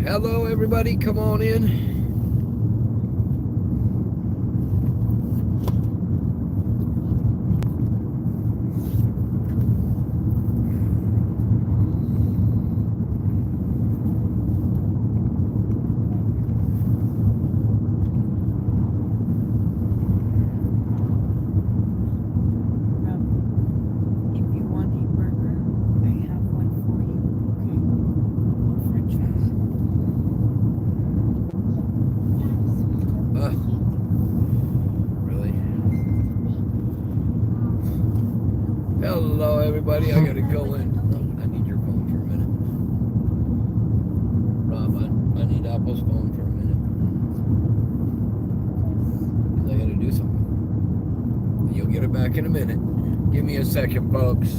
Hello, everybody. Come on in. Hello, everybody. I gotta go in. I need your phone for a minute. Rob, I need Apple's phone for a minute. I gotta do something. You'll get it back in a minute. Give me a second, folks.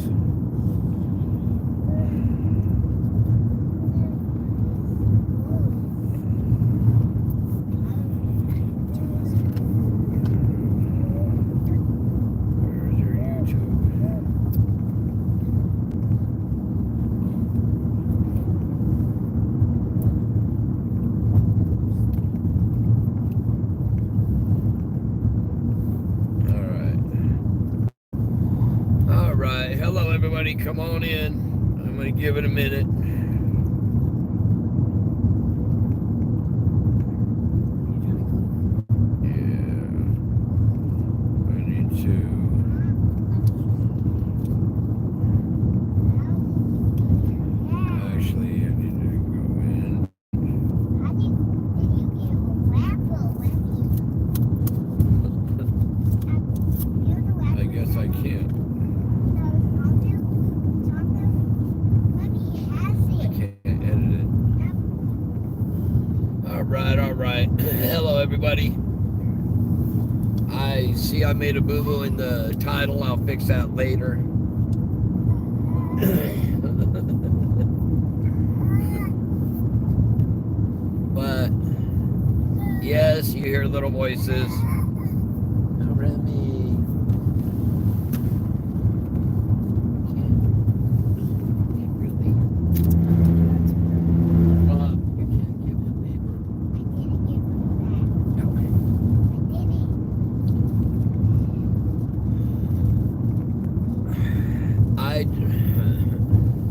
Hello, everybody. Come on in. I'm going to give it a minute. Yeah. I need to. Actually, I need to go in. I guess I can't. All right. Hello, everybody. I see I made a boo-boo in the title. I'll fix that later. But, yes, you hear little voices.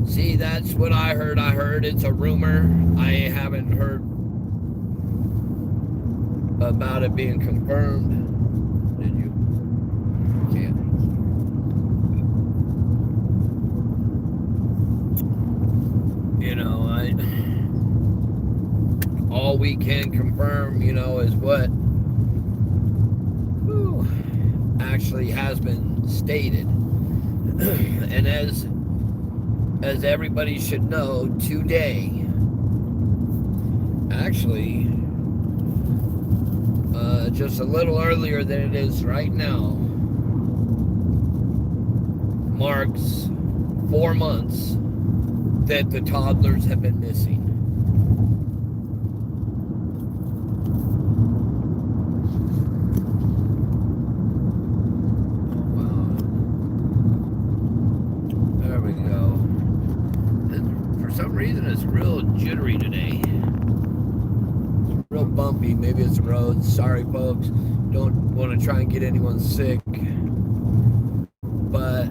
See, that's what I heard. I heard it's a rumor. I haven't heard about it being confirmed. Did you? Can't. You know, all we can confirm, is what actually has been stated. And as everybody should know, today, actually, just a little earlier than it is right now, marks 4 months that the toddlers have been missing. For some reason, it's real jittery today. Real bumpy. Maybe it's the roads. Sorry, folks. Don't want to try and get anyone sick. But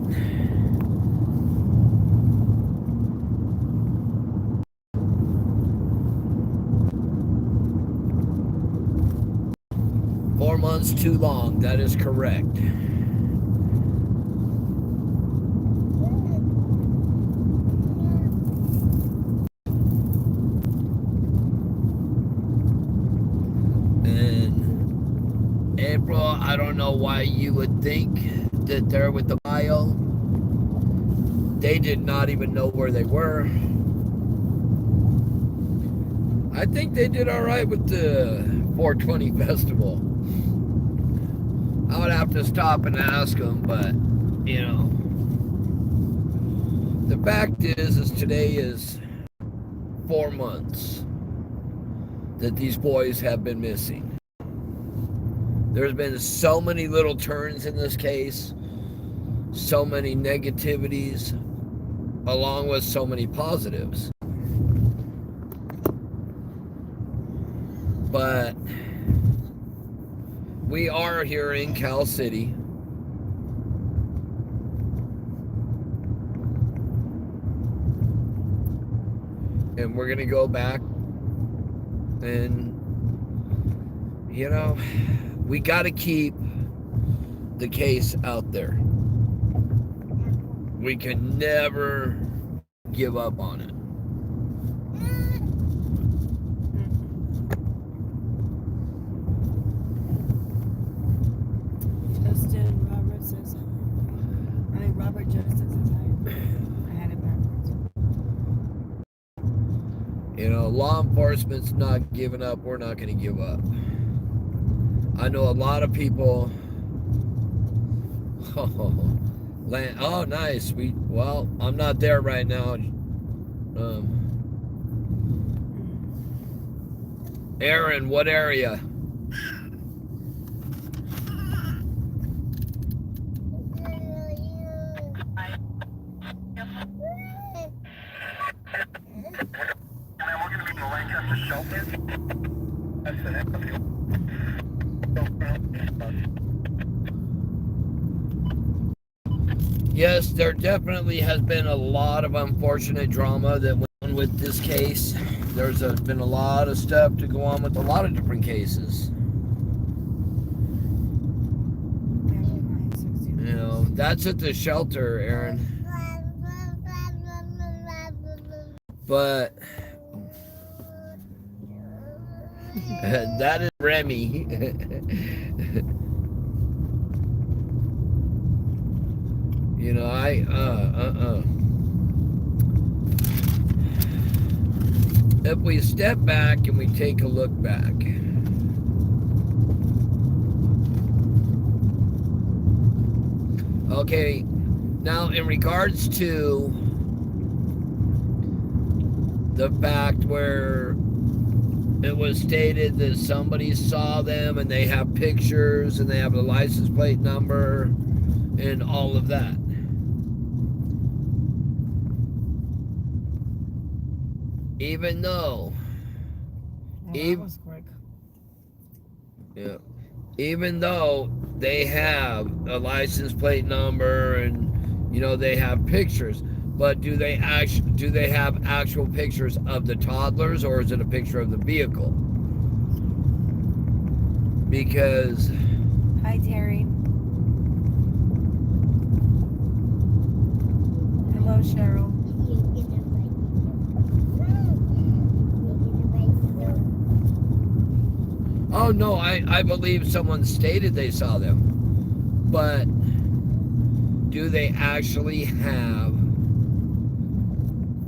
"4 months too long." That is correct. April, I don't know why you would think that they're with the bio. They did not even know where they were. I think they did all right with the 420 festival. I would have to stop and ask them, but, the fact is today is 4 months that these boys have been missing. There's been so many little turns in this case, so many negativities, along with so many positives. But we are here in Cal City. And we're going to go back and, you know, we got to keep the case out there. We can never give up on it. Robert Justin says hi. I had it backwards. You know, law enforcement's not giving up. We're not going to give up. I know a lot of people. Oh, nice. Well, I'm not there right now. Orrin, what area? Yes, there definitely has been a lot of unfortunate drama that went on with this case. There's been a lot of stuff to go on with a lot of different cases. You know, that's at the shelter, Orrin. But that is Remy. You know, if we step back and we take a look back, okay, now in regards to the fact where it was stated that somebody saw them and they have pictures and they have the license plate number and all of that. Even though, that was quick. Yeah, even though they have a license plate number and you know they have pictures, but do they have actual pictures of the toddlers, or is it a picture of the vehicle? Because hi Terry. Hello Cheryl. Oh no, I believe someone stated they saw them. But do they actually have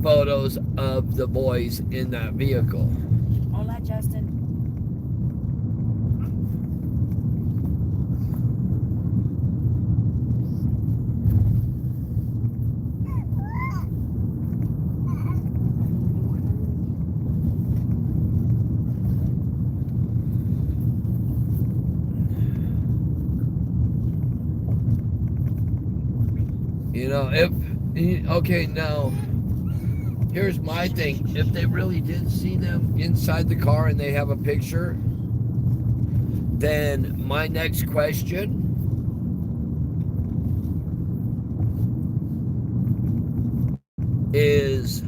photos of the boys in that vehicle? Hola Justin. You know, okay, now, here's my thing. If they really did see them inside the car and they have a picture, then my next question is,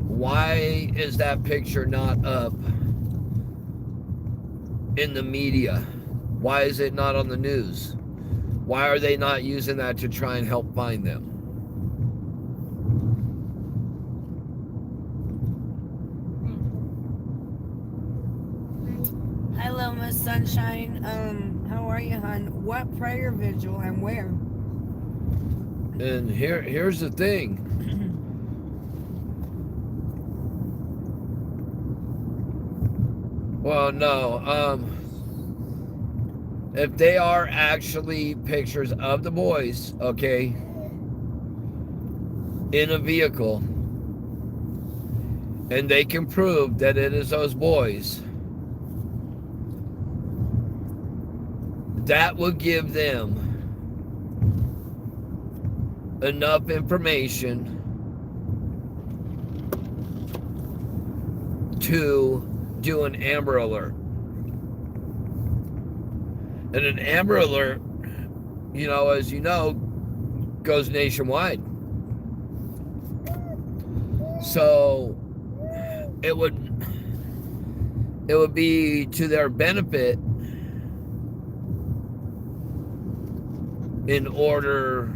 why is that picture not up in the media? Why is it not on the news? Why are they not using that to try and help find them? Hello, Miss Sunshine. How are you, hon? What prayer vigil and where? And here's the thing. Well, no. If they are actually pictures of the boys, okay, in a vehicle, and they can prove that it is those boys, that would give them enough information to do an Amber Alert. And an Amber Alert, you know, as you know, goes nationwide. So it would be to their benefit in order,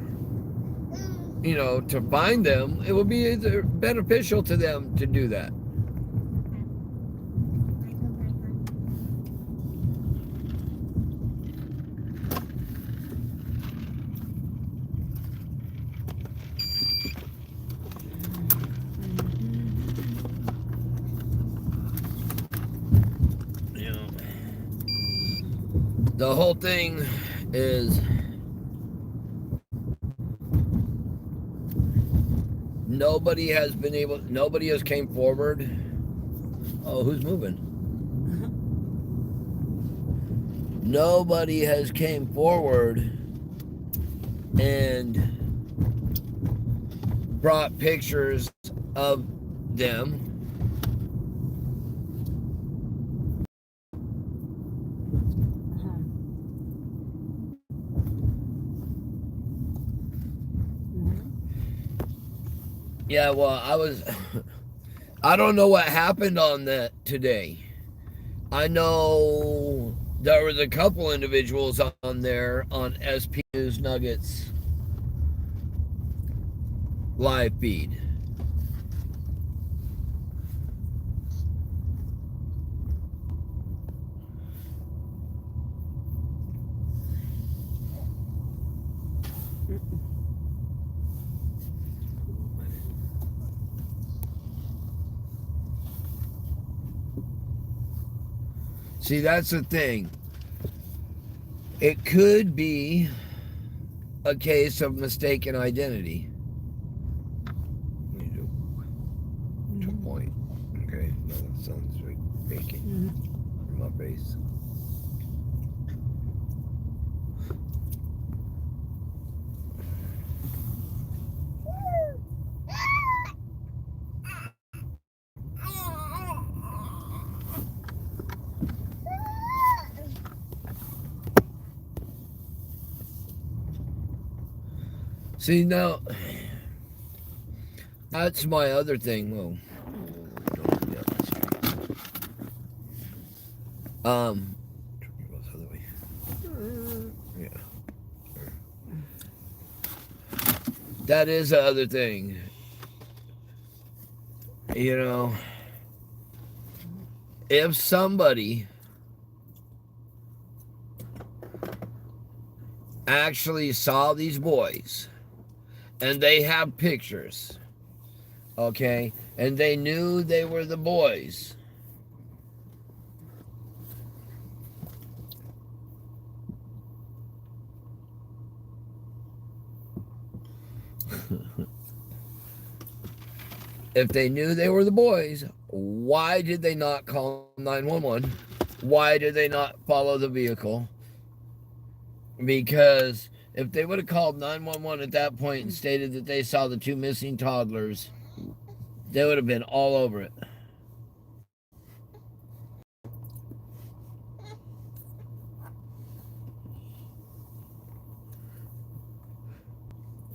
you know, to find them. It would be beneficial to them to do that. The whole thing is nobody has came forward. Oh, who's moving? Nobody has came forward and brought pictures of them. Yeah, well, I don't know what happened on that today. I know there was a couple individuals on there on SP News Nuggets live feed. See, that's the thing. It could be a case of mistaken identity. To a point. Okay, no, that sounds very baking from my face. See, now, that's my other thing. Whoa. Yeah. That is the other thing. You know, if somebody actually saw these boys and they have pictures, okay, and they knew they were the boys, if they knew they were the boys, why did they not call 911? Why did they not follow the vehicle? Because if they would have called 911 at that point and stated that they saw the two missing toddlers, they would have been all over it.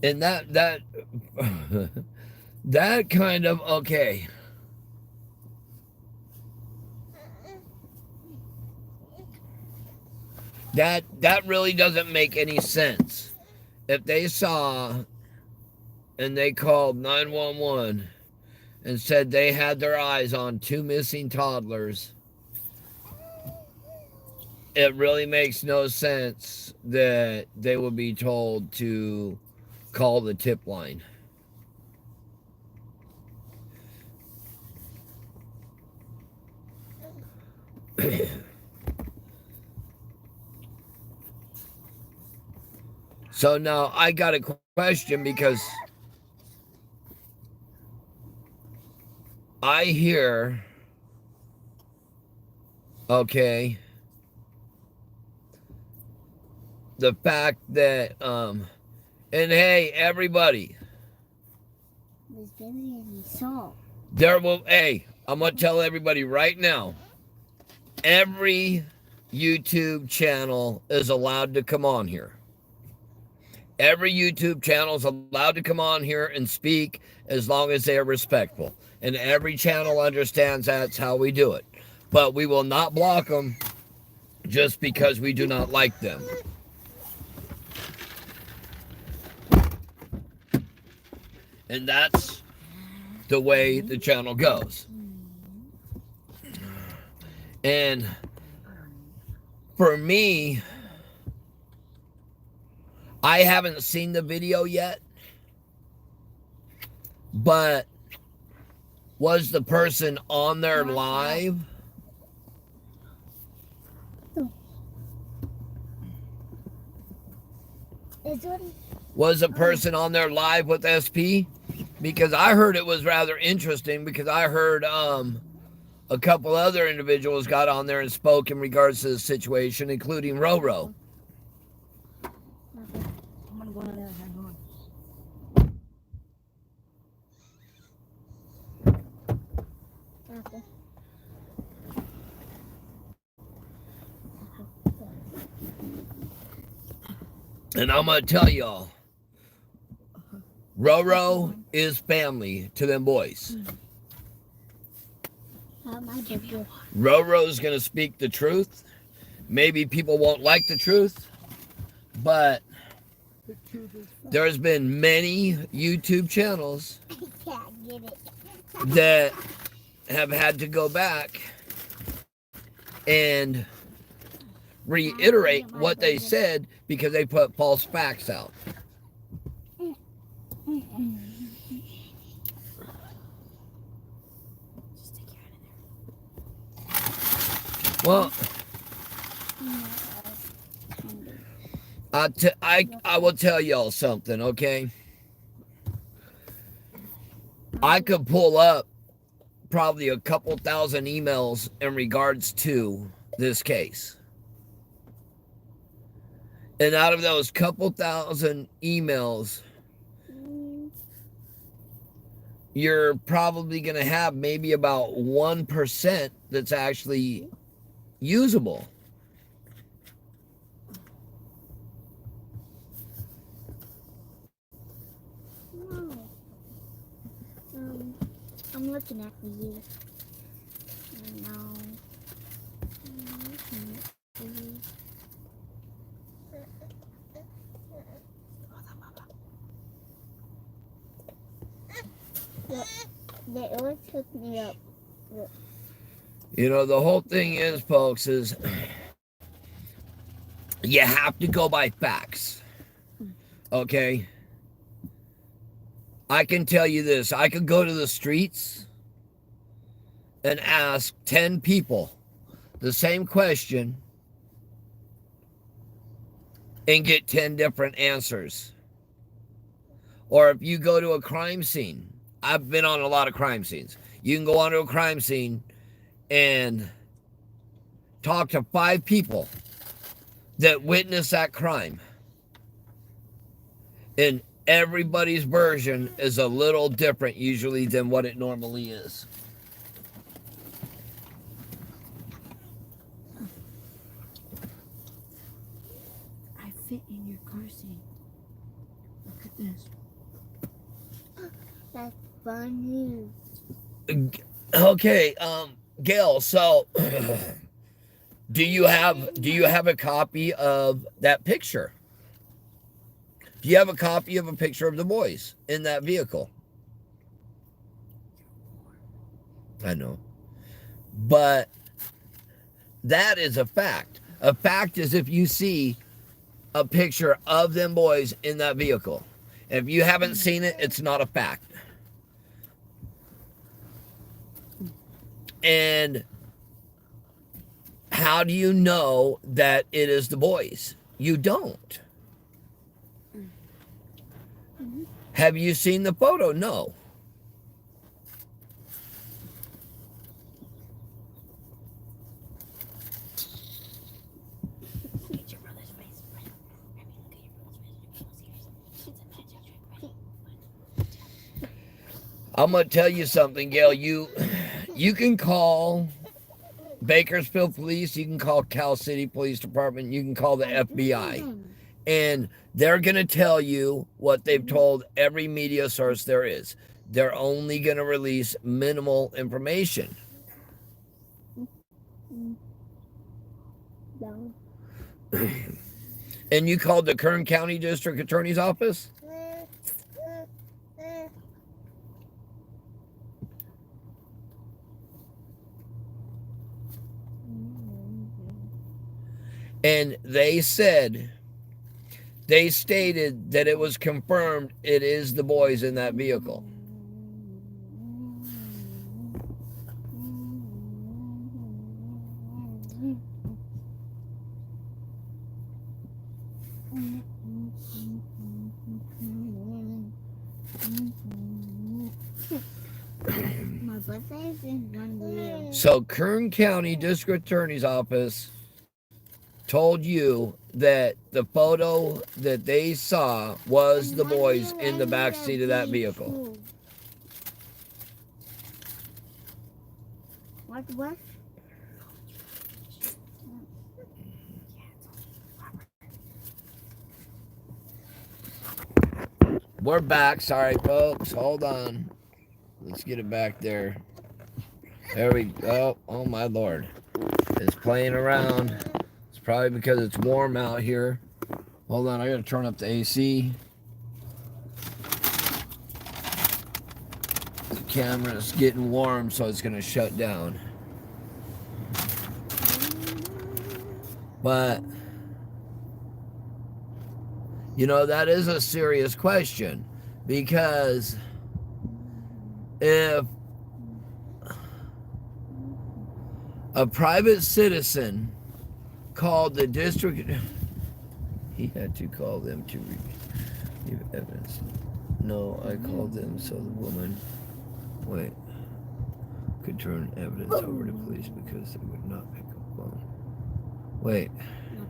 And that kind of, okay. That really doesn't make any sense. If they saw and they called 911 and said they had their eyes on two missing toddlers, it really makes no sense that they would be told to call the tip line. So now I got a question, because I hear, okay, the fact that, and hey, everybody, there's barely any salt. there will, hey, I'm going to tell everybody right now, every YouTube channel is allowed to come on here. Every YouTube channel is allowed to come on here and speak as long as they are respectful. And every channel understands that's how we do it. But we will not block them just because we do not like them. And that's the way the channel goes. And for me, I haven't seen the video yet, but was the person on there live? Was the person on there live with SP? Because I heard it was rather interesting, because I heard a couple other individuals got on there and spoke in regards to the situation, including Roro. I'm gonna go on there. Hang on. Okay. And I'm going to tell y'all, Roro is family to them boys. Roro's going to speak the truth. Maybe people won't like the truth, but there's been many YouTube channels that have had to go back and reiterate what they said because they put false facts out. Well, I will tell y'all something, okay? I could pull up probably a couple thousand emails in regards to this case. And out of those couple thousand emails, you're probably going to have maybe about 1% that's actually usable. No. I'm looking at you. No. I'm looking at you. They always hook me up. You know, the whole thing is, folks, is you have to go by facts. Okay? I can tell you this. I could go to the streets and ask 10 people the same question and get 10 different answers. Or if you go to a crime scene, I've been on a lot of crime scenes. You can go onto a crime scene and talk to 5 people that witnessed that crime. And everybody's version is a little different usually than what it normally is. I fit in your car seat. Look at this. That's funny. Okay, Gail, so do you have a copy of that picture? Do you have a copy of a picture of the boys in that vehicle? I know. But that is a fact. A fact is if you see a picture of them boys in that vehicle. If you haven't seen it, it's not a fact. And how do you know that it is the boys? You don't. Have you seen the photo? No. I'm going to tell you something, Gail. You can call Bakersfield Police, you can call Cal City Police Department, you can call the FBI. And they're going to tell you what they've told every media source there is. They're only going to release minimal information. No. And you called the Kern County District Attorney's Office? And they stated that it was confirmed it is the boys in that vehicle. My birthday is in 1 year. So Kern County District Attorney's Office told you that the photo that they saw was the boys in the back seat of that vehicle. What? We're back. Sorry, folks. Hold on. Let's get it back there. There we go. Oh, my Lord. It's playing around. It's probably because it's warm out here. Hold on. I got to turn up the AC. The camera's getting warm, so it's going to shut down. But, you know, that is a serious question, because if a private citizen called the district, he had to call them to give evidence. No, I called them so the woman, could turn evidence over to police because they would not pick up phone. Wait.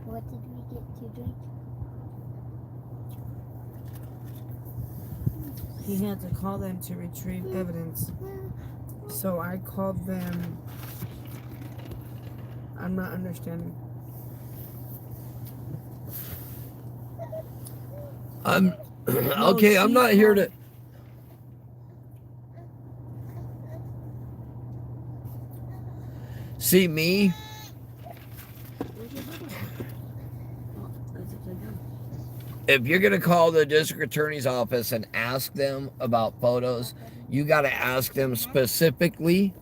What did we get to drink? He had to call them to retrieve evidence. So I called them. I'm not understanding. I'm okay. I'm not here to. See me? If you're going to call the district attorney's office and ask them about photos, you got to ask them specifically,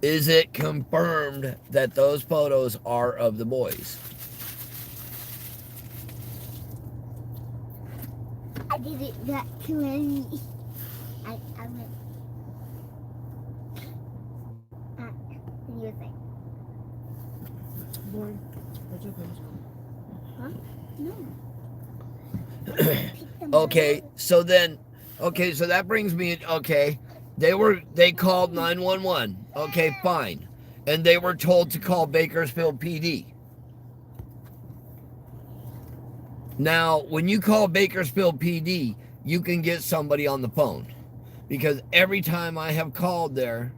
is it confirmed that those photos are of the boys? I did it that too many. I went. What do you think? Boy, what's your place? Huh? No. Okay, so that brings me, they called 911. Okay, fine. And they were told to call Bakersfield PD. Now, when you call Bakersfield PD, you can get somebody on the phone. Because every time I have called there,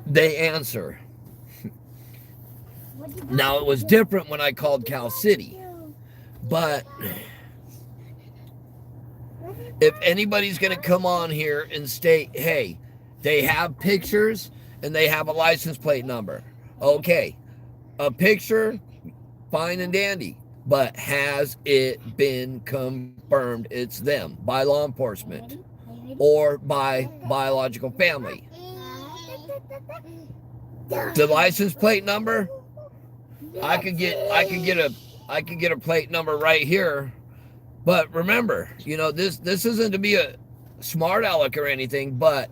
they answer. Now, it was different when I called Cal City, but if anybody's going to come on here and state, hey, they have pictures and they have a license plate number, okay, a picture, fine and dandy, but has it been confirmed it's them by law enforcement or by biological family? The license plate number, I could get a plate number right here. But remember, this isn't to be a smart aleck or anything, but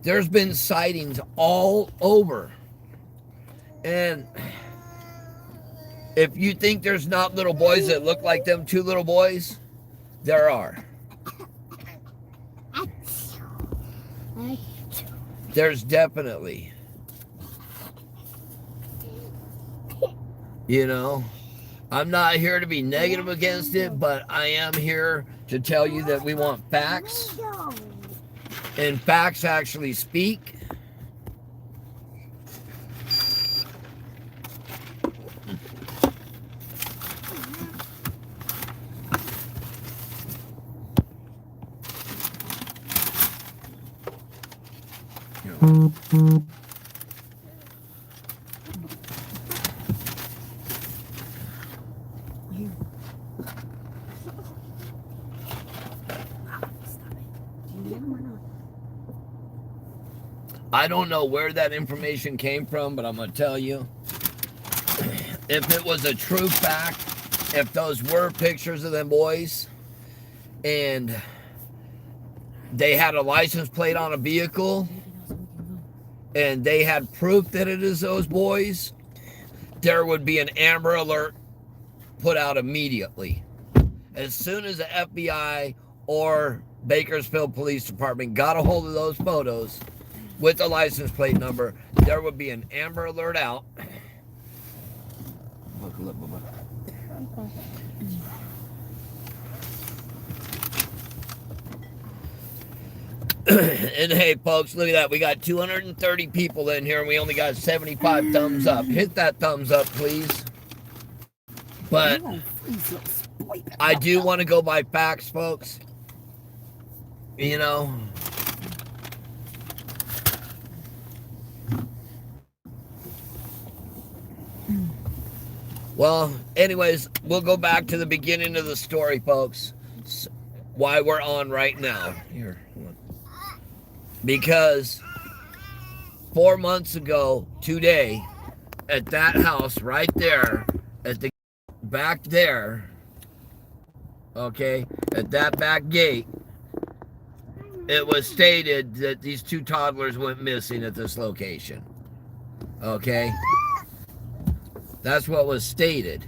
there's been sightings all over. And if you think there's not little boys that look like them two little boys, there are. There's definitely. I'm not here to be negative against it, but I am here to tell you that we want facts. And facts actually speak. I don't know where that information came from, but I'm going to tell you. If it was a true fact, if those were pictures of them boys, and they had a license plate on a vehicle, and they had proof that it is those boys, there would be an Amber Alert put out immediately. As soon as the FBI or Bakersfield Police Department got a hold of those photos with the license plate number, there would be an Amber Alert out. Buckle up, Bubba. And hey, folks, look at that. We got 230 people in here, and we only got 75 thumbs up. Hit that thumbs up, please. But I do want to go by facts, folks. You know. Well, anyways, we'll go back to the beginning of the story, folks. Why we're on right now. Here, hold on. Because 4 months ago today, at that house right there, at the back there, okay, at that back gate, it was stated that these two toddlers went missing at this location. Okay? That's what was stated.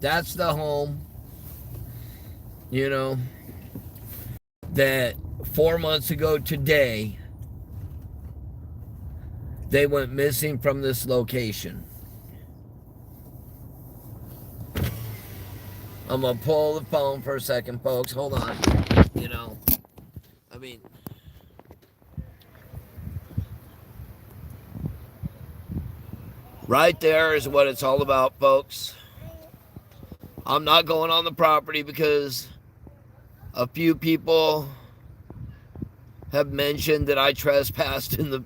That's the home, you know, that 4 months ago today, they went missing from this location. I'm going to pull the phone for a second, folks. Hold on. You know, I mean, right there is what it's all about, folks. I'm not going on the property because a few people have mentioned that I trespassed in the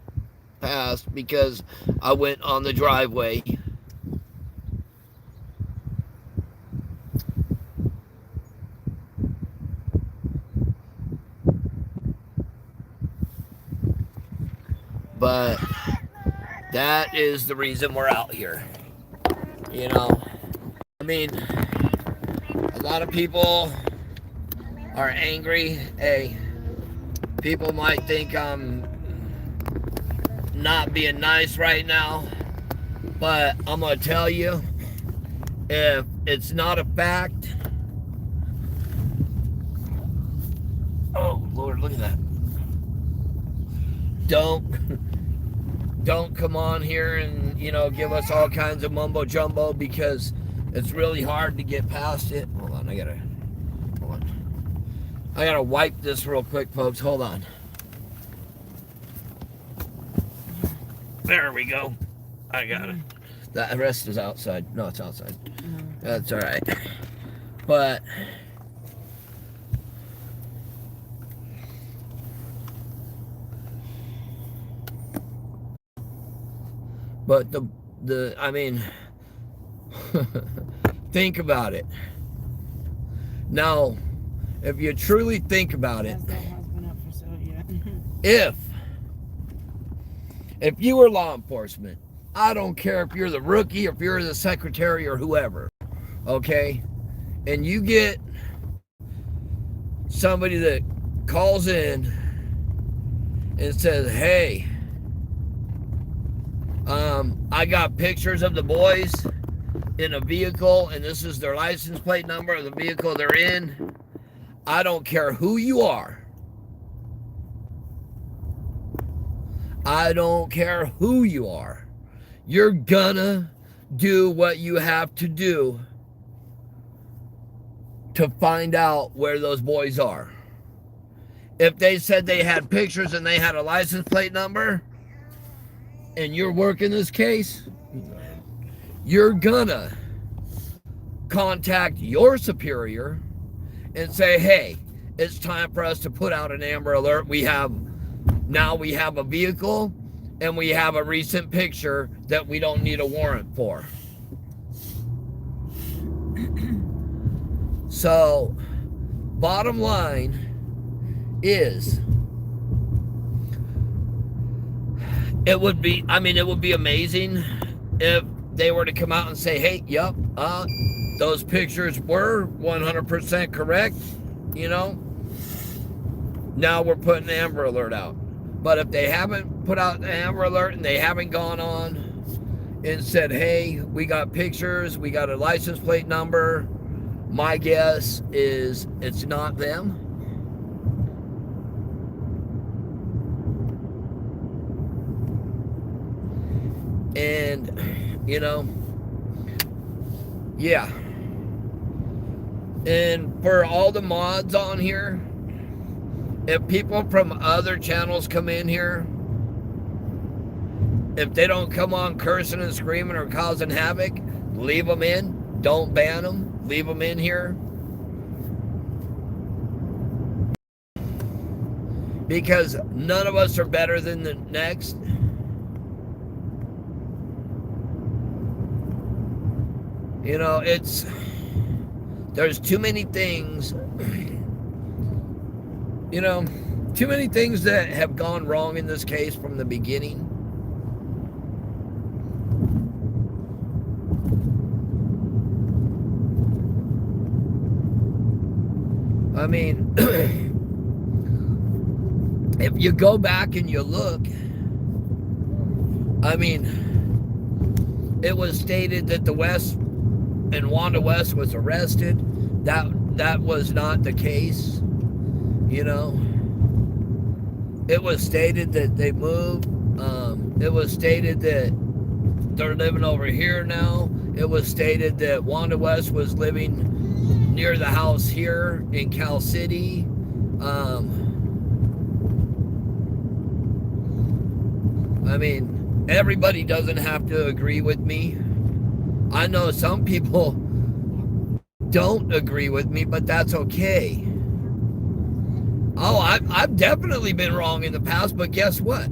past because I went on the driveway. But that is the reason we're out here. You know, I mean, a lot of people are angry. Hey, people might think I'm not being nice right now, but I'm going to tell you, if it's not a fact, oh Lord, look at that. Don't come on here and, you know, give us all kinds of mumbo jumbo, because it's really hard to get past it. Hold on, I gotta wipe this real quick, folks. Hold on. There we go. I got it. The rest is outside. No, it's outside. That's all right. But the I mean, think about it. Now, if you truly think about it, if you were law enforcement, I don't care if you're the rookie or if you're the secretary or whoever, okay, and you get somebody that calls in and says, hey, I got pictures of the boys in a vehicle, and this is their license plate number of the vehicle they're in. I don't care who you are. I don't care who you are. You're gonna do what you have to do to find out where those boys are. If they said they had pictures and they had a license plate number, and you're working this case, you're gonna contact your superior and say, hey, it's time for us to put out an Amber Alert. We have a vehicle and we have a recent picture that we don't need a warrant for. So, bottom line is, it would be amazing if they were to come out and say, hey, yep, those pictures were 100% correct, now we're putting an Amber Alert out. But if they haven't put out an Amber Alert and they haven't gone on and said, hey, we got pictures, we got a license plate number, my guess is it's not them. And, yeah. And for all the mods on here, if people from other channels come in here, if they don't come on cursing and screaming or causing havoc, leave them in. Don't ban them. Leave them in here. Because none of us are better than the next. There's too many things, too many things that have gone wrong in this case from the beginning. I mean, if you go back and you look, it was stated that the West and Wanda West was arrested. That was not the case. It was stated that they moved. It was stated that they're living over here now. It was stated that Wanda West was living near the house here in Cal City. Everybody doesn't have to agree with me. I know some people don't agree with me, but that's okay. Oh, I've definitely been wrong in the past, but guess what?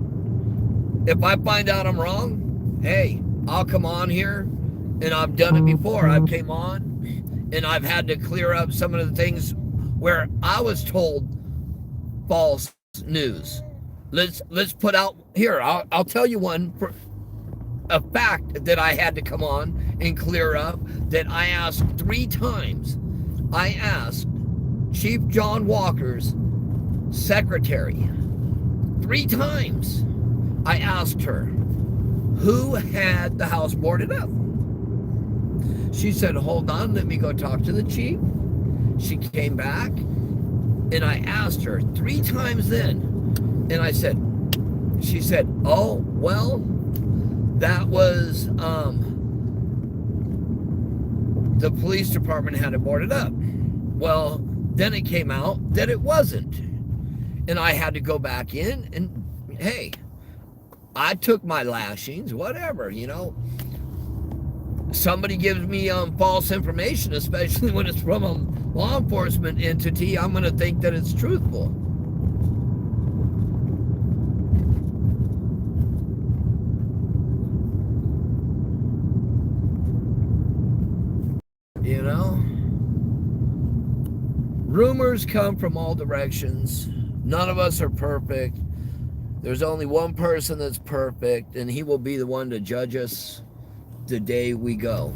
If I find out I'm wrong, hey, I'll come on here, and I've done it before. I've came on, and I've had to clear up some of the things where I was told false news. Let's put out here. I'll tell you one for a fact that I had to come on and clear up, that I asked 3 times. I asked Chief John Walker's secretary 3 times. I asked her who had the house boarded up. She said, hold on, let me go talk to the chief. She came back, and I asked her 3 times then, and she said, oh, well, that was, the police department had it boarded up. Well, then it came out that it wasn't. And I had to go back in and, hey, I took my lashings, whatever, Somebody gives me false information, especially when it's from a law enforcement entity, I'm going to think that it's truthful. Rumors come from all directions. None of us are perfect. There's only one person that's perfect, and he will be the one to judge us the day we go.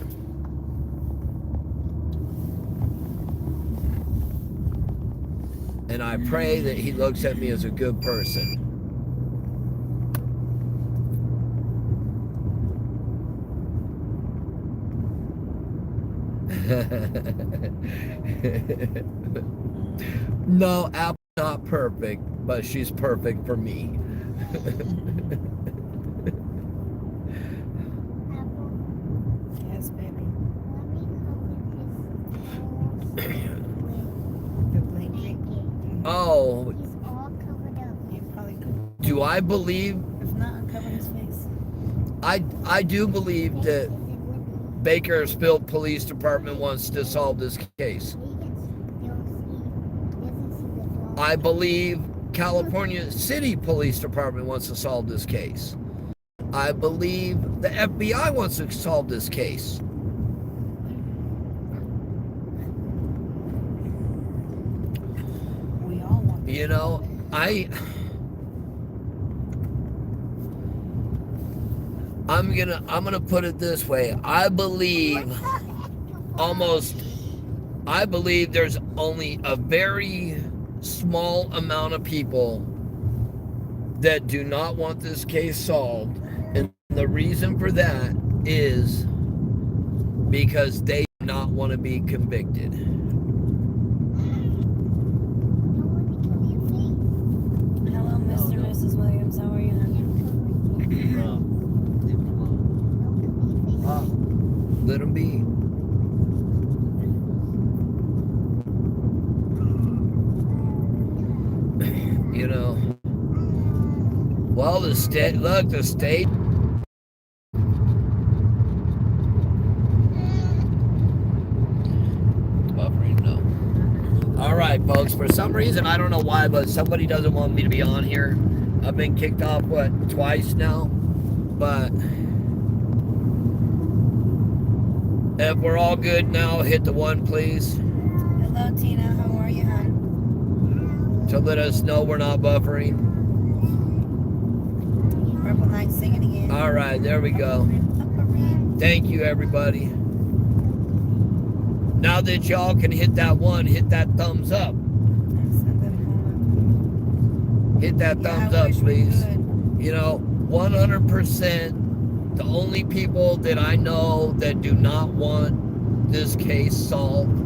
And I pray that he looks at me as a good person. No, Apple's not perfect, but she's perfect for me. Yes, baby. Oh, He's all covered up. You probably could. do I believe? If not, uncover his face. I do believe Face that isn't with Bakersfield Police Department wants to solve this case. me. He doesn't see the flaw. I believe California City Police Department wants to solve this case. I believe the FBI wants to solve this case. We all want. You know, I'm gonna put it this way. I believe there's only a very small amount of people that do not want this case solved. And the reason for that is because they do not want to be convicted. Hello, Mr. and Mrs. Williams. How are you, honey? Let them be. You know. Well, the state. Buffering, no. All right, folks. For some reason, I don't know why, but somebody doesn't want me to be on here. I've been kicked off twice now, but if we're all good now, hit the 1, please, Hello, Tina. How are you, hon? to let us know we're not buffering. Purple Knight, sing it again. All right, there we go. Thank you, everybody. Now that y'all can hit that 1, hit that thumbs up. Hit that thumbs up, please. You know, 100%, the only people that I know that do not want this case solved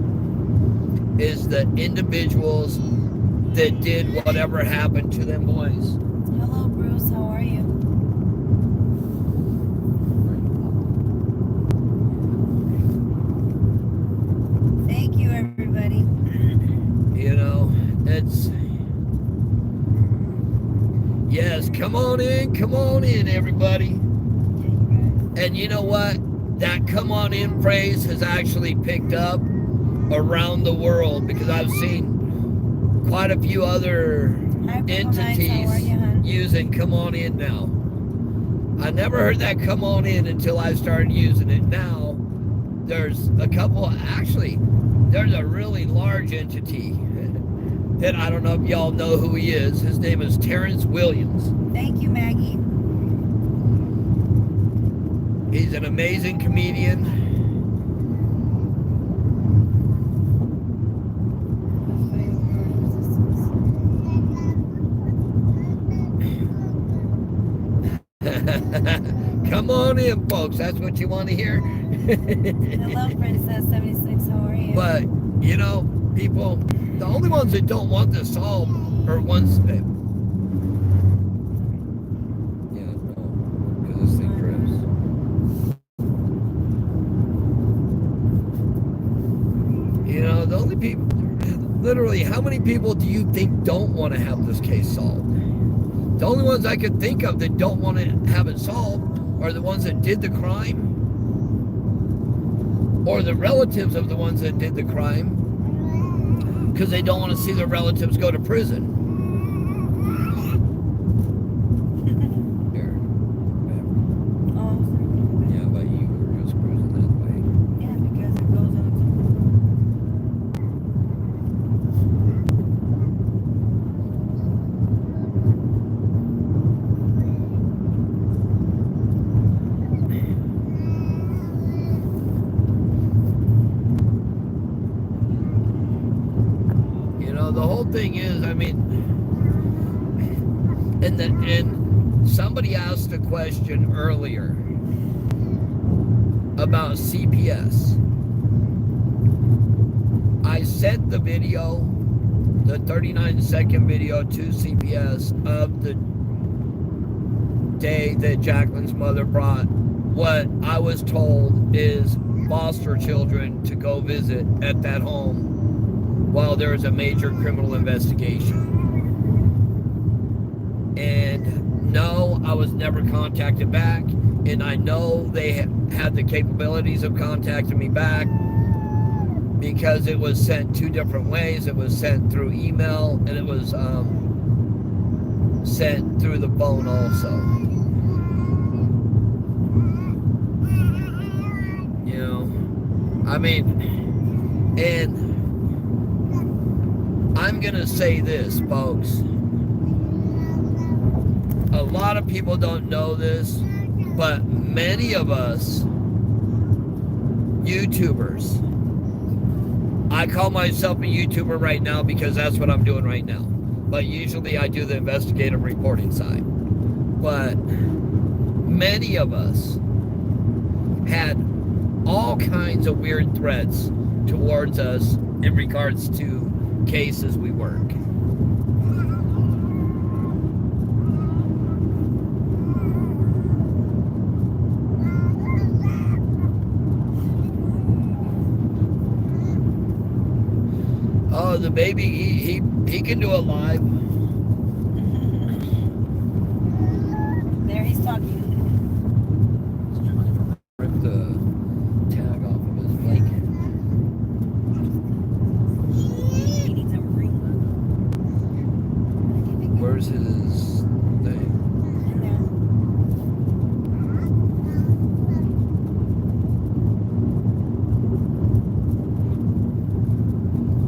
is the individuals that did whatever happened to them boys. Hello, Bruce. How are you? Thank you, everybody. You know, it's... Yes, come on in, everybody. And you know what? That come on in phrase has actually picked up around the world, because I've seen quite a few other entities using come on in now. I never heard that come on in until I started using it. Now, there's a couple, actually, there's a really large entity that I don't know if y'all know who he is. His name is Terrence Williams. Thank you, Maggie. He's an amazing comedian. Come on in, folks. That's what you want to hear. Hello, Princess 76. How are you? But, you know, people, the only ones that don't want this solved are ones that... Yeah, no, because this thing trips. You know, the only people... Literally, how many people do you think don't want to have this case solved? The only ones I could think of that don't want to have it solved are the ones that did the crime, or the relatives of the ones that did the crime, because they don't want to see their relatives go to prison. Here. Oh, Yeah, but you were just cruising that way. yeah, because it goes on. You know, the whole thing is, I mean, and somebody asked a question earlier about CPS. I sent the video, the 39-second video, to CPS of the day that Jacqueline's mother brought what I was told is foster children to go visit at that home while there is a major criminal investigation. And no, I was never contacted back, and I know they had the capabilities of contacting me back because it was sent 2 different ways. It was sent through email, and it was sent through the phone also. You know, I mean, and I'm gonna say this, folks. A lot of people don't know this, but many of us YouTubers, I call myself a YouTuber right now because that's what I'm doing right now. But usually I do the investigative reporting side. But many of us had all kinds of weird threats towards us in regards to cases we work. Oh, the baby, he can do it live. There, he's talking. Rip the tag off of his blanket. He needs a ring. Where's his thing? In there.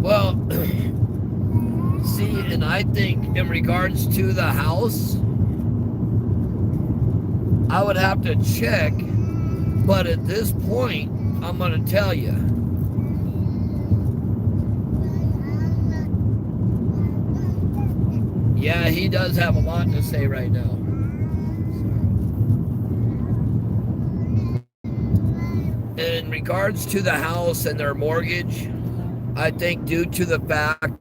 Well, see, and I think in regards to the house, I would have to check, but at this point, I'm going to tell you. Yeah, he does have a lot to say right now. In regards to the house and their mortgage, I think due to the fact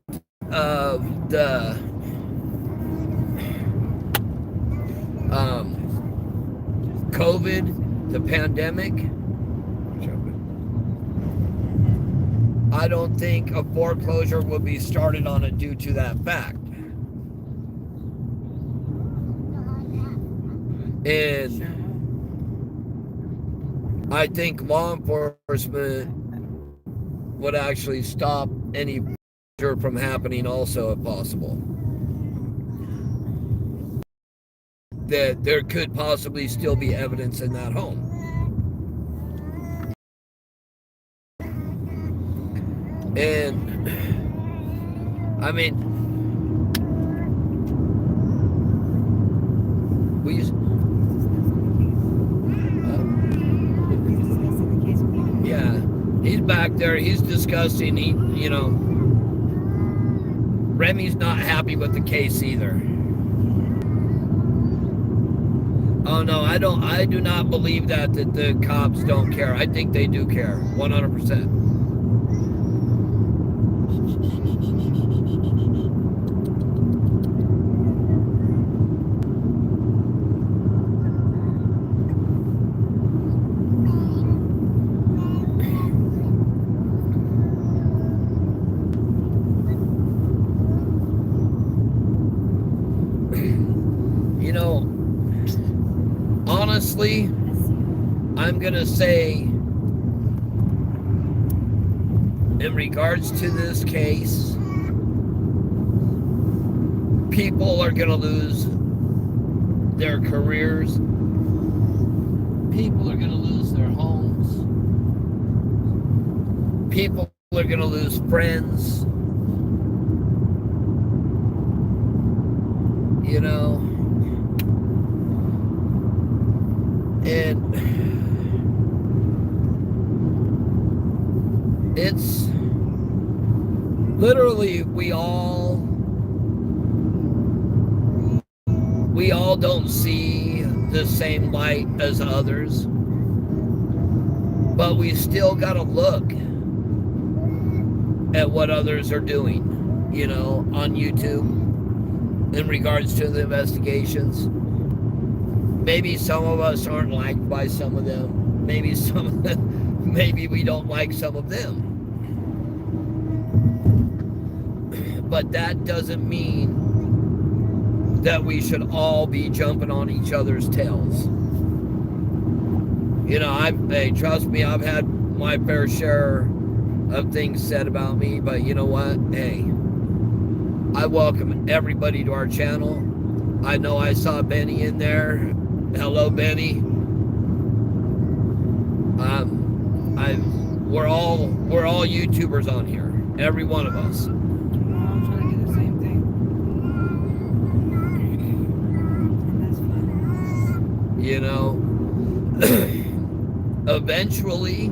of the COVID, the pandemic, I don't think a foreclosure will be started on it due to that fact. And I think law enforcement would actually stop any foreclosure from happening also if possible. That there could possibly still be evidence in that home. And I mean, we used, yeah, he's back there, he's discussing, Remy's not happy with the case either. Oh no, I do not believe that the cops don't care. I think they do care, 100%. Honestly, I'm gonna say in regards to this case, people are gonna lose their careers, people are gonna lose their homes, people are gonna lose friends, and it's literally we all don't see the same light as others, but we still gotta look at what others are doing, on YouTube in regards to the investigations. Maybe some of us aren't liked by some of them. Maybe maybe we don't like some of them. But that doesn't mean that we should all be jumping on each other's tails. You know, hey, trust me, I've had my fair share of things said about me, but you know what? Hey, I welcome everybody to our channel. I know I saw Benny in there. Hello, Benny. We're all YouTubers on here. Every one of us. I'm trying to do the same thing. And that's fun. You know, eventually,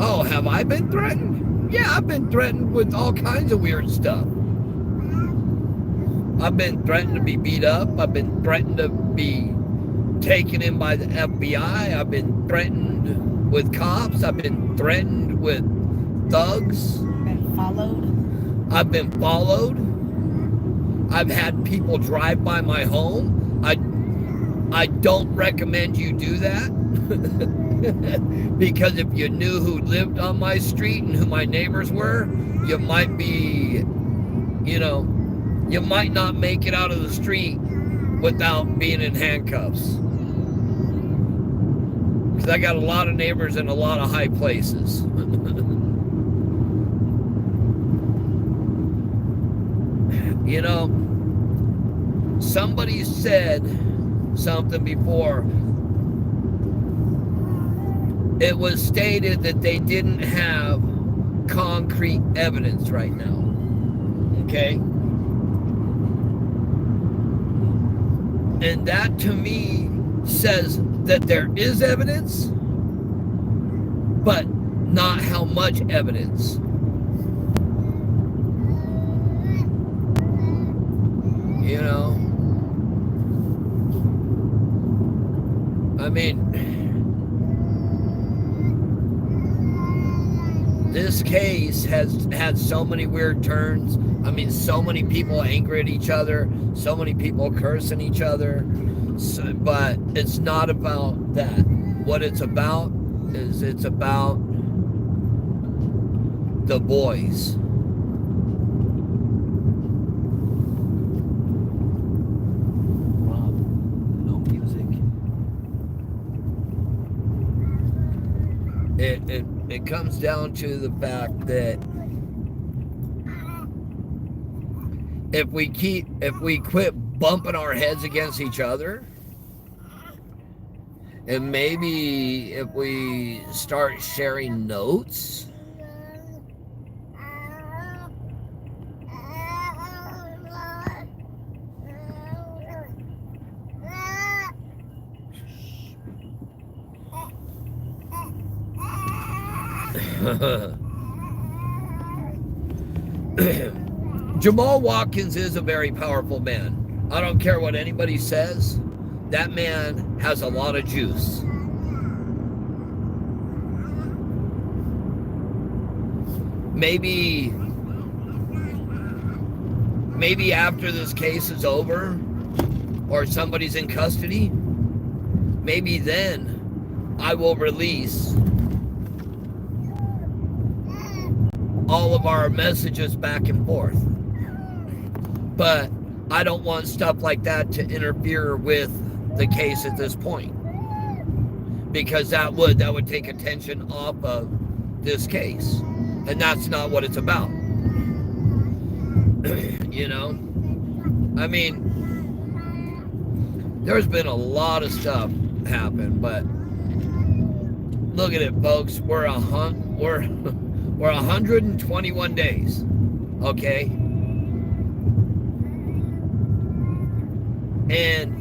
oh, have I been threatened? Yeah, I've been threatened with all kinds of weird stuff. I've been threatened to be beat up. I've been threatened to be taken in by the FBI. I've been threatened with cops. I've been threatened with thugs. Been followed. I've been followed. I've had people drive by my home. I don't recommend you do that. Because if you knew who lived on my street and who my neighbors were, you might be, you know, you might not make it out of the street without being in handcuffs. Because I got a lot of neighbors in a lot of high places. You know, somebody said something before. It was stated that they didn't have concrete evidence right now. Okay? And that to me says that there is evidence, but not how much evidence. You know? I mean, this case has had so many weird turns. I mean, so many people angry at each other, so many people cursing each other. But it's not about that. What it's about is it's about the boys. No music. It comes down to the fact that if we quit bumping our heads against each other, and maybe if we start sharing notes, Jamal Watkins is a very powerful man. I don't care what anybody says. That man has a lot of juice. Maybe after this case is over or somebody's in custody, maybe then I will release all of our messages back and forth. But I don't want stuff like that to interfere with the case at this point, because that would take attention off of this case, and that's not what it's about. You know, I mean, there's been a lot of stuff happen, but look at it, folks. We're 121 days, okay? And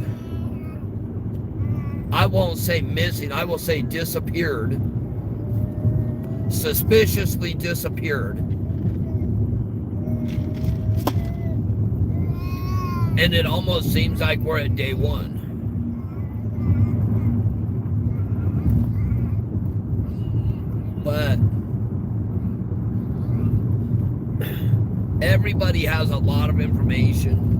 I won't say missing, I will say disappeared. Suspiciously disappeared. And it almost seems like we're at day one. But everybody has a lot of information.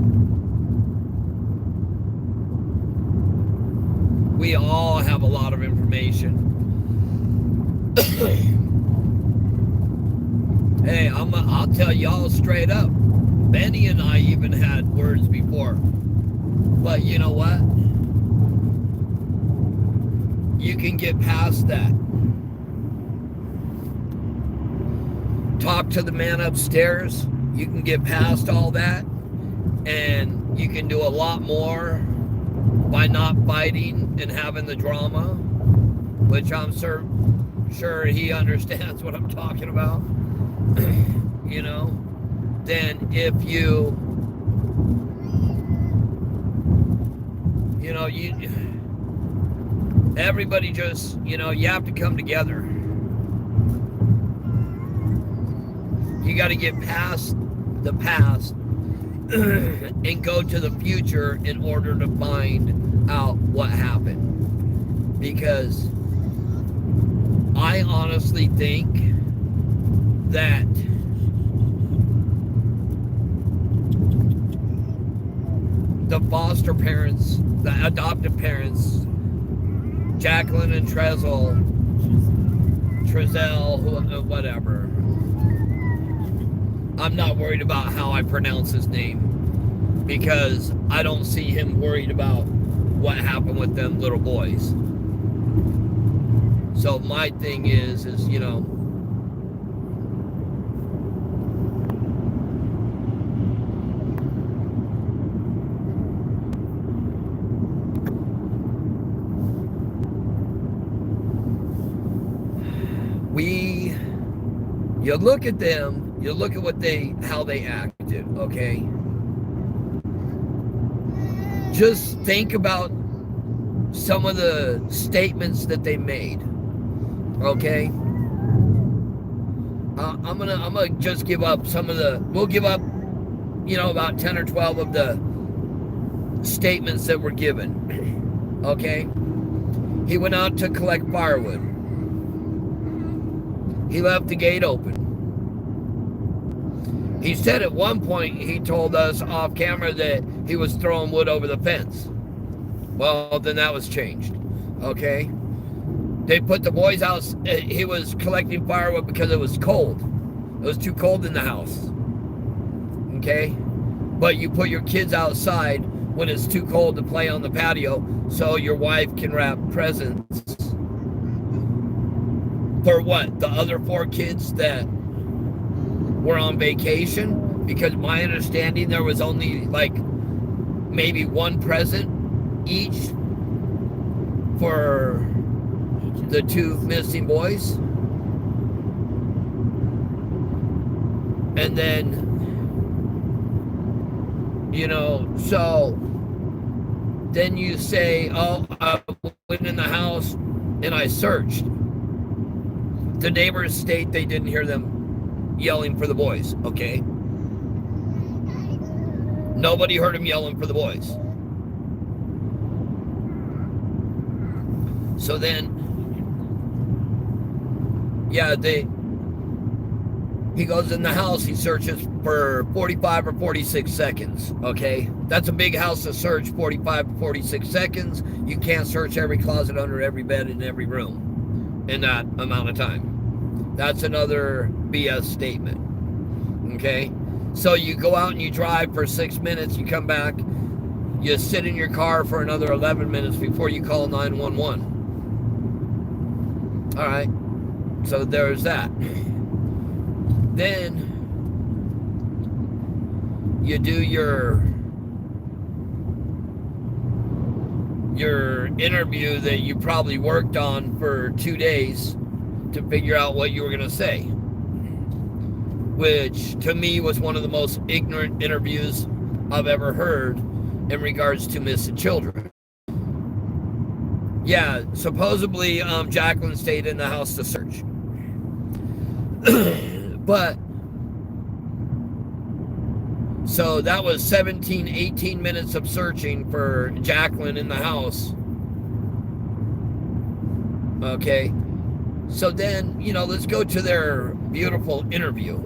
We all have a lot of information. Hey, I'll tell y'all straight up. Benny and I even had words before. But you know what? You can get past that. Talk to the man upstairs. You can get past all that. And you can do a lot more by not fighting and having the drama, which I'm sure he understands what I'm talking about. You know, then if you everybody just, you have to come together. You got to get past the past and go to the future in order to find out what happened. Because I honestly think that the foster parents, the adoptive parents, Jacqueline and Trezell, whatever. I'm not worried about how I pronounce his name because I don't see him worried about what happened with them little boys. So my thing is you look at them, you look at how they acted, okay? Just think about some of the statements that they made, okay? I'm gonna just give up we'll give up, about 10 or 12 of the statements that were given, okay? He went out to collect firewood. He left the gate open. He said at one point, he told us off camera that he was throwing wood over the fence. Well, then that was changed. Okay? They put the boys out. He was collecting firewood because it was cold. It was too cold in the house. Okay? But you put your kids outside when it's too cold to play on the patio so your wife can wrap presents. For what? The other 4 kids that were on vacation? Because my understanding there was only like maybe 1 present each for the 2 missing boys. And then, so then you say, oh, I went in the house and I searched. The neighbors state they didn't hear them yelling for the boys, okay? Nobody heard him yelling for the boys. So then, he goes in the house, he searches for 45 or 46 seconds, okay? That's a big house to search, 45 to 46 seconds. You can't search every closet, under every bed, in every room in that amount of time. That's another BS statement, okay? So you go out and you drive for 6 minutes, you come back, you sit in your car for another 11 minutes before you call 911. All right, so there's that. Then you do your interview that you probably worked on for 2 days to figure out what you were going to say, which to me was one of the most ignorant interviews I've ever heard in regards to missing children. Yeah, supposedly Jacqueline stayed in the house to search. But so that was 17, 18 minutes of searching for Jacqueline in the house. Okay. So then, let's go to their beautiful interview.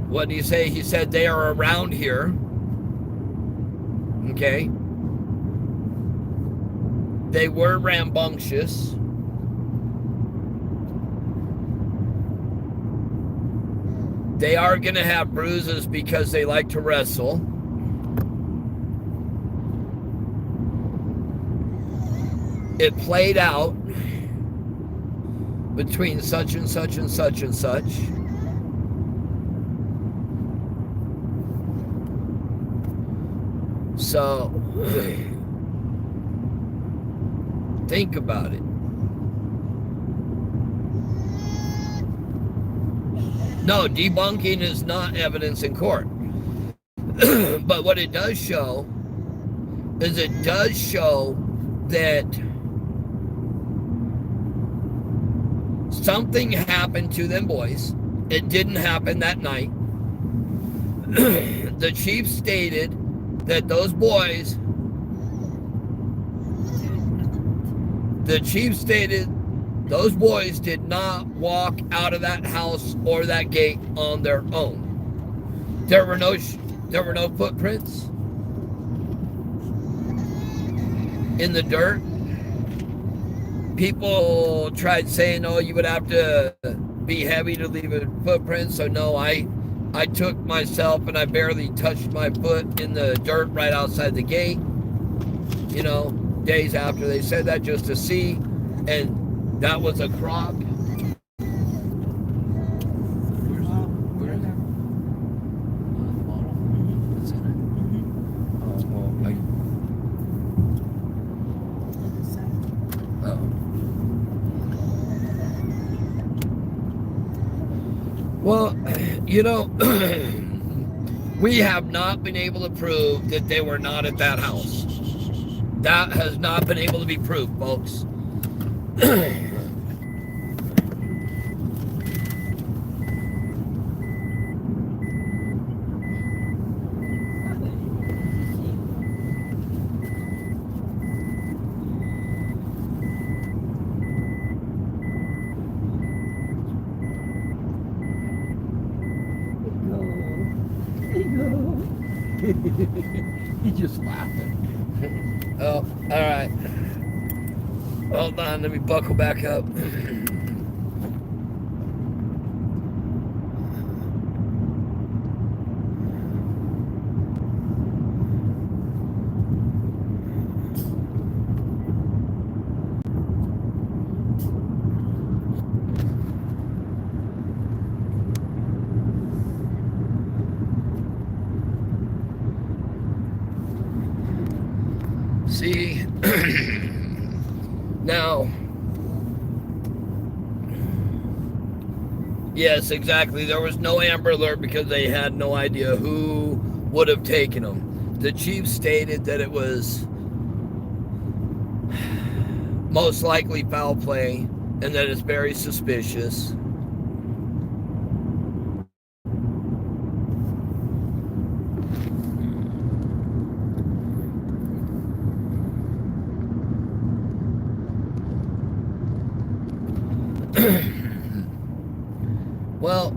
What did he say? He said they are around here. Okay. They were rambunctious. They are going to have bruises because they like to wrestle. It played out between such and such and such and such. So, think about it. No, debunking is not evidence in court. But what it does show is it does show that something happened to them boys. It didn't happen that night. The chief stated that those boys, did not walk out of that house or that gate on their own. There were no footprints in the dirt. People tried saying, "Oh, you would have to be heavy to leave a footprint." So no, I took myself and I barely touched my foot in the dirt right outside the gate. You know, days after they said that, just to see, and that was a crock. Well, you know, we have not been able to prove that they were not at that house. That has not been able to be proved, folks. He's just laughing. Oh, all right. Hold on, let me buckle back up. See, now, yes, exactly. There was no Amber Alert because they had no idea who would have taken them. The chief stated that it was most likely foul play and that it's very suspicious. Well,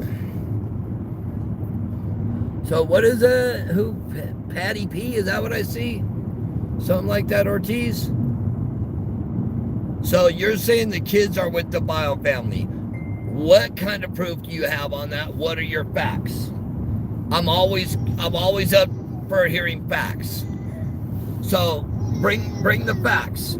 so what is that? Who? Patty P? Is that what I see? Something like that, Ortiz? So you're saying the kids are with the Bio family. What kind of proof do you have on that? What are your facts? I'm always up for hearing facts. So bring the facts.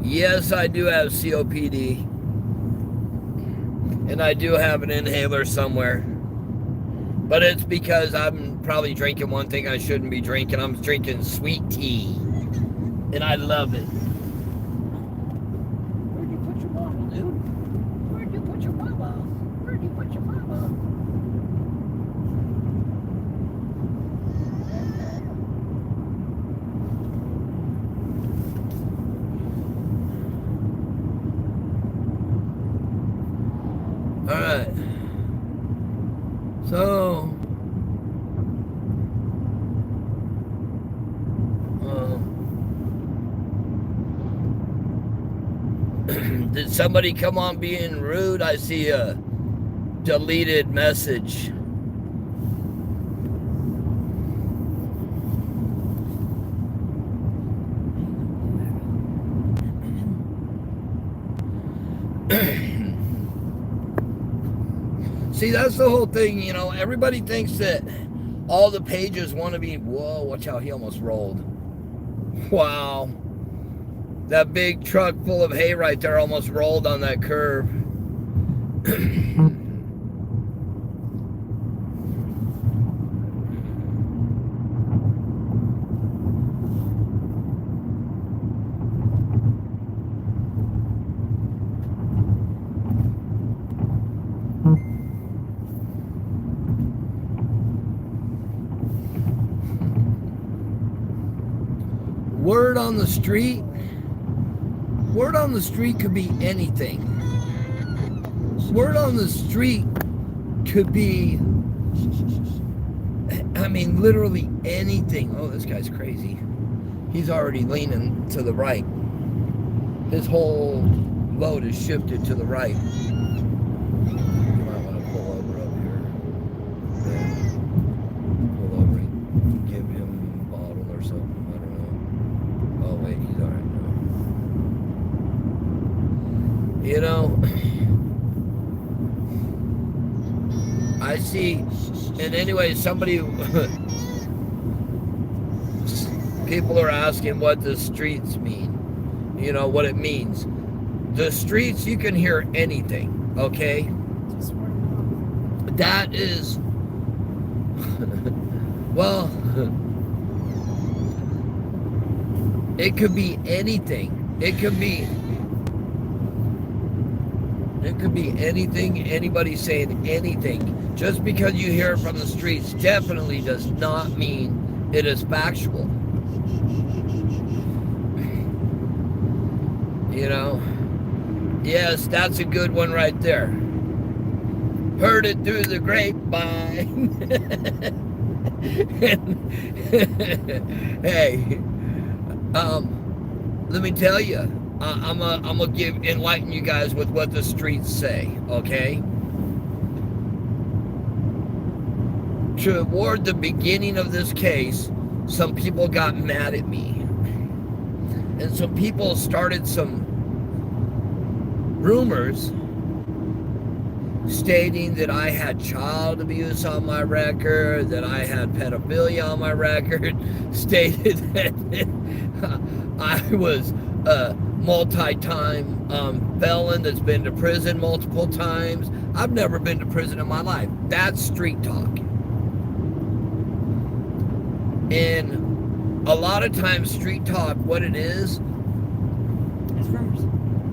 Yes, I do have COPD. And I do have an inhaler somewhere. But it's because I'm probably drinking one thing I shouldn't be drinking. I'm drinking sweet tea. And I love it. Where'd you put your bottle, dude? Where'd you put your bottle? Where'd you put your bottle? Did somebody come on being rude? I see a deleted message. See, that's the whole thing, you know. Everybody thinks that all the pages want to be, whoa, watch out, he almost rolled. Wow. That big truck full of hay right there almost rolled on that curve. Word on the street. Word on the street could be anything. Word on the street could be, I mean, literally anything. Oh, this guy's crazy. He's already leaning to the right. His whole load is shifted to the right. You might want to pull over up here. Yeah. Pull over and give him a bottle or something. I don't know. Oh, wait, he's all right now. You know, I see, and anyway, somebody, people are asking what the streets mean, you know, what it means. The streets, you can hear anything, okay? That is, well, it could be anything. It could be anything, anybody saying anything. Just because you hear it from the streets definitely does not mean it is factual. You know? Yes, that's a good one right there. Heard it through the grapevine. Hey, let me tell you, I'm gonna enlighten you guys with what the streets say, okay? Toward the beginning of this case, some people got mad at me. And some people started some rumors stating that I had child abuse on my record, that I had pedophilia on my record, stated that I was a multi-time felon that's been to prison multiple times. I've never been to prison in my life. That's street talk. And a lot of times street talk, what it is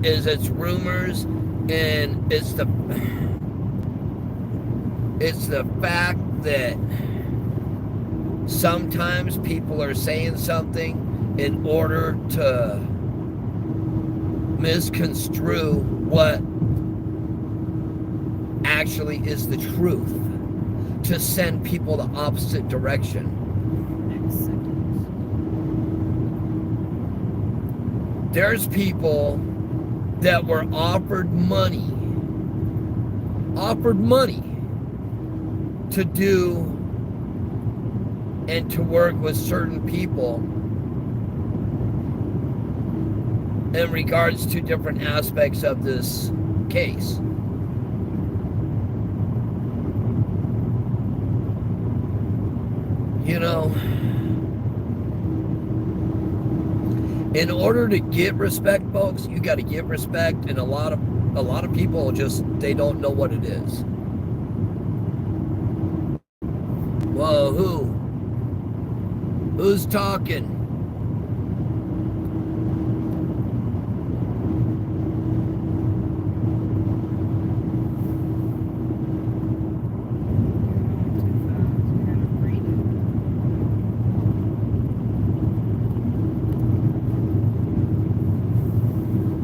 it's rumors, and it's the fact that sometimes people are saying something in order to misconstrue what actually is the truth, to send people the opposite direction. There's people that were offered money to do and to work with certain people in regards to different aspects of this case. You know, in order to get respect, folks, you got to give respect, and a lot of people just, they don't know what it is. Whoa, who's talking?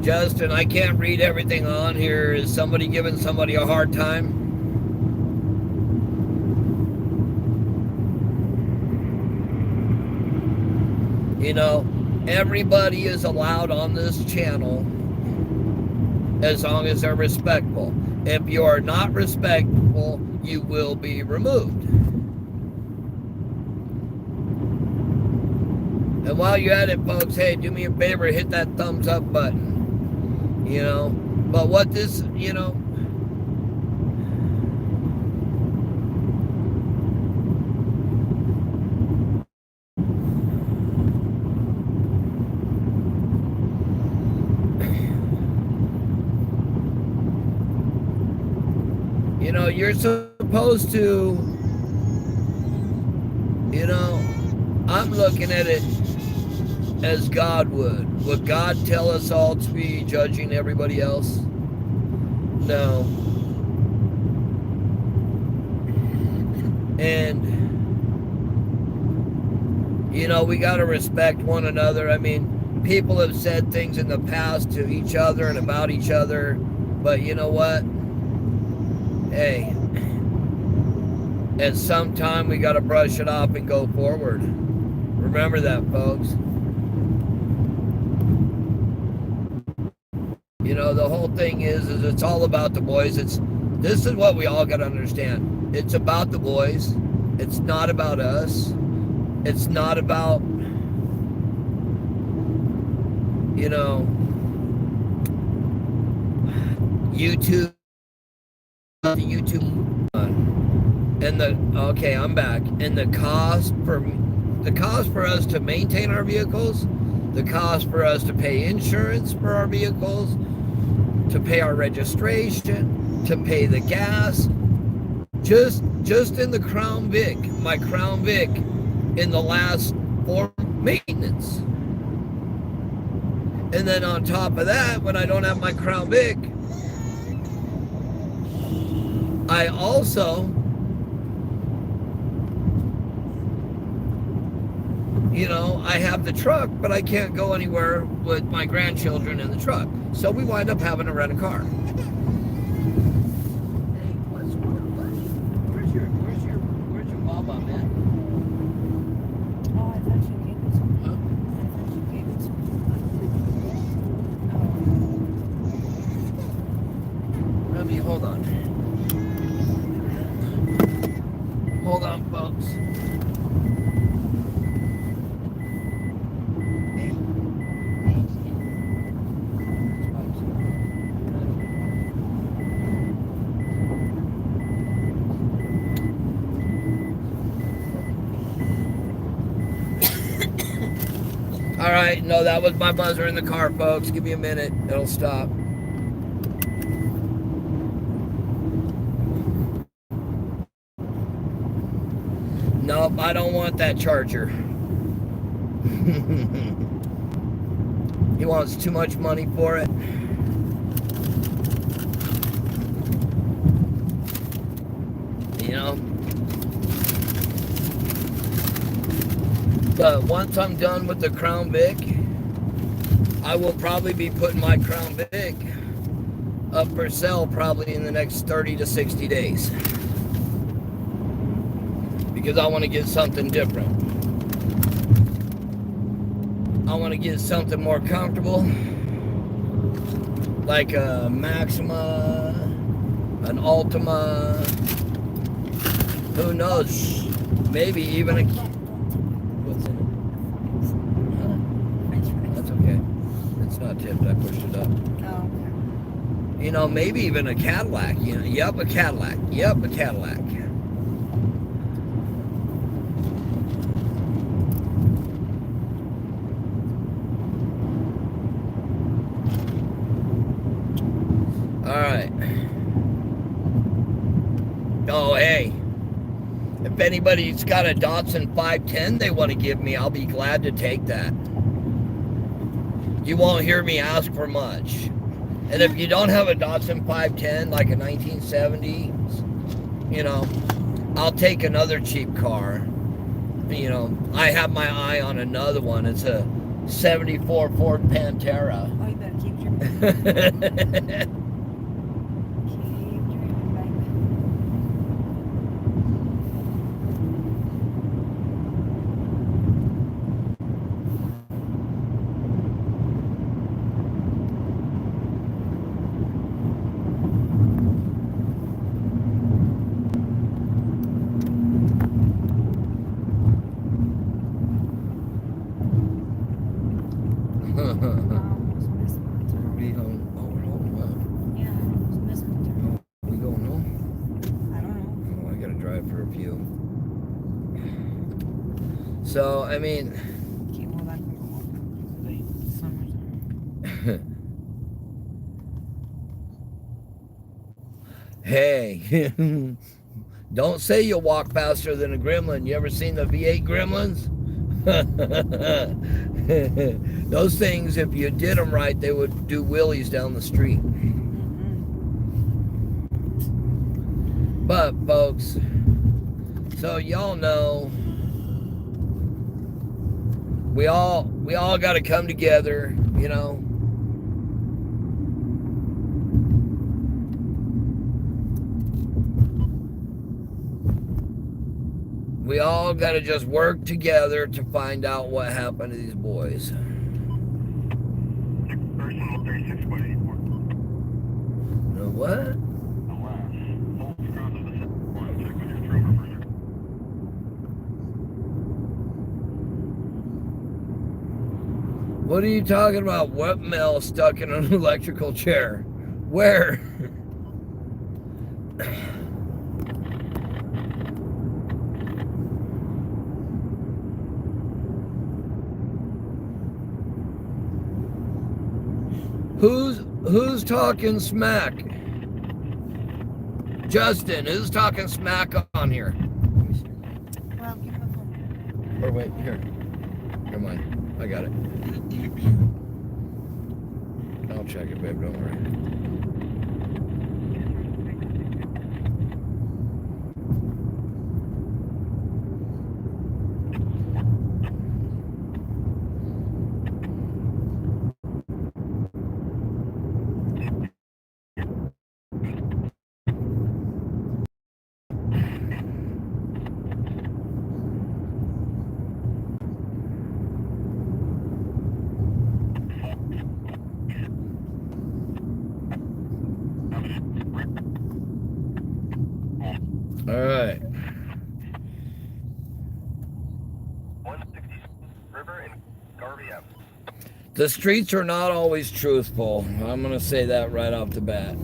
Justin, I can't read everything on here. Is somebody giving somebody a hard time? You know, everybody is allowed on this channel as long as they're respectful. If you are not respectful, you will be removed. And while you're at it, folks, hey, do me a favor, hit that thumbs up button. You know, but what this, you know, you know, you're supposed to, you know, I'm looking at it as God would. Would God tell us all to be judging everybody else? No. And, you know, we got to respect one another. I mean, people have said things in the past to each other and about each other, but you know what? Hey, at some time we got to brush it off and go forward. Remember that, folks. You know, the whole thing is it's all about the boys. This is what we all got to understand. It's about the boys. It's not about us. It's not about, you know, YouTube. And okay, I'm back. And the cost for us to maintain our vehicles, the cost for us to pay insurance for our vehicles, to pay our registration, to pay the gas, just in the Crown Vic, my Crown Vic, in the last 4 maintenance. And then on top of that, when I don't have my Crown Vic, I also, you know, I have the truck, but I can't go anywhere with my grandchildren in the truck. So we wind up having to rent a car. Where's your mama, man? Oh, I thought you gave it to me. Huh? I thought you gave it to me. Let me, hold on. Hold on, folks. All right, no, that was my buzzer in the car, folks. Give me a minute. It'll stop. Nope, I don't want that charger. He wants too much money for it. You know? But once I'm done with the Crown Vic, I will probably be putting my Crown Vic up for sale probably in the next 30 to 60 days. Because I want to get something different. I want to get something more comfortable. Like a Maxima, an Altima, who knows, maybe even a... What's in it? That's okay. It's not tipped, I pushed it up. Oh, okay. You know, maybe even a Cadillac. You know, yep, a Cadillac. Yep, a Cadillac. Alright. Oh, hey. If anybody's got a Datsun 510 they want to give me, I'll be glad to take that. You won't hear me ask for much. And if you don't have a Datsun 510, like a 1970, you know, I'll take another cheap car. You know, I have my eye on another one. It's a 74 Ford Pantera. Oh, you better keep driving. be home. Oh, we're home. Yeah, it's missing. We going home? I don't know. Oh, I gotta drive for a few. So, I mean, Okay, well, that can go on. Wait, hey, don't say you'll walk faster than a gremlin. You ever seen the V8 gremlins? Those things, if you did them right, they would do wheelies down the street. But, folks, so y'all know, we all got to come together, you know. We all got to just work together to find out what happened to these boys. No what? What are you talking about? What Mel stuck in an electrical chair? Where? Who's talking smack? Justin, who's talking smack on here? Well, give me a phone. Or wait, here. Never mind. I got it. I'll check it, babe. Don't worry. All right. 160 River and Garvey Ave. The streets are not always truthful. I'm going to say that right off the bat.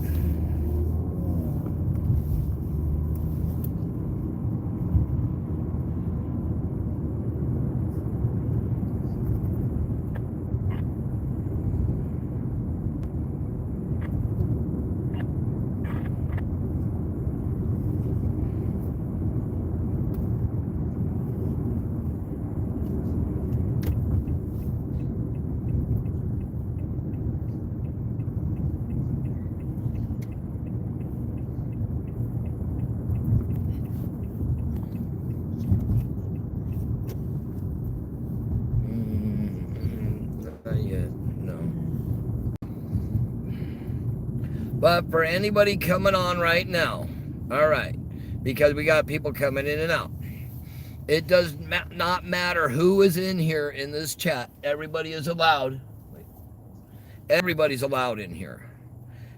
Not yet, no. But for anybody coming on right now, all right, because we got people coming in and out. It does not matter who is in here in this chat. Everybody is allowed. Everybody's allowed in here,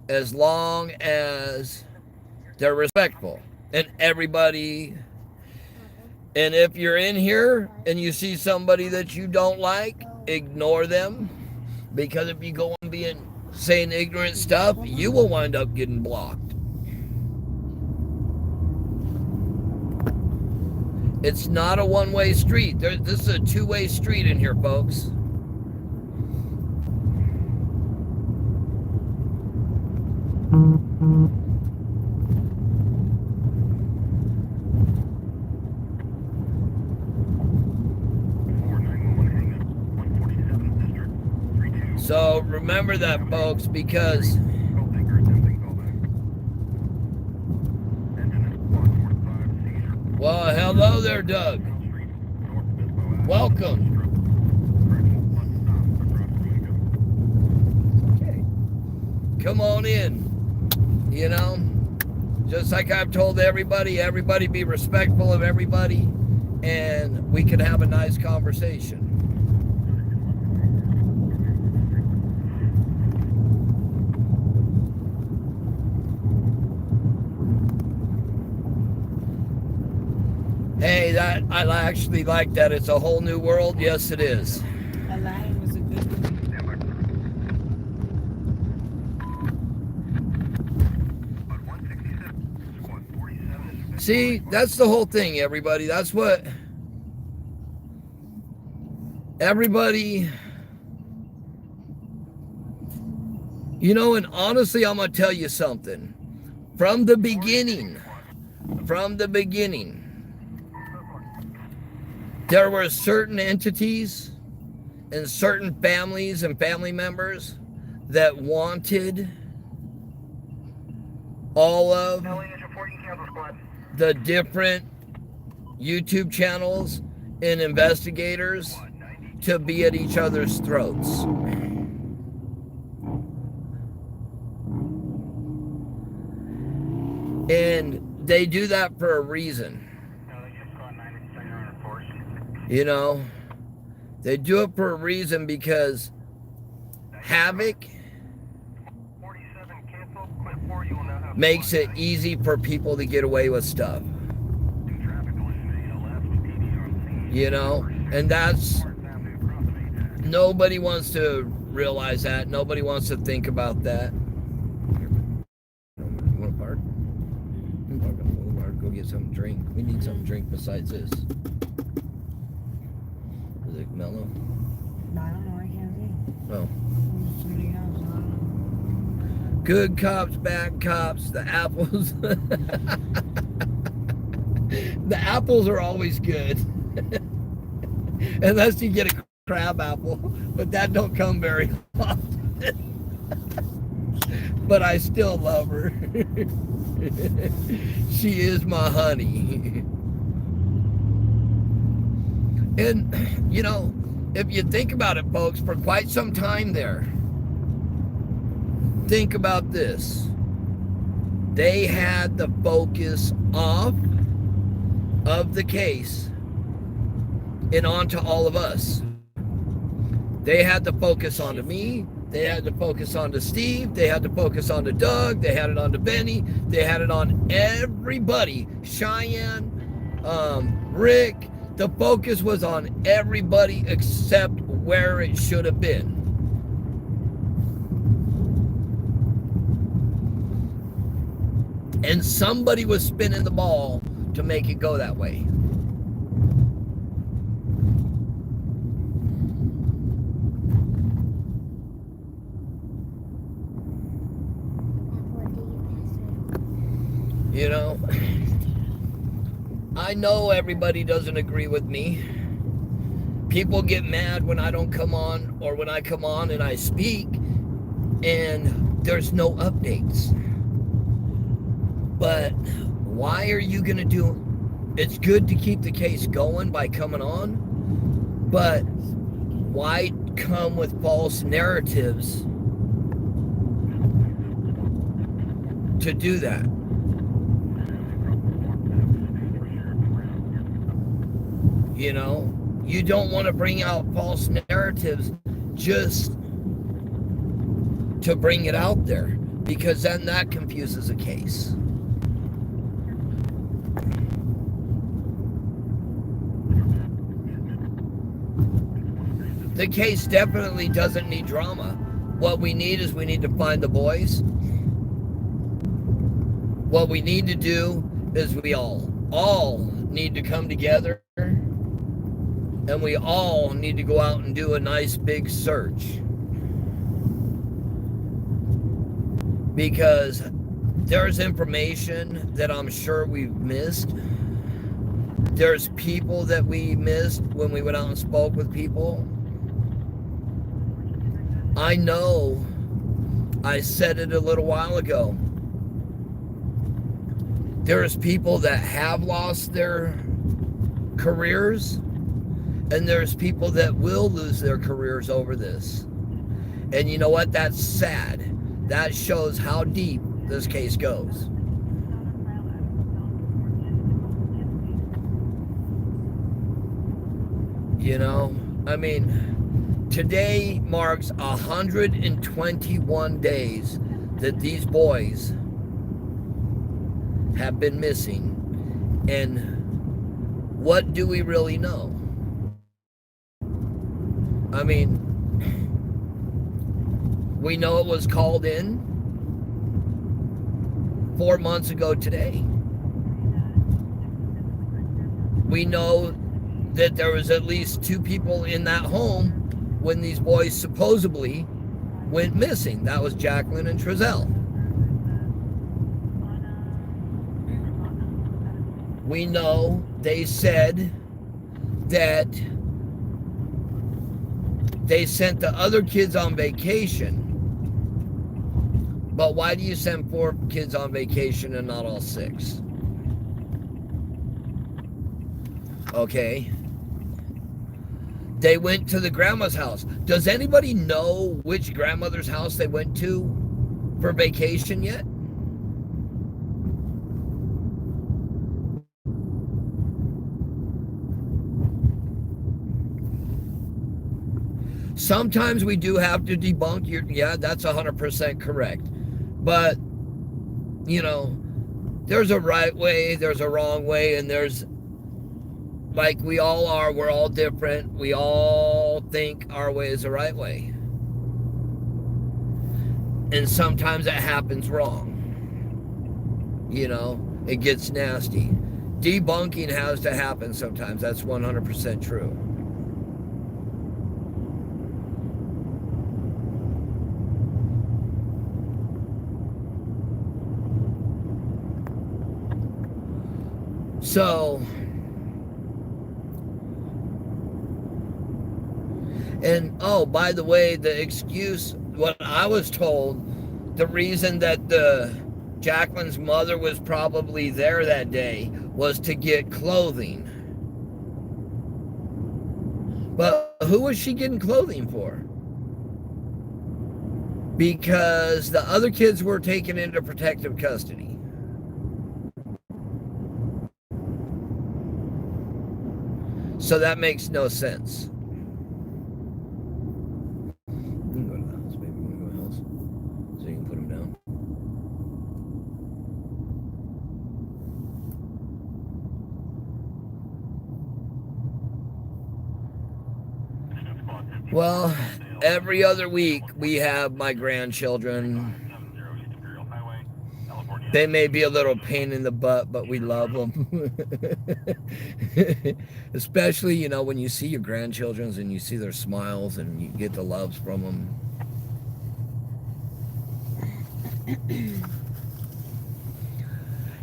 as long as they're respectful. And everybody, and if you're in here and you see somebody that you don't like, ignore them, because if you go on saying ignorant stuff, you will wind up getting blocked. It's not a one-way street. This is a two-way street in here, folks. So remember that, folks, because well, hello there, Doug. Welcome. Okay. Come on in. You know, just like I've told everybody be respectful of everybody, and we can have a nice conversation. Hey, I actually like that. It's a whole new world. Yes, it is. Aladdin was a good movie. See, that's the whole thing, everybody. That's what everybody, you know, and honestly, I'm going to tell you something. From the beginning, there were certain entities and certain families and family members that wanted all of the different YouTube channels and investigators to be at each other's throats. And they do that for a reason. You know, they do it for a reason because havoc makes it easy for people to get away with stuff. You know, and that's, nobody wants to realize that. Nobody wants to think about that. You want to park? You can park on the boulevard. Go get something to drink. We need something to drink besides this. Is it mellow? I don't know. I can't see. Oh. There's somebody else. I don't know. Good cops, bad cops, the apples. The apples are always good. Unless you get a crab apple, but that don't come very often. But I still love her. She is my honey. And, you know, if you think about it, folks, for quite some time there, think about this. They had the focus off of the case and onto all of us. They had the focus onto me. They had to focus onto Steve. They had to focus onto Doug. They had it onto Benny. They had it on everybody. Cheyenne, Rick. The focus was on everybody except where it should have been. And somebody was spinning the ball to make it go that way. You know, I know everybody doesn't agree with me. People get mad when I don't come on, or when I come on and I speak and there's no updates. But why are you going to do? It's good to keep the case going by coming on, but why come with false narratives to do that? You know, you don't want to bring out false narratives just to bring it out there, because then that confuses a case. The case definitely doesn't need drama. What we need is we need to find the boys. What we need to do is we all need to come together, and we all need to go out and do a nice big search. Because there's information that I'm sure we've missed. There's people that we missed when we went out and spoke with people. I know I said it a little while ago. There's people that have lost their careers, and there's people that will lose their careers over this. And you know what? That's sad. That shows how deep this case goes. You know, I mean, today marks 121 days that these boys have been missing. And what do we really know? I mean, we know it was called in 4 months ago today. we know that there was at least 2 people in that home when these boys supposedly went missing. That was Jacqueline and Trezell. We know they said that they sent the other kids on vacation. But why do you send 4 kids on vacation and not all 6? Okay. They went to the grandma's house. Does anybody know which grandmother's house they went to for vacation yet? Sometimes we do have to debunk yeah, that's 100% correct. But, you know, there's a right way, there's a wrong way, and there's, like we all are, we're all different. We all think our way is the right way. And sometimes it happens wrong. You know, it gets nasty. Debunking has to happen sometimes. That's 100% true. So, and oh, by the way, the excuse, what I was told, the reason that Jacqueline's mother was probably there that day was to get clothing. But who was she getting clothing for? Because the other kids were taken into protective custody. So that makes no sense. You can go to the house, baby. You want to go to the house? So you can put them down. Well, every other week we have my grandchildren. They may be a little pain in the butt, but we love them. Especially, you know, when you see your grandchildren and you see their smiles and you get the loves from them.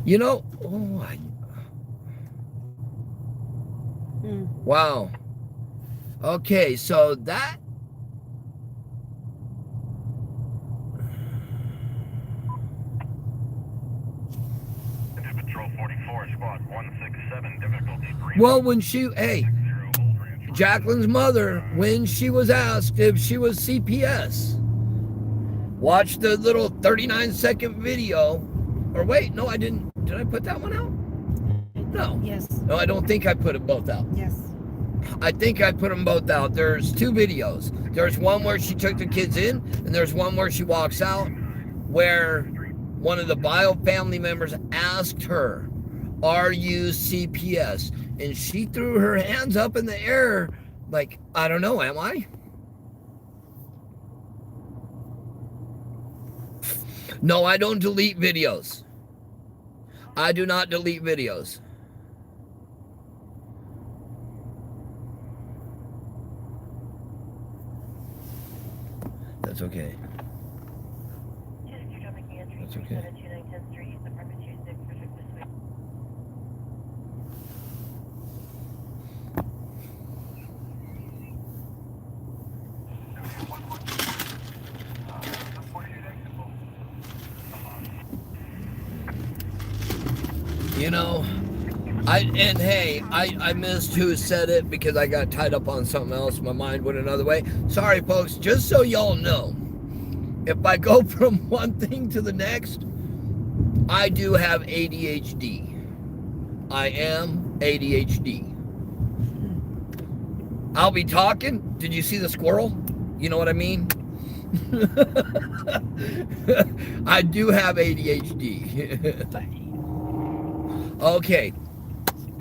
You know, wow. Okay, so that. Patrol 44, squad 167, difficulty 3. Well, when Jacqueline's mother, when she was asked if she was CPS, watch the little 39-second video. Or wait, no, I didn't. Did I put that one out? No. Yes. No, I don't think I put it both out. Yes. I think I put them both out. There's 2 videos. There's one where she took the kids in, and there's one where she walks out, where one of the bio family members asked her, "Are you CPS?" And she threw her hands up in the air like, "I don't know, am I?" No, I don't delete videos. I do not delete videos. That's okay. That's okay. You know, I missed who said it because I got tied up on something else. My mind went another way. Sorry, folks. Just so y'all know, if I go from one thing to the next, I do have ADHD. I am ADHD. I'll be talking. Did you see the squirrel? You know what I mean? I do have ADHD. Okay.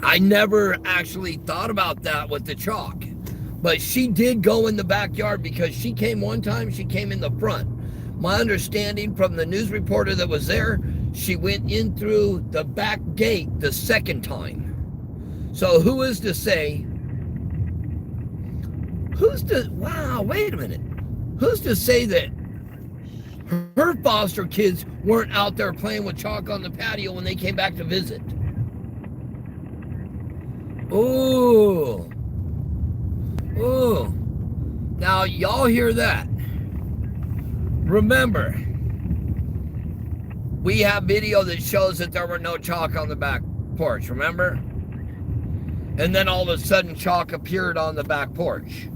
I never actually thought about that with the chalk. But she did go in the backyard because she came one time, she came in the front. My understanding from the news reporter that was there, she went in through the back gate the second time. So who is to say, wow, wait a minute. Who's to say that her foster kids weren't out there playing with chalk on the patio when they came back to visit? Ooh. Ooh. Now, y'all hear that? Remember, we have video that shows that there were no chalk on the back porch, remember? And then all of a sudden, chalk appeared on the back porch.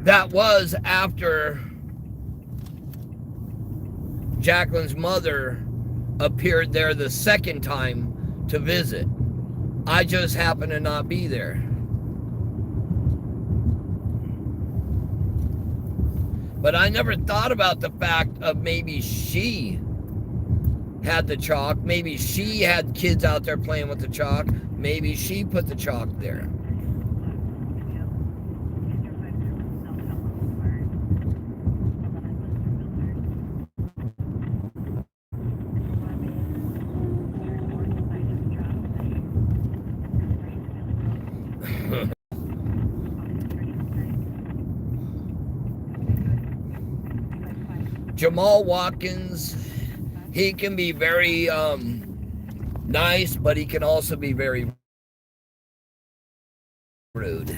That was after Jacqueline's mother appeared there the second time to visit. I just happened to not be there. But I never thought about the fact of maybe she had the chalk. Maybe she had kids out there playing with the chalk. Maybe she put the chalk there. Jamal Watkins, he can be very nice, but he can also be very rude.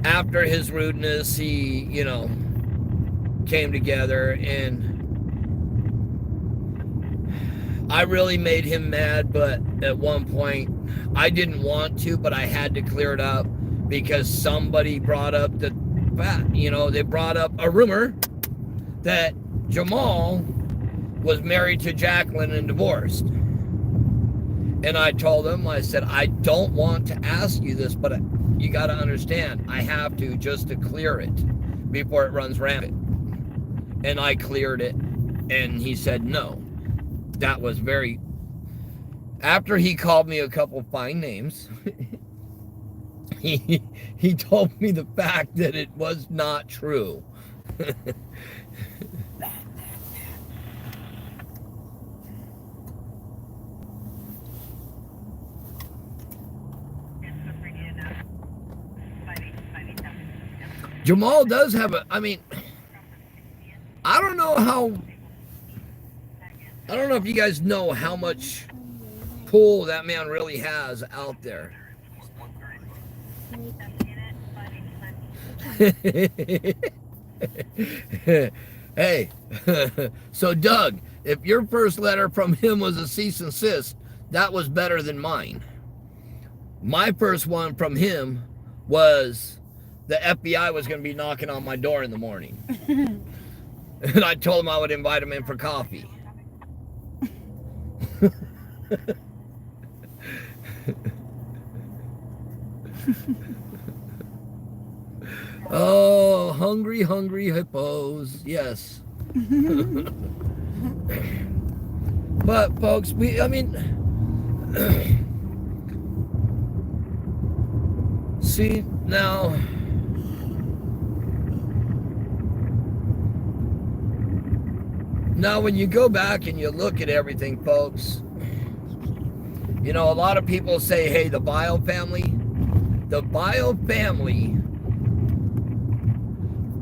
After his rudeness, he, came together, and I really made him mad, but at one point, I didn't want to, but I had to clear it up because somebody brought up they brought up a rumor that Jamal was married to Jacqueline and divorced. And I told him, I said, I don't want to ask you this, but you got to understand, I have to just to clear it before it runs rampant. And I cleared it, and he said no. That was very... After he called me a couple fine names, he told me the fact that it was not true. Jamal does have I don't know if you guys know how much pull that man really has out there. Hey, so Doug, if your first letter from him was a cease and desist, that was better than mine. My first one from him was the FBI was going to be knocking on my door in the morning. And I told him I would invite him in for coffee. Oh, hungry, hungry hippos. Yes. But, folks, see, now... Now, when you go back and you look at everything, folks, a lot of people say, hey, the Bio family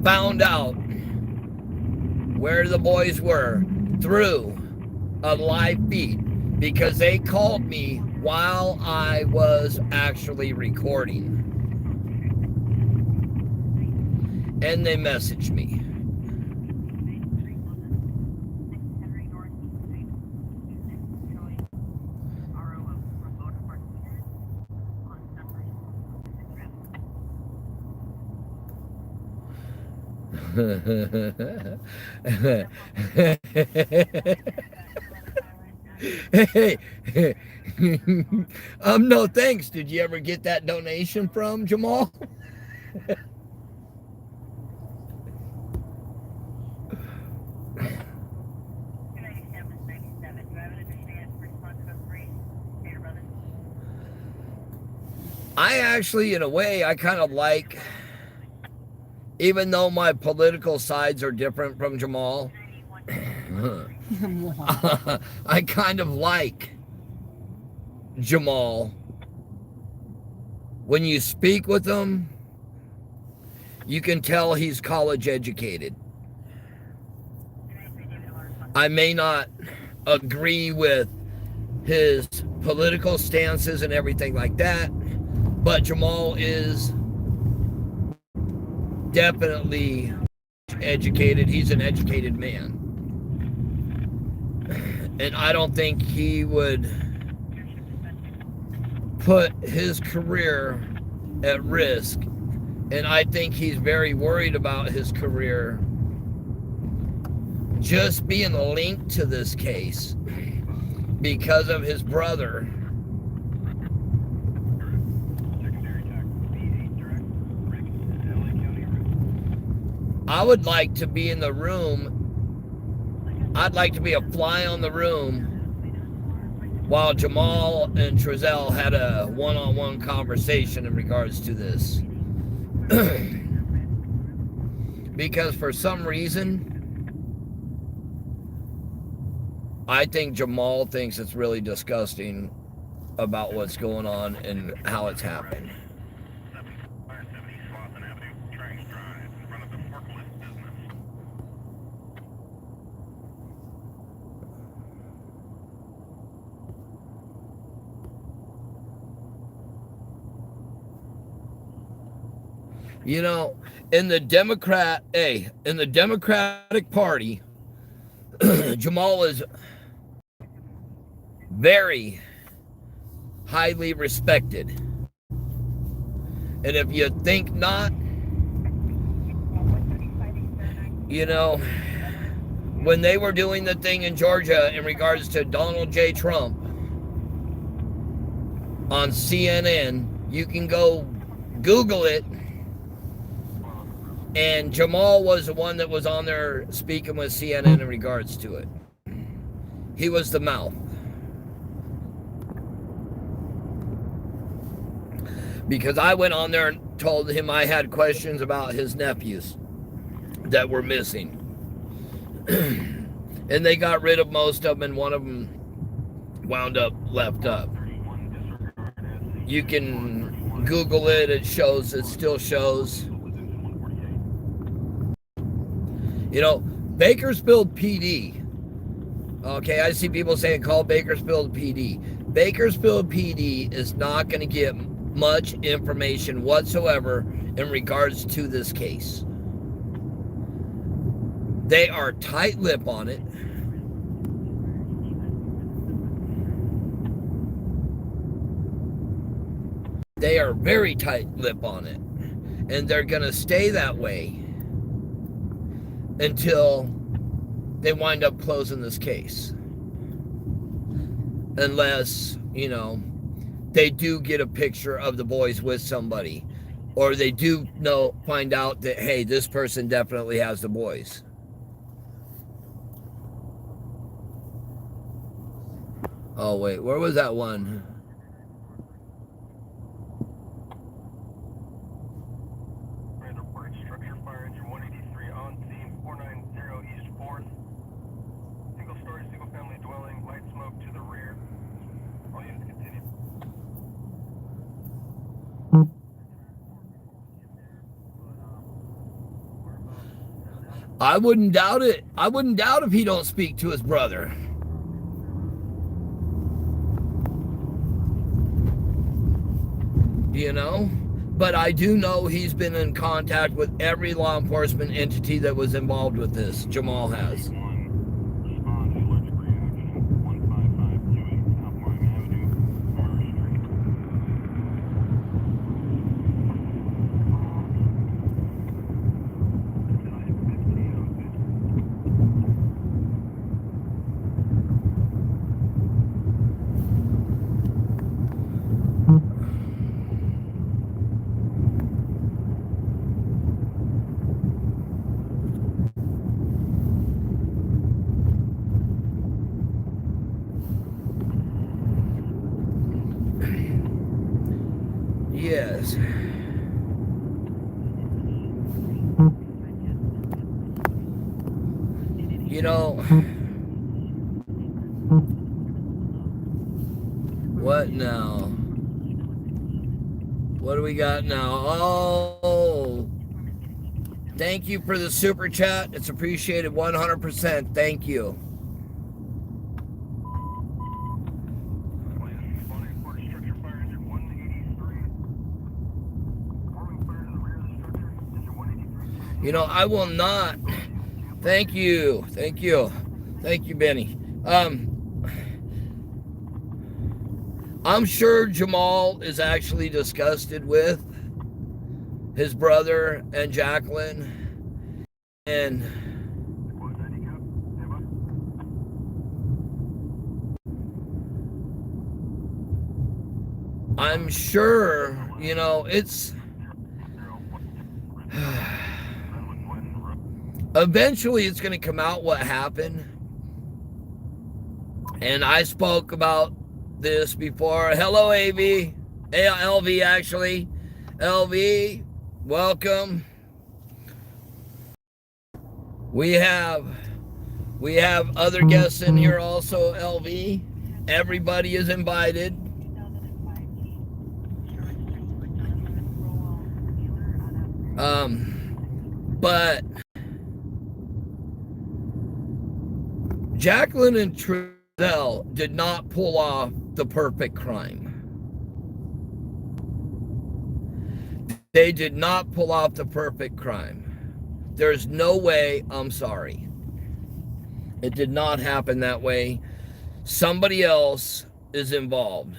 found out where the boys were through a live feed because they called me while I was actually recording. And they messaged me. Hey, no thanks. Did you ever get that donation from Jamal? I actually, in a way, I kind of like, even though my political sides are different from Jamal, I kind of like Jamal, when you speak with him, you can tell he's college educated. I may not agree with his political stances and everything like that, but Jamal is definitely educated. He's an educated man. And I don't think he would put his career at risk. And I think he's very worried about his career just being linked to this case because of his brother. I would like to be in the room. I'd like to be a fly on the room while Jamal and Trezell had a one-on-one conversation in regards to this. Because for some reason, I think Jamal thinks it's really disgusting about what's going on and how it's happened. You know, in the Democratic Party, Jamal is very highly respected. And if you think not, you know, when they were doing the thing in Georgia in regards to Donald J. Trump on CNN, you can go Google it. And Jamal was the one that was on there speaking with CNN in regards to it. He was the mouth. Because I went on there and told him I had questions about his nephews that were missing. And they got rid of most of them, and one of them wound up left up. You can Google it, it still shows. You know, Bakersfield PD. Okay, I see people saying call Bakersfield PD. Bakersfield PD is not going to get much information whatsoever in regards to this case. They are tight-lipped on it. They are very tight-lipped on it. And they're going to stay that way until they wind up closing this case. Unless, you know, they do get a picture of the boys with somebody. Or they do find out that, hey, this person definitely has the boys. Oh, wait, where was that one? I wouldn't doubt it. I wouldn't doubt if he don't speak to his brother. You know? But I do know he's been in contact with every law enforcement entity that was involved with this. Jamal has. Yes. You know, what now? What do we got now? Oh, thank you for the super chat. It's appreciated 100%. Thank you. You know, I will not. Thank you. Thank you. Thank you, Benny. I'm sure Jamal is actually disgusted with his brother and Jacqueline. And I'm sure, you know, it's eventually it's going to come out what happened. And I spoke about this before. Hello, AV. LV, actually. LV, welcome. We have other guests in here also, LV. Everybody is invited. But Jacqueline and Trudell did not pull off the perfect crime. They did not pull off the perfect crime. There's no way, I'm sorry. It did not happen that way. Somebody else is involved.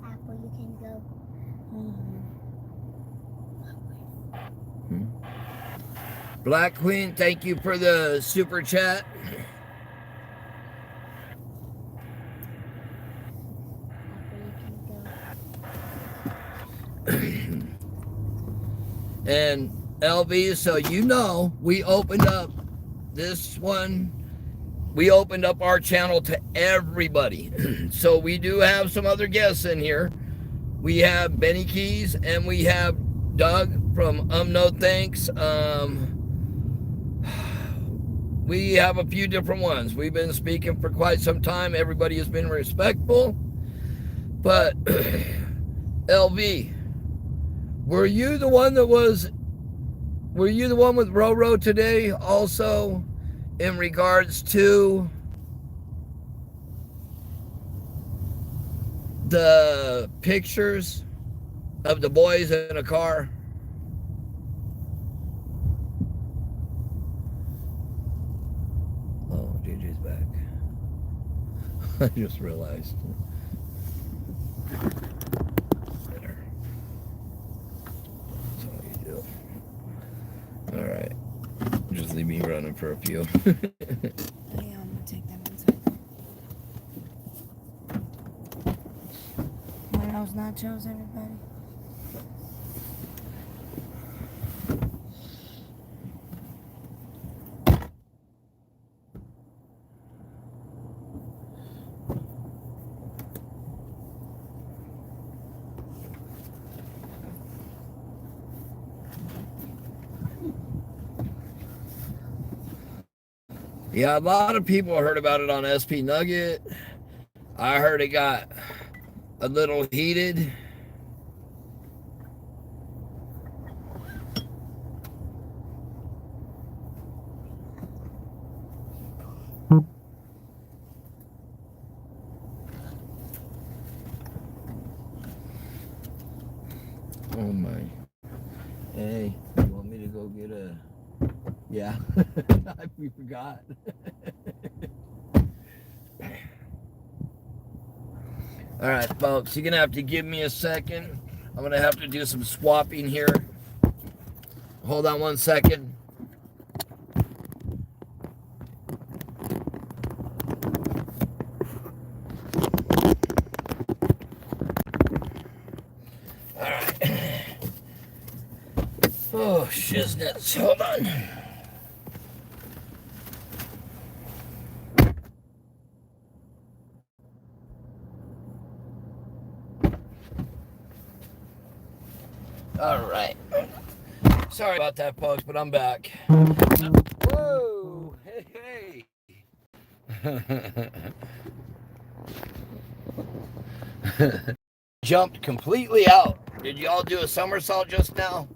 Apple, you can go. Black Queen, thank you for the super chat. Apple, you can go. And LV, so you know, we opened up this one. We opened up our channel to everybody. So we do have some other guests in here. We have Benny Keys and we have Doug from No Thanks. We have a few different ones. We've been speaking for quite some time. Everybody has been respectful. But LV, were you the one with Roro today also in regards to the pictures of the boys in a car? Oh, JJ's back. I just realized. There. That's all you do. All right. Just leave me running for a few. Oh, yeah, I'm gonna take them inside. Want those nachos, everybody? Yeah, a lot of people heard about it on SP Nugget. I heard it got a little heated. Oh my. Hey, you want me to go get a... Yeah, we forgot. All right, folks, you're going to have to give me a second. I'm going to have to do some swapping here. Hold on one second. All right. Oh, shiznits. Hold on. All right. Sorry about that, folks, but I'm back. Whoa! Hey, hey! Jumped completely out. Did y'all do a somersault just now?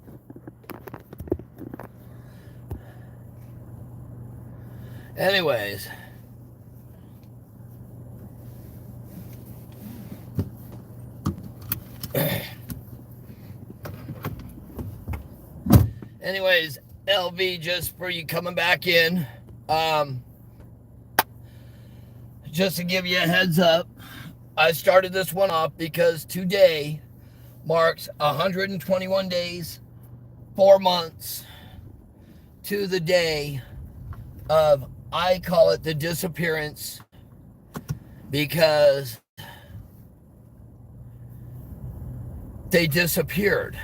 Anyways. Anyways, LV, just for you coming back in, just to give you a heads up, I started this one off because today marks 121 days, 4 months to the day of, I call it the disappearance, because they disappeared.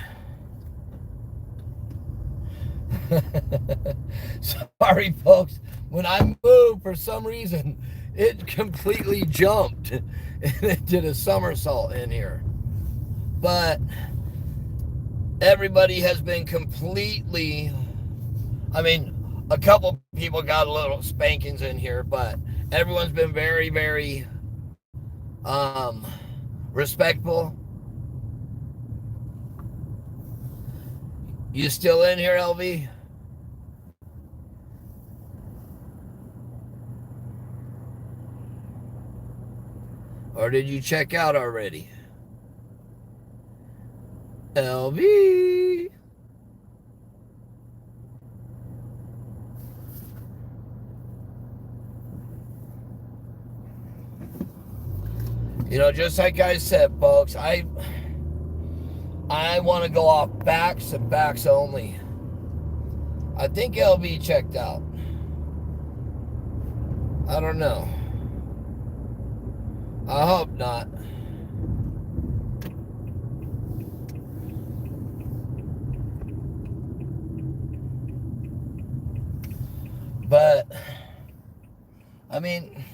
Sorry, folks. When I moved, for some reason, it completely jumped and it did a somersault in here. But everybody has been completely, I mean, a couple people got a little spankings in here, but everyone's been very, very respectful. You still in here, LV? Or did you check out already? LV? You know, just like I said, folks, I want to go off facts and facts only. I think LV checked out. I don't know. I hope not. But, I mean,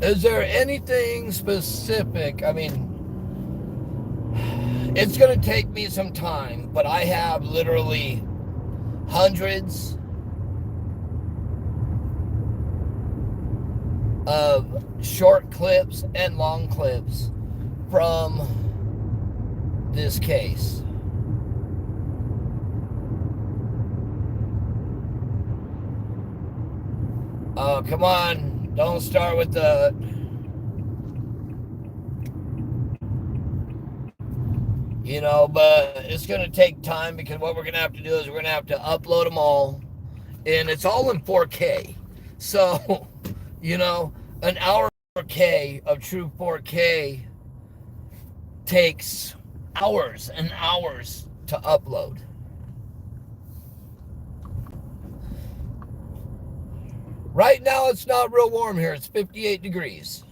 is there anything specific? I mean, it's going to take me some time, but I have literally hundreds of short clips and long clips from this case. Oh, come on. Don't start with the... You know, but it's going to take time, because what we're going to have to do is we're going to have to upload them all. And it's all in 4K. So, you know, an hour 4K of true 4K takes hours and hours to upload. Right now, it's not real warm here. It's 58 degrees.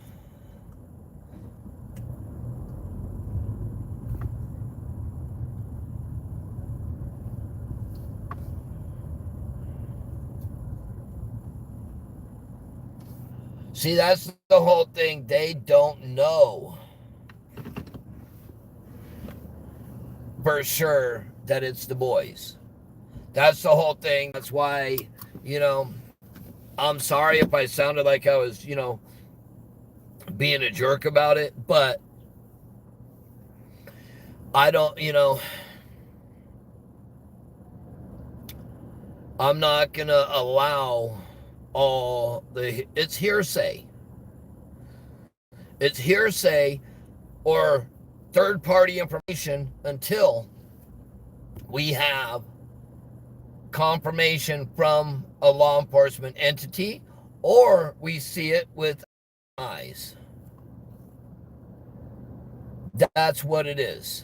See, that's the whole thing. They don't know for sure that it's the boys. That's the whole thing. That's why, you know, I'm sorry if I sounded like I was, you know, being a jerk about it, but I don't, you know, I'm not going to allow all the, it's hearsay. It's hearsay or third-party information until we have confirmation from a law enforcement entity, or we see it with eyes. That's what it is.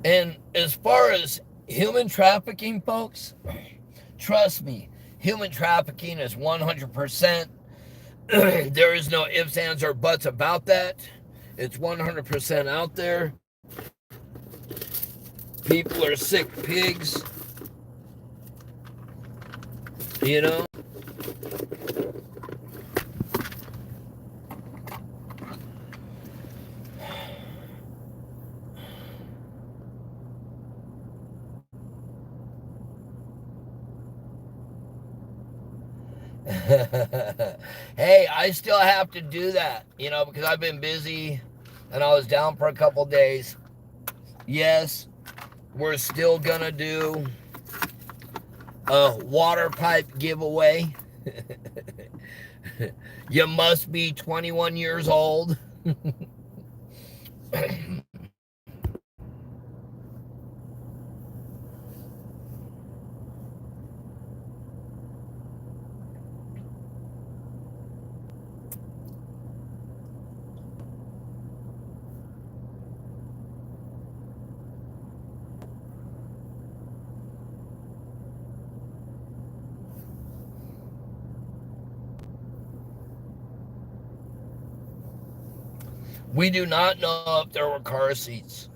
And as far as human trafficking, folks, trust me, human trafficking is 100%. There is no ifs, ands, or buts about that. It's 100% out there. People are sick pigs. You know? Hey, I still have to do that, you know, because I've been busy and I was down for a couple days. Yes, we're still gonna do a water pipe giveaway. You must be 21 years old. We do not know if there were car seats.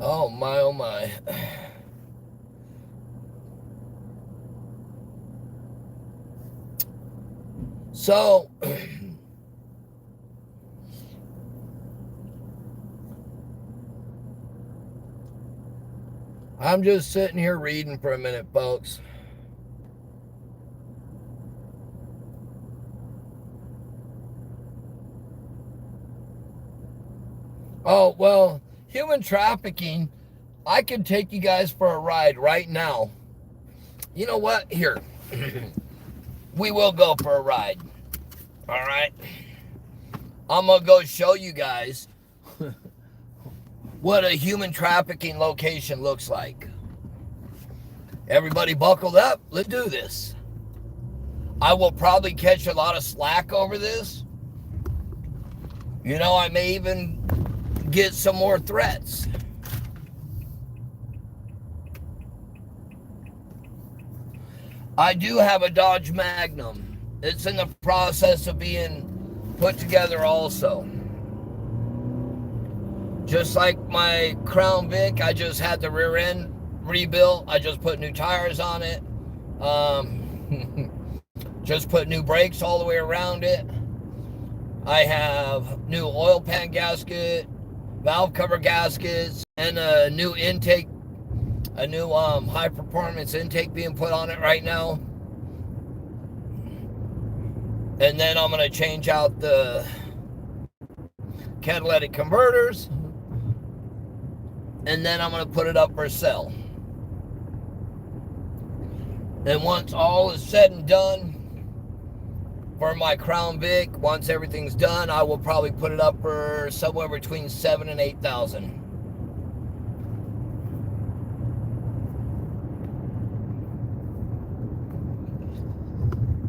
Oh my, oh my. So, I'm just sitting here reading for a minute, folks. Oh, well, human trafficking, I can take you guys for a ride right now. You know what? Here. We will go for a ride. All right? I'm going to go show you guys what a human trafficking location looks like. Everybody buckled up. Let's do this. I will probably catch a lot of slack over this. You know, I may even get some more threats. I do have a Dodge Magnum. It's in the process of being put together also. Just like my Crown Vic, I just had the rear end rebuilt. I just put new tires on it. Just put new brakes all the way around it. I have new oil pan gasket, valve cover gaskets, and a new intake, a new high performance intake being put on it right now. And then I'm going to change out the catalytic converters. And then I'm going to put it up for sale. And once all is said and done for my Crown Vic, once everything's done, I will probably put it up for somewhere between $7,000 and $8,000.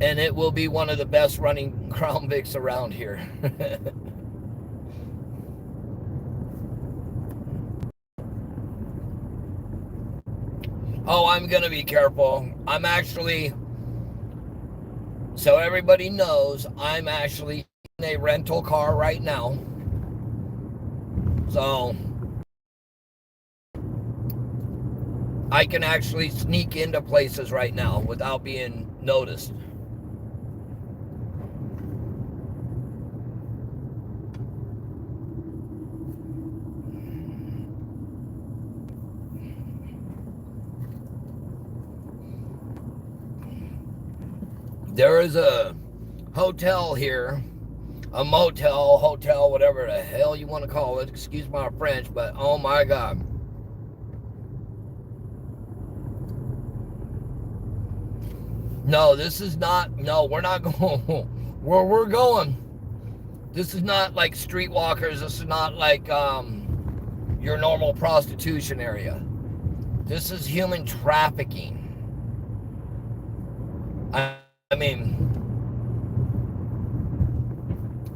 And it will be one of the best running Crown Vics around here. Oh, I'm going to be careful. I'm actually, so everybody knows, I'm actually in a rental car right now. So I can actually sneak into places right now without being noticed. There is a hotel here, a motel, hotel, whatever the hell you want to call it. Excuse my French, but oh my God. No, this is not, no, we're not going where we're going. This is not like streetwalkers. This is not like your normal prostitution area. This is human trafficking. I mean,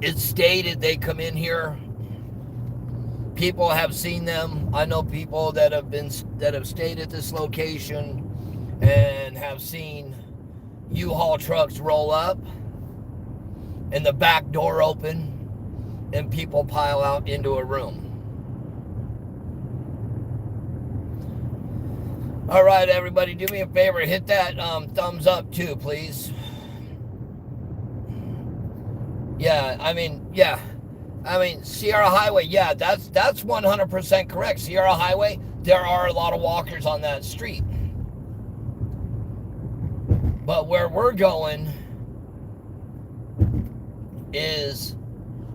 it's stated they come in here. People have seen them. I know people that have stayed at this location and have seen U-Haul trucks roll up and the back door open and people pile out into a room. All right, everybody, do me a favor. Hit that thumbs up too, please. Yeah, I mean, Sierra Highway, yeah, that's 100% correct. Sierra Highway, there are a lot of walkers on that street. But where we're going is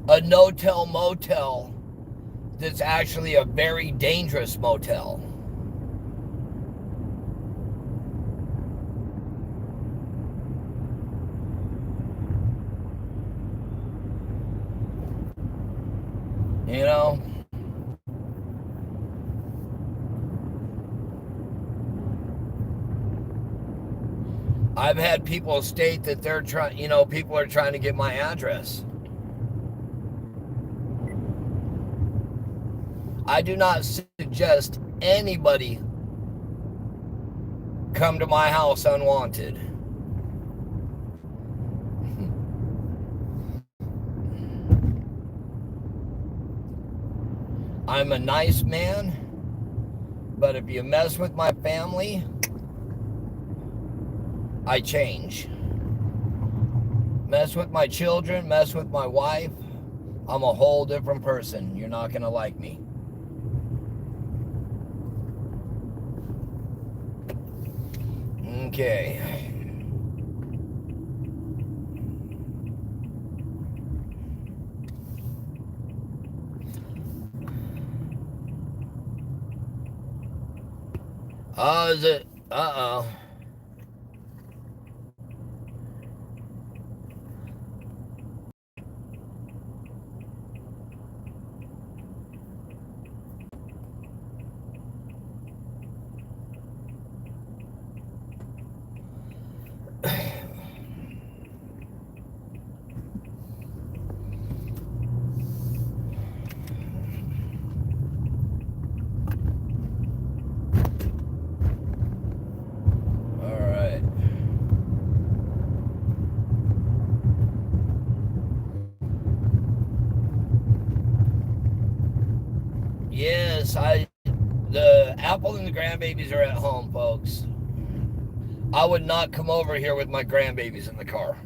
a no-tell motel that's actually a very dangerous motel. You know? I've had people state that they're trying, people are trying to get my address. I do not suggest anybody come to my house unwanted. I'm a nice man, but if you mess with my family, I change. Mess with my children, mess with my wife, I'm a whole different person. You're not gonna like me. Okay. Oh, is it? Uh-oh. Yes, the Apple and the grandbabies are at home, folks. I would not come over here with my grandbabies in the car.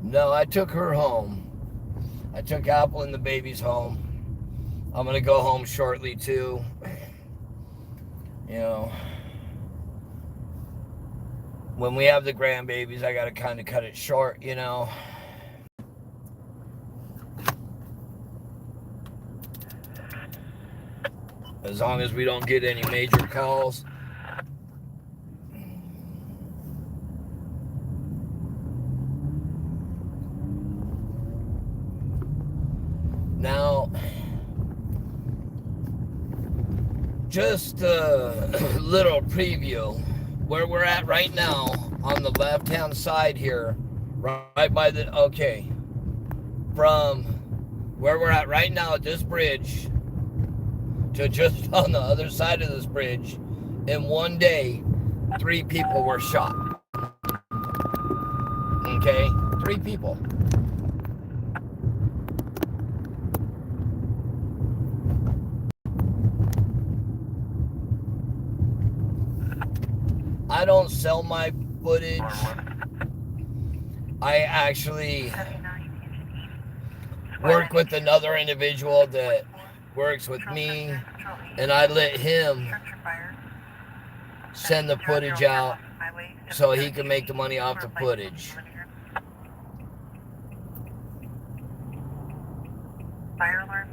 No, I took her home. I took Apple and the babies home. I'm going to go home shortly, too. When we have the grandbabies, I got to kind of cut it short, As long as we don't get any major calls. Now, just a little preview. Where we're at right now, on the left-hand side here, right by the, from where we're at right now at this bridge to just on the other side of this bridge, in one day, 3 people were shot. Okay? 3 people. sell my footage. I actually work with another individual that works with me, and I let him send the footage out so he can make the money off the footage. Fire alarm.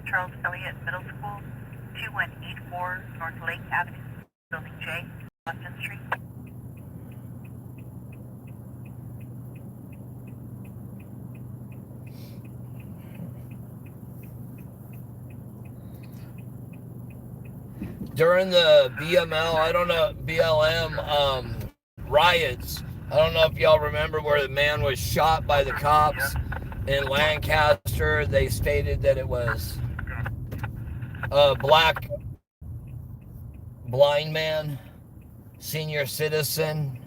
Charles Elliott Middle School, 2184 North Lake Avenue, Building J, Boston Street. During the BLM riots, I don't know if y'all remember where the man was shot by the cops in Lancaster. They stated that it was a black blind man, senior citizen,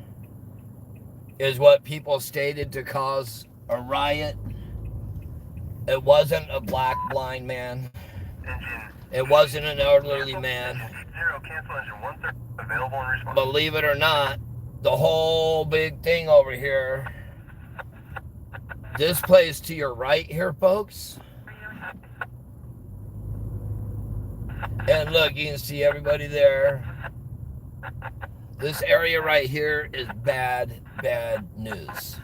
is what people stated to cause a riot. It wasn't a black blind man. It wasn't an elderly man. Believe it or not, the whole big thing over here, this place to your right here, folks, and look, you can see everybody there. This area right here is bad news.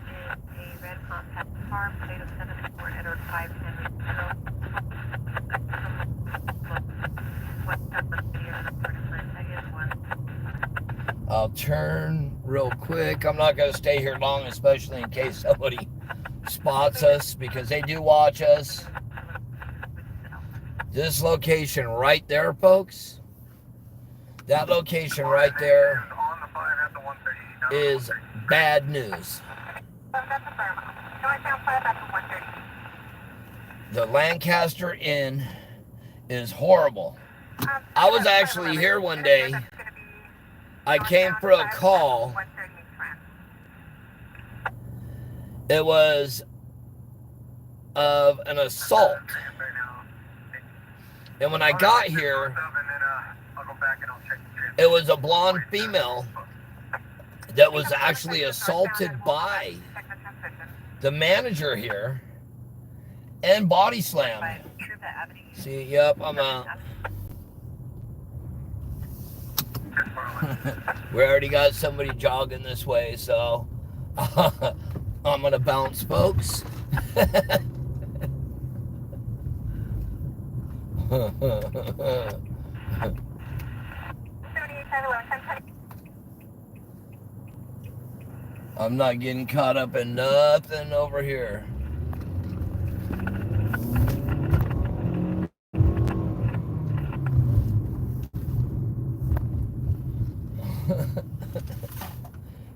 I'll turn real quick. I'm not going to stay here long, especially in case somebody spots us, because they do watch us. This location right there, folks, that location right there is bad news. The Lancaster Inn is horrible. I was actually here one day. I came for a call. It was of an assault. And when I got here, it was a blonde female that was actually assaulted by the manager here and body slammed. See, yep, I'm out. We already got somebody jogging this way, so I'm gonna bounce, folks. I'm not getting caught up in nothing over here.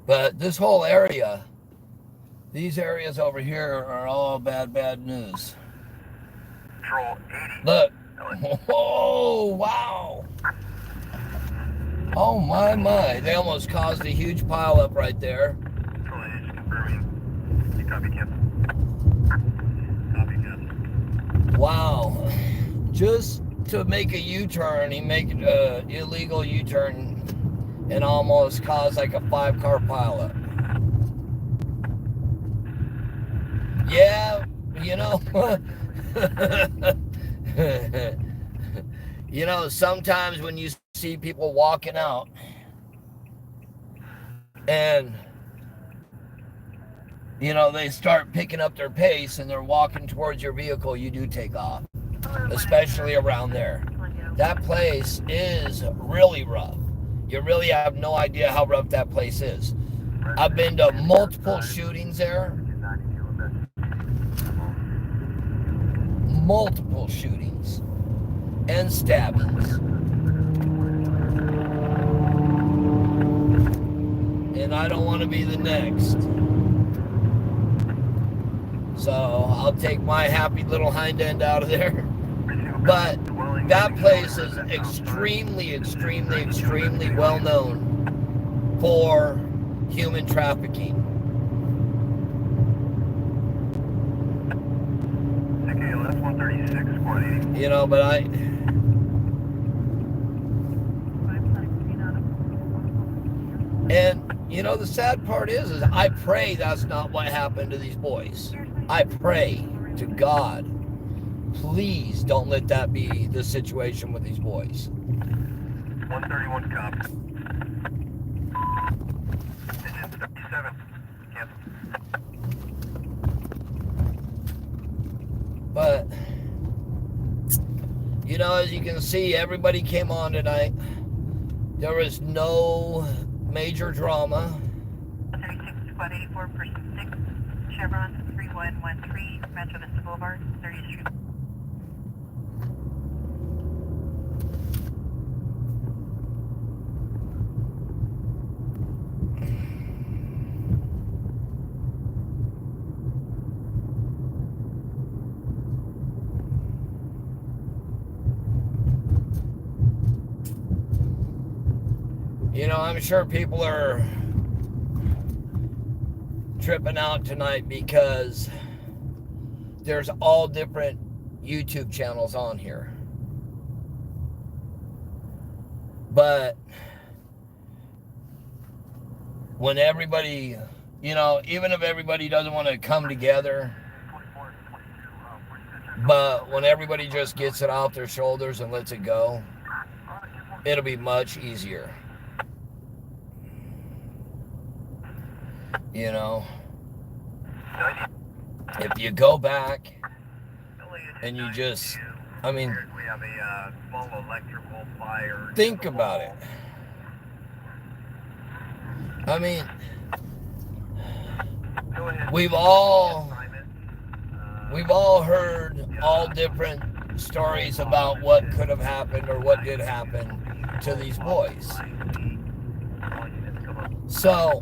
But this whole area, these areas over here are all bad news. Look. Oh, wow. Oh, my. They almost caused a huge pile up right there. Wow. Just to make a U-turn, he made an illegal U-turn and almost caused like a 5-car pileup. Yeah, you know, you know, sometimes when you see people walking out and, you know, they start picking up their pace and they're walking towards your vehicle, you do take off, especially around there. That place is really rough. You really have no idea how rough that place is. I've been to multiple shootings there. Multiple shootings and stabbings. And I don't want to be the next. So I'll take my happy little hind end out of there. But that place is extremely well known for human trafficking. You know, but you know, the sad part is I pray that's not what happened to these boys. I pray to God, please don't let that be the situation with these boys. 131 cop. Engine 37. Cancel. But, you know, as you can see, everybody came on tonight. There was no major drama. 36 Squad 84, person 6, Chevron 3113, Metro Vista Boulevard, 30th Street. You know, I'm sure people are tripping out tonight because there's all different YouTube channels on here. But when everybody, you know, even if everybody doesn't want to come together, but when everybody just gets it off their shoulders and lets it go, it'll be much easier. You know, if you go back and you just, I mean, think about it. I mean, we've all heard all different stories about what could have happened or what did happen to these boys. So,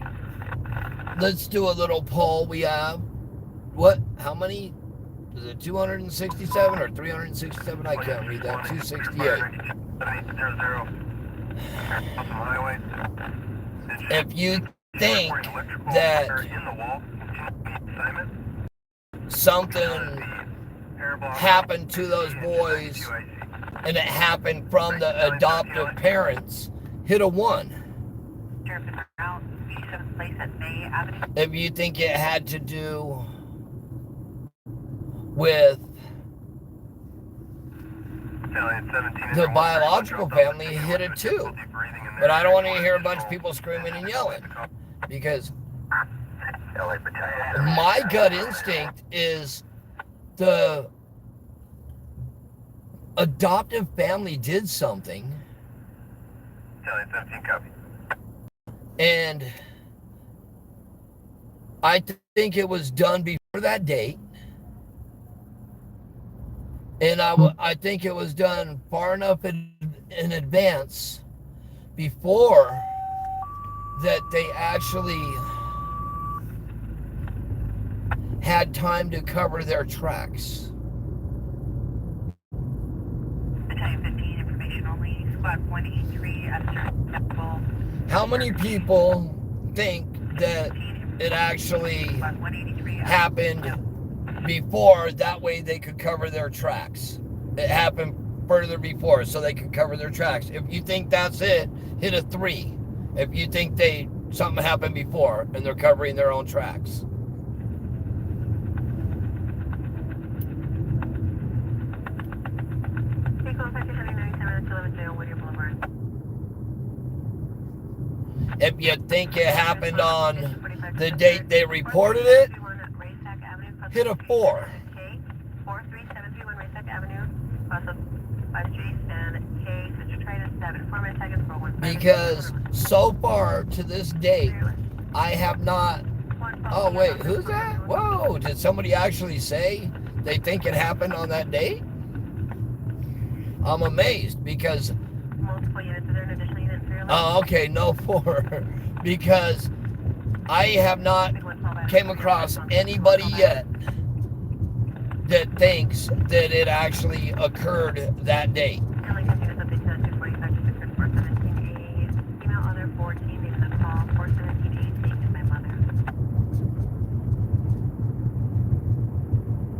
let's do a little poll. We have, how many? Is it 267 or 367? I can't read that. 268. If you think that something happened to those boys and it happened from the adoptive parents, hit a 1. If you think it had to do with the biological family, hit a 2. But I don't want to hear a bunch of people screaming and yelling, because my gut instinct is the adoptive family did something, and I think it was done before that date, and I think it was done far enough in advance before that they actually had time to cover their tracks. Battalion 15, information only, Squad 183, acceptable. How many people think that it actually happened before, that way they could cover their tracks? It happened further before so they could cover their tracks. If you think that's it, hit a 3. If you think something happened before and they're covering their own tracks. If you think it happened on the date they reported it, hit a 4. Because so far to this date, I have not. Oh wait, who's that? Whoa, did somebody actually say they think it happened on that date? I'm amazed because. Oh, okay, no 4. Because I have not came across anybody yet that thinks that it actually occurred that date.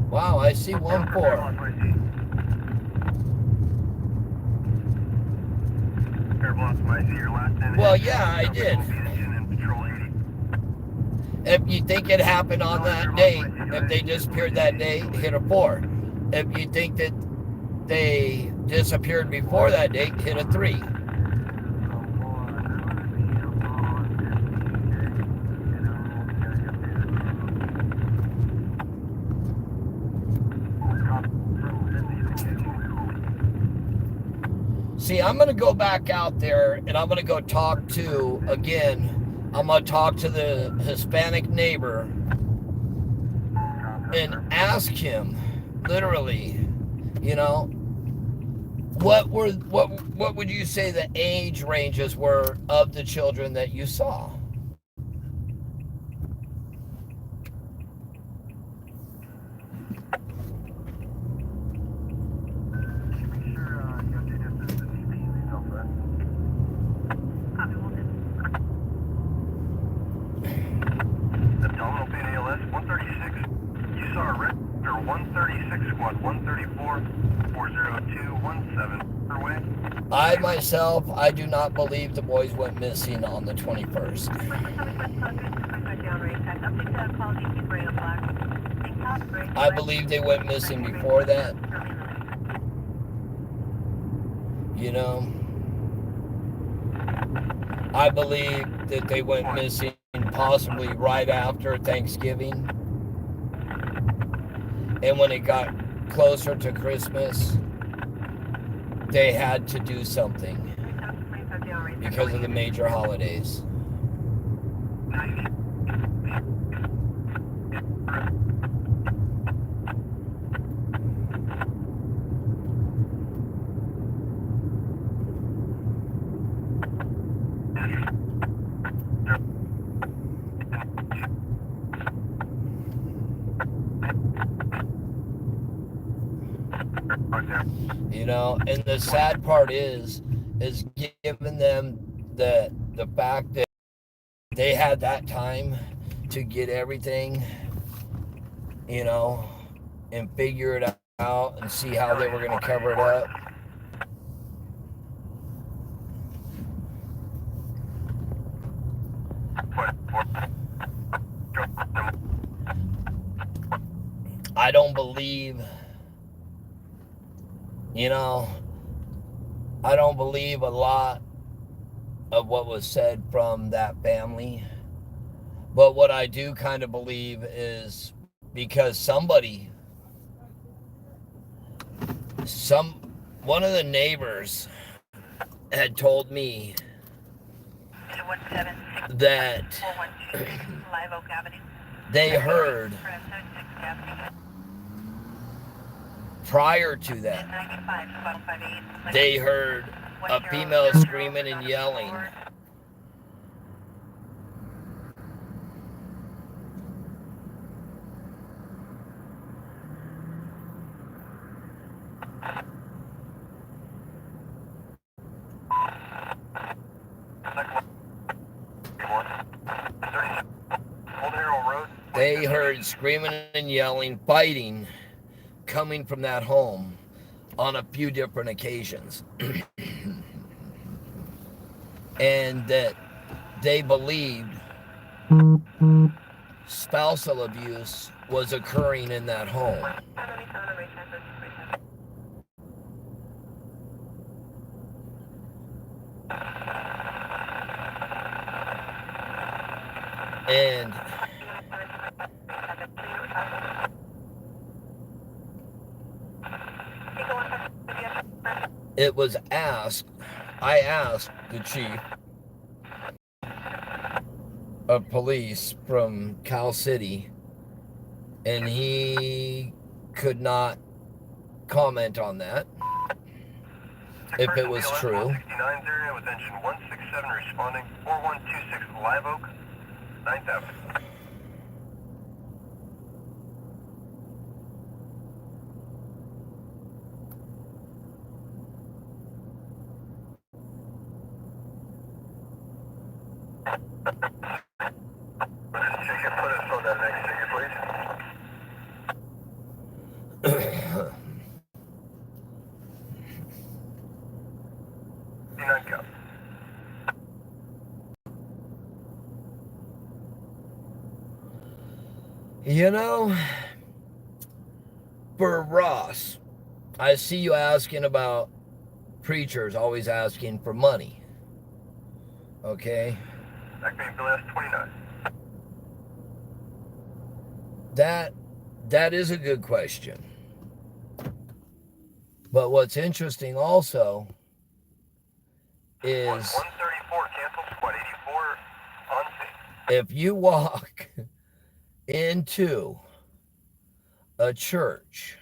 Wow, I see 1-4. Well, yeah, I did. If you think it happened on that day, if they disappeared that day, hit a 4. If you think that they disappeared before that date, hit a 3. See, I'm going to go back out there and I'm going to go talk to, again, I'm going to talk to the Hispanic neighbor and ask him, literally, you know, what would you say the age ranges were of the children that you saw? Abdominal pain ALS, 136. You saw a red or 136 squad, 134, 40217 per way. I myself, I do not believe the boys went missing on the 21st. I believe they went missing before that. You know, I believe that they went missing possibly right after Thanksgiving. And when it got closer to Christmas, they had to do something because of the major holidays. You know, and the sad part is giving them the fact that they had that time to get everything, you know, and figure it out and see how they were going to cover it up. I don't believe, you know, I don't believe a lot of what was said from that family. But what I do kind of believe is because one of the neighbors had told me that they heard prior to that, they heard a female screaming and yelling. They heard screaming and yelling, fighting, coming from that home on a few different occasions. And that they believed spousal abuse was occurring in that home. And it was asked, I asked the chief of police from Cal City, and he could not comment on that, if it was true. 169's area with engine 167 responding, 4126 Live Oak, 9000. Put us on that next ticket, please. You know, for Ross, I see you asking about preachers always asking for money. Okay? Acme Bill S29. That is a good question. But what's interesting also is 134 canceled, squad 84 on scene. if you walk into a church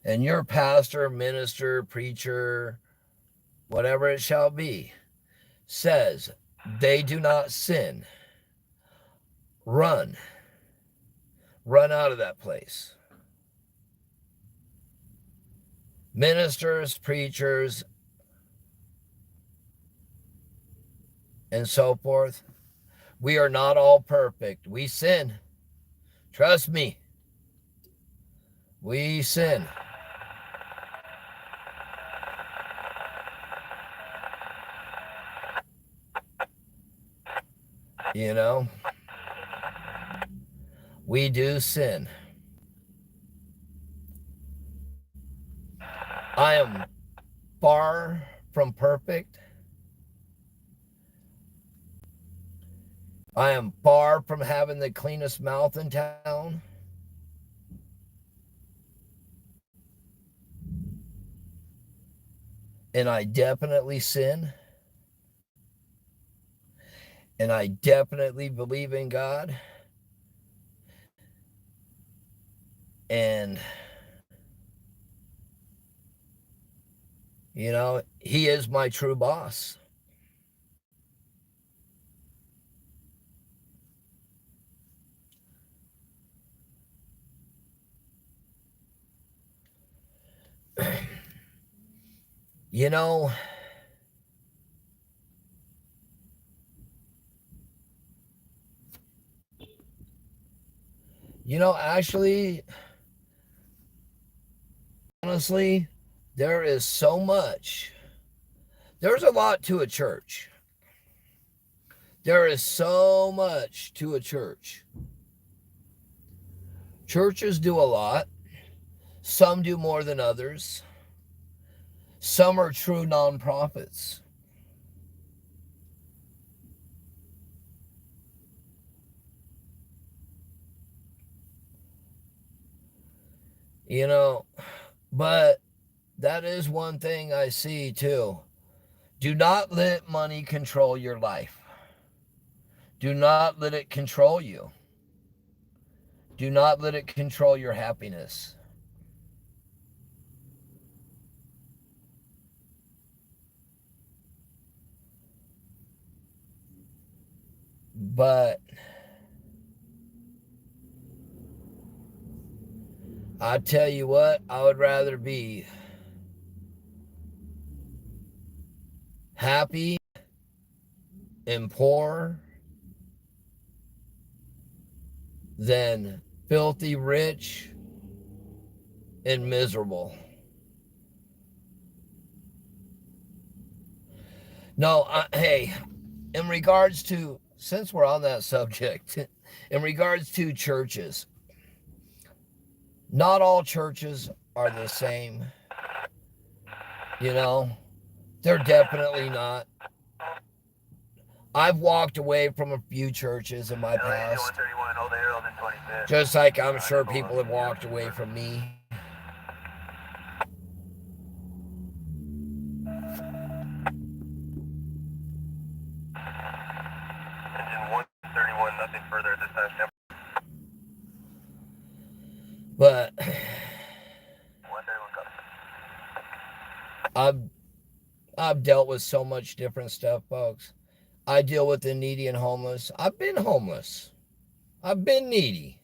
and your pastor, minister, preacher, whatever it shall be, says they do not sin, run out of that place. Ministers, preachers, and so forth, we are not all perfect. We sin. Trust me. We sin. You know, we do sin. I am far from perfect. I am far from having the cleanest mouth in town. And I definitely sin. And I definitely believe in God. And, you know, He is my true boss. You know, actually, honestly, there is so much. There's a lot to a church. There is so much to a church. Churches do a lot. Some do more than others. Some are true nonprofits. You know, but that is one thing I see too. Do not let money control your life. Do not let it control you. Do not let it control your happiness. But I tell you what, I would rather be happy and poor than filthy rich and miserable. No, hey, in regards to, since we're on that subject, in regards to churches, not all churches are the same. You know, they're definitely not. I've walked away from a few churches in my past, just like I'm sure people have walked away from me. Engine 131, nothing further at this time. But 131 comes. I've dealt with so much different stuff, folks. I deal with the needy and homeless. I've been homeless. I've been needy.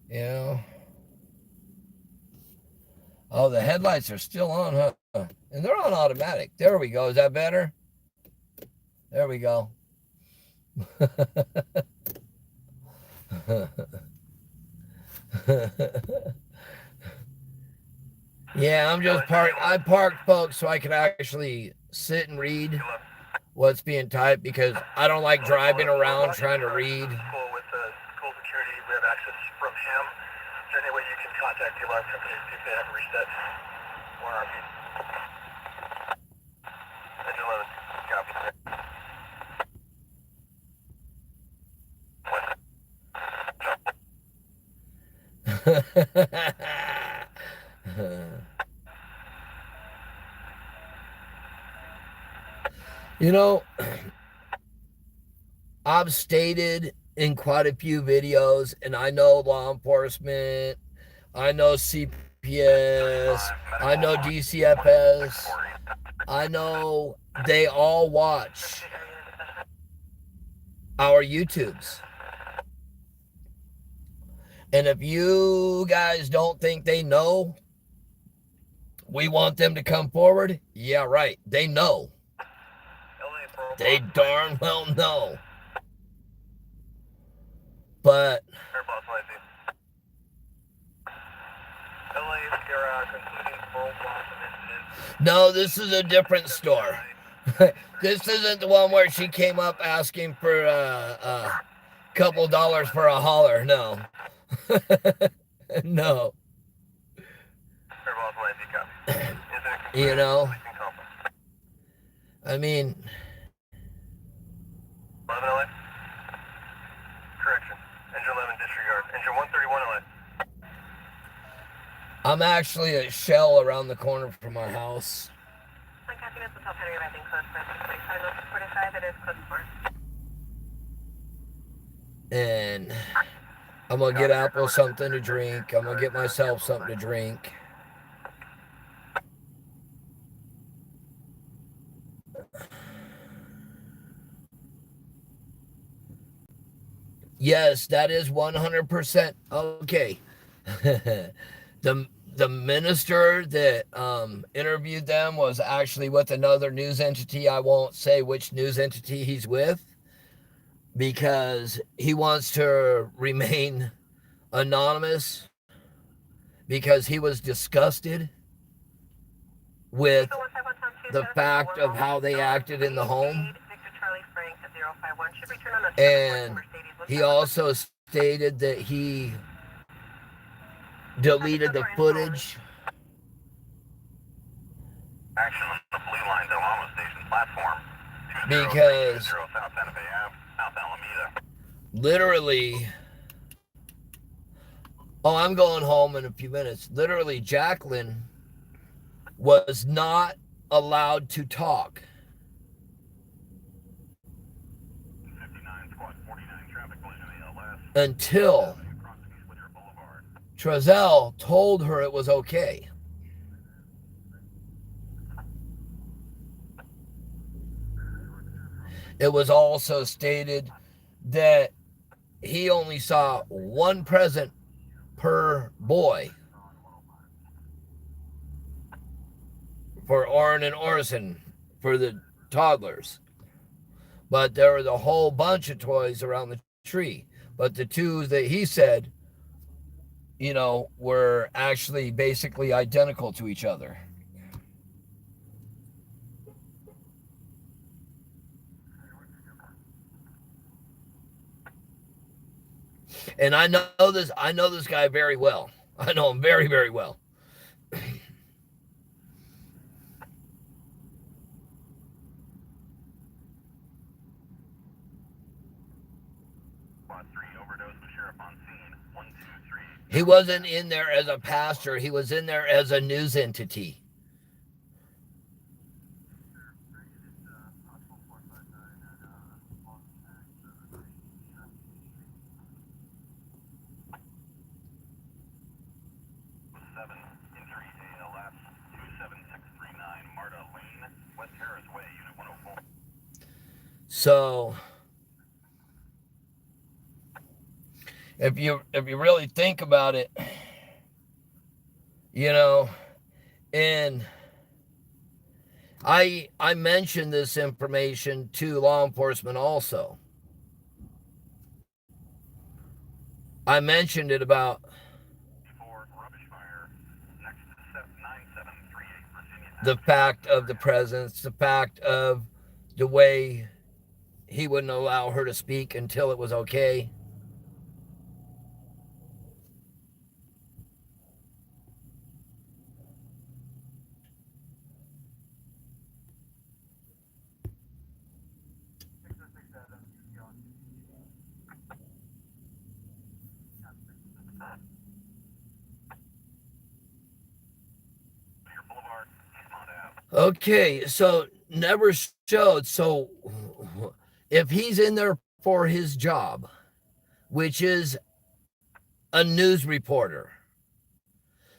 You know? Oh, the headlights are still on, huh? And they're on automatic. There we go. Is that better? There we go. Yeah, I'm just parked. I parked, folks, so I can actually sit and read what's being typed because I don't like driving around trying to read. School with school security, we have access from him. Is there any way you can contact the alarm company to see if they have a reset? Or are you? Engine 11, copy. You know, I've stated in quite a few videos, and I know law enforcement, I know CPS, I know DCFS, I know they all watch our YouTubes. And if you guys don't think they know, we want them to come forward. Yeah, right. They know. They darn well know. But no, this is a different store. This isn't the one where she came up asking for a couple dollars for a holler. No. No. You know, I mean, correction. Engine 11 disregard. Engine 131 LA. I'm actually a shell around the corner from our house. And I'm going to get Apple something to drink. I'm going to get myself something to drink. Yes, that is 100% okay. The minister that interviewed them was actually with another news entity. I won't say which news entity he's with because he wants to remain anonymous because he was disgusted with the fact of how they acted in the home. And he also stated that he deleted the footage. Action on the Blue Line Delano Station platform. Because South Santa Fe Ave, South Alameda. Literally, oh, I'm going home in a few minutes. Literally, Jacqueline was not allowed to talk. 59 squad 49 traffic collision ALS. Until Trezell told her it was okay. It was also stated that he only saw one present per boy for Orrin and Orson, for the toddlers. But there was a whole bunch of toys around the tree. But the two that he said, you know, were actually basically identical to each other. And I know this guy very well. I know him very, very well. He wasn't in there as a pastor. He was in there as a news entity. So if you really think about it, you know, and I mentioned this information to law enforcement also. I mentioned it about the fact of the presence, the fact of the way he wouldn't allow her to speak until it was okay. Okay, so never showed. So if he's in there for his job, which is a news reporter,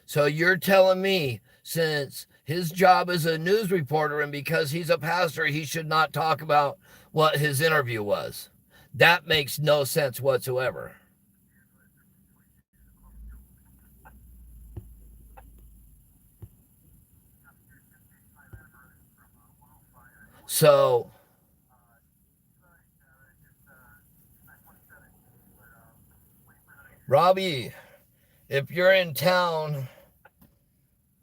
so you're telling me since his job is a news reporter and because he's a pastor, he should not talk about what his interview was? That makes no sense whatsoever. So, Robbie, if you're in town,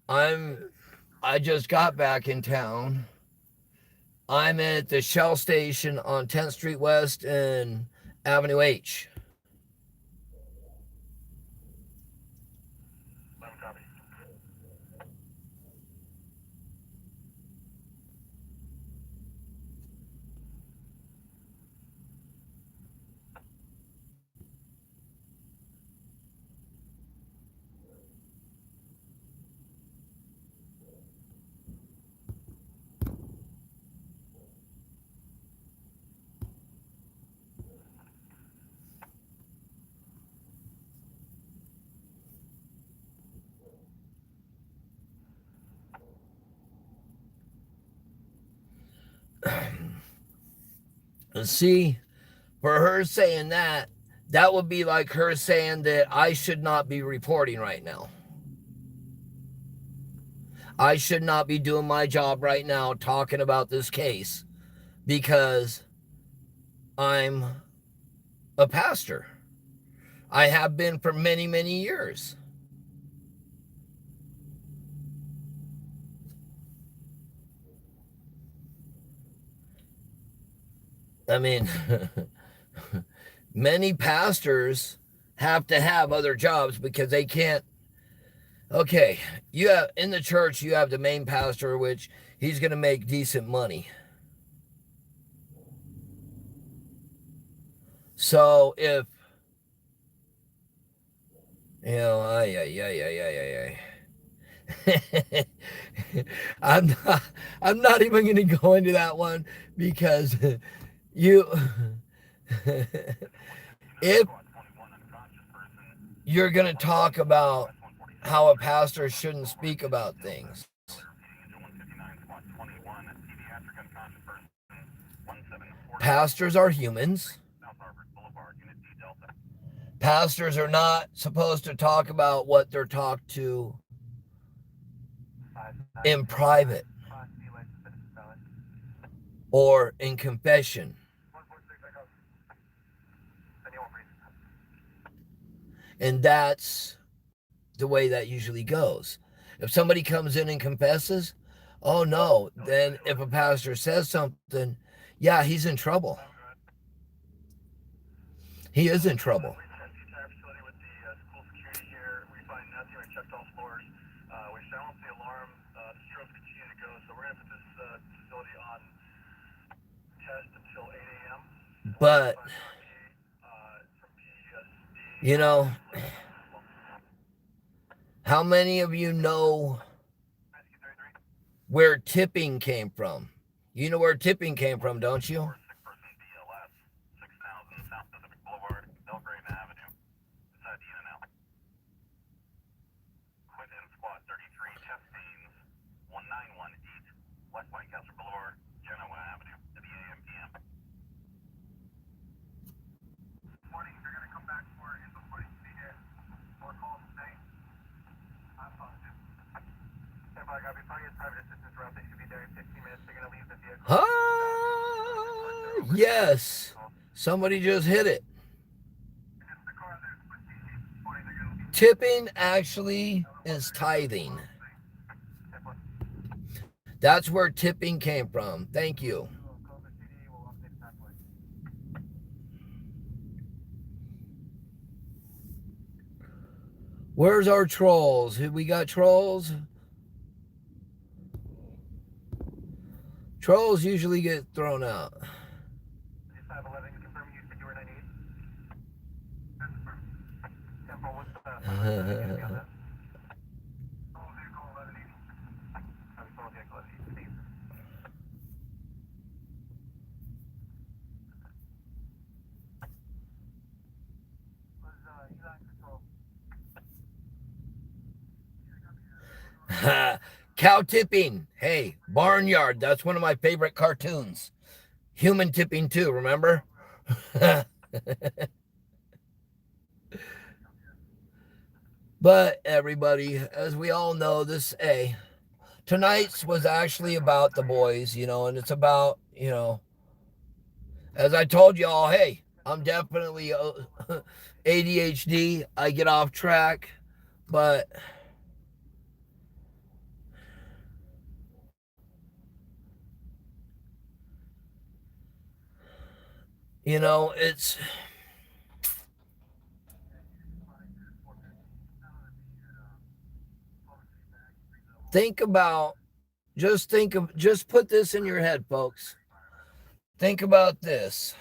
I just got back in town. I'm at the Shell station on 10th Street West and Avenue H. See, for her saying that, that would be like her saying that I should not be reporting right now. I should not be doing my job right now talking about this case because I'm a pastor. I have been for many, many years. I mean, many pastors have to have other jobs because they can't. Okay, you have in the church, you have the main pastor, which he's going to make decent money. So if, I'm not even going to go into that one because you, if you're going to talk about how a pastor shouldn't speak about things. Pastors are humans. Pastors are not supposed to talk about what they're talked to in private or in confession. And that's the way that usually goes. If somebody comes in and confesses, oh no, then if a pastor says something, yeah, he's in trouble. He is in trouble. But, you know, how many of you know where tipping came from? You know where tipping came from, don't you? Yes. Somebody just hit it. Tipping actually is tithing. That's where tipping came from. Thank you. Call the CD, we'll update the pathway. Where's our trolls? We got trolls? Trolls usually get thrown out. 511, confirm you said you were 98? Temple, what's the on that? Oh, vehicle 1180. I'm still vehicle 1180. Was Eli control? Cow tipping. Hey, Barnyard. That's one of my favorite cartoons. Human tipping too, remember? But everybody, as we all know, tonight's was actually about the boys, and it's about, as I told y'all, hey, I'm definitely ADHD. I get off track, but it's just put this in your head, folks. Think about this.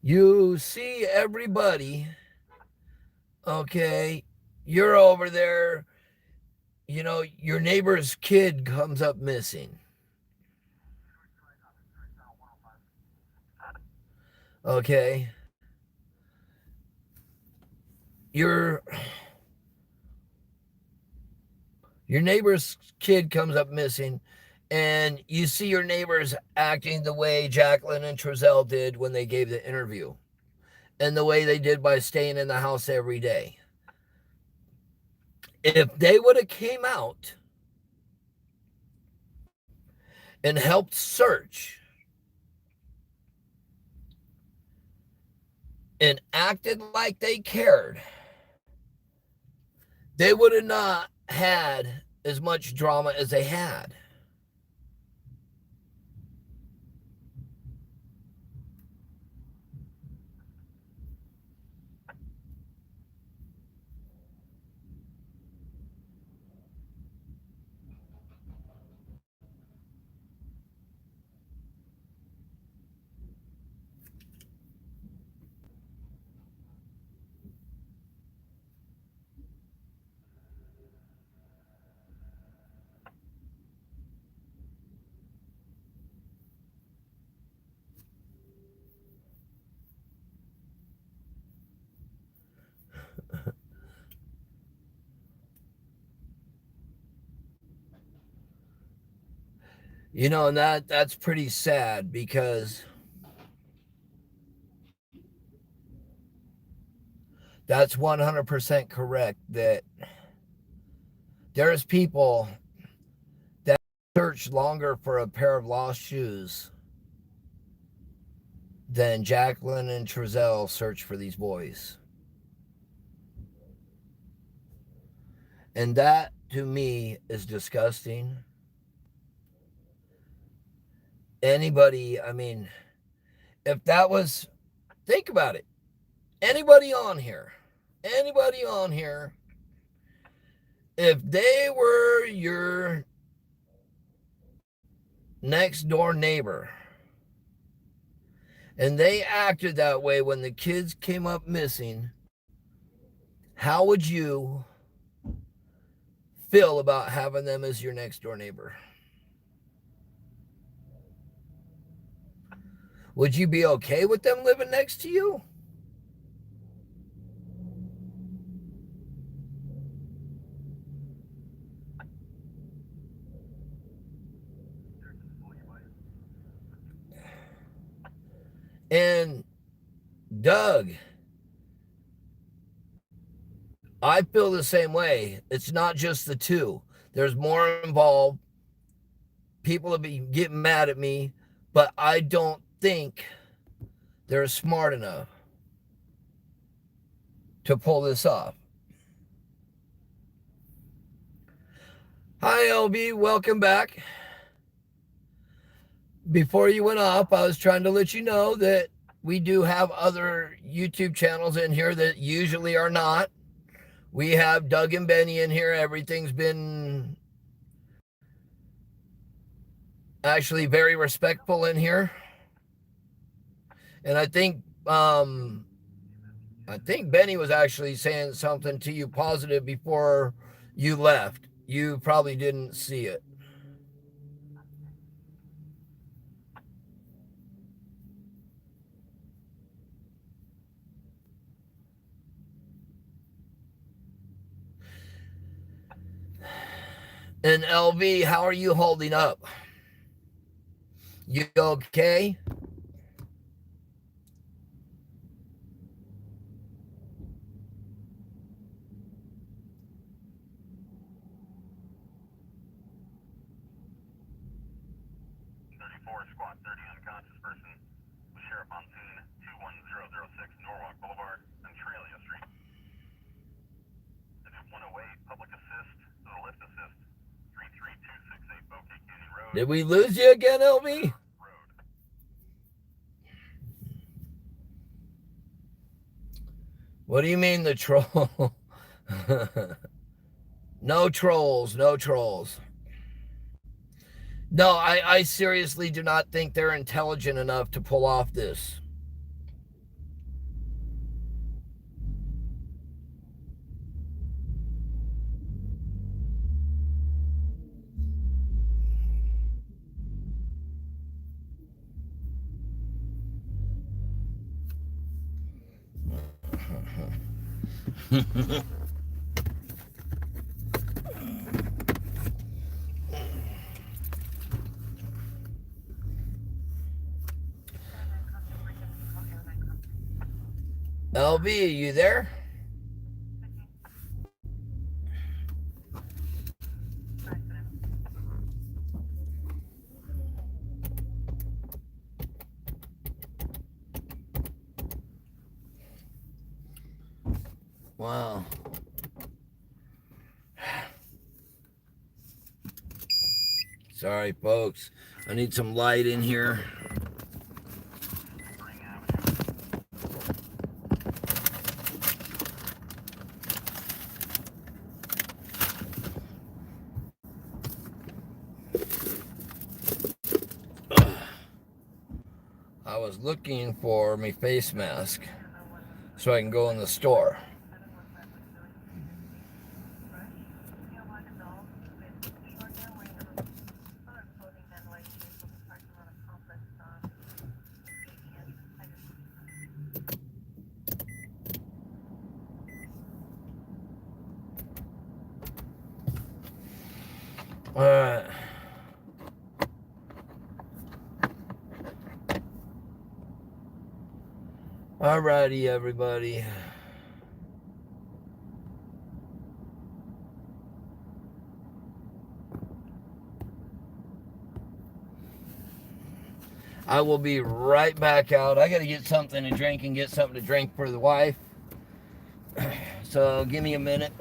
You see everybody, okay, you're over there, your neighbor's kid comes up missing. Okay. Your neighbor's kid comes up missing, and you see your neighbors acting the way Jacqueline and Trezell did when they gave the interview, and the way they did by staying in the house every day. If they would have came out and helped search and acted like they cared, they would have not had as much drama as they had. And that's pretty sad, because that's 100% correct that there's people that search longer for a pair of lost shoes than Jacqueline and Trezell searched for these boys. And that, to me, is disgusting. Anybody, if that was, think about it. Anybody on here, if they were your next door neighbor and they acted that way when the kids came up missing, how would you feel about having them as your next door neighbor? Would you be okay with them living next to you? And Doug, I feel the same way. It's not just the two. There's more involved. People will be getting mad at me, but I don't think they're smart enough to pull this off. Hi, LB. Welcome back. Before you went off, I was trying to let you know that we do have other YouTube channels in here that usually are not. We have Doug and Benny in here. Everything's been actually very respectful in here. And I think Benny was actually saying something to you positive before you left. You probably didn't see it. And LV, how are you holding up? You okay? Squad 30 unconscious person. Sheriff on scene 21006 Norwalk Boulevard, Centralia Street. It's 108 public assist, the lift assist, 33268 Bouquet Canyon Road. Did we lose you again, LV? What do you mean the troll? No trolls, no trolls. No, I seriously do not think they're intelligent enough to pull off this. LV, are you there? Wow. Sorry, folks. I need some light in here. I was looking for my face mask so I can go in the store. All right. All righty, everybody. I will be right back out. I got to get something to drink and get something to drink for the wife. So give me a minute.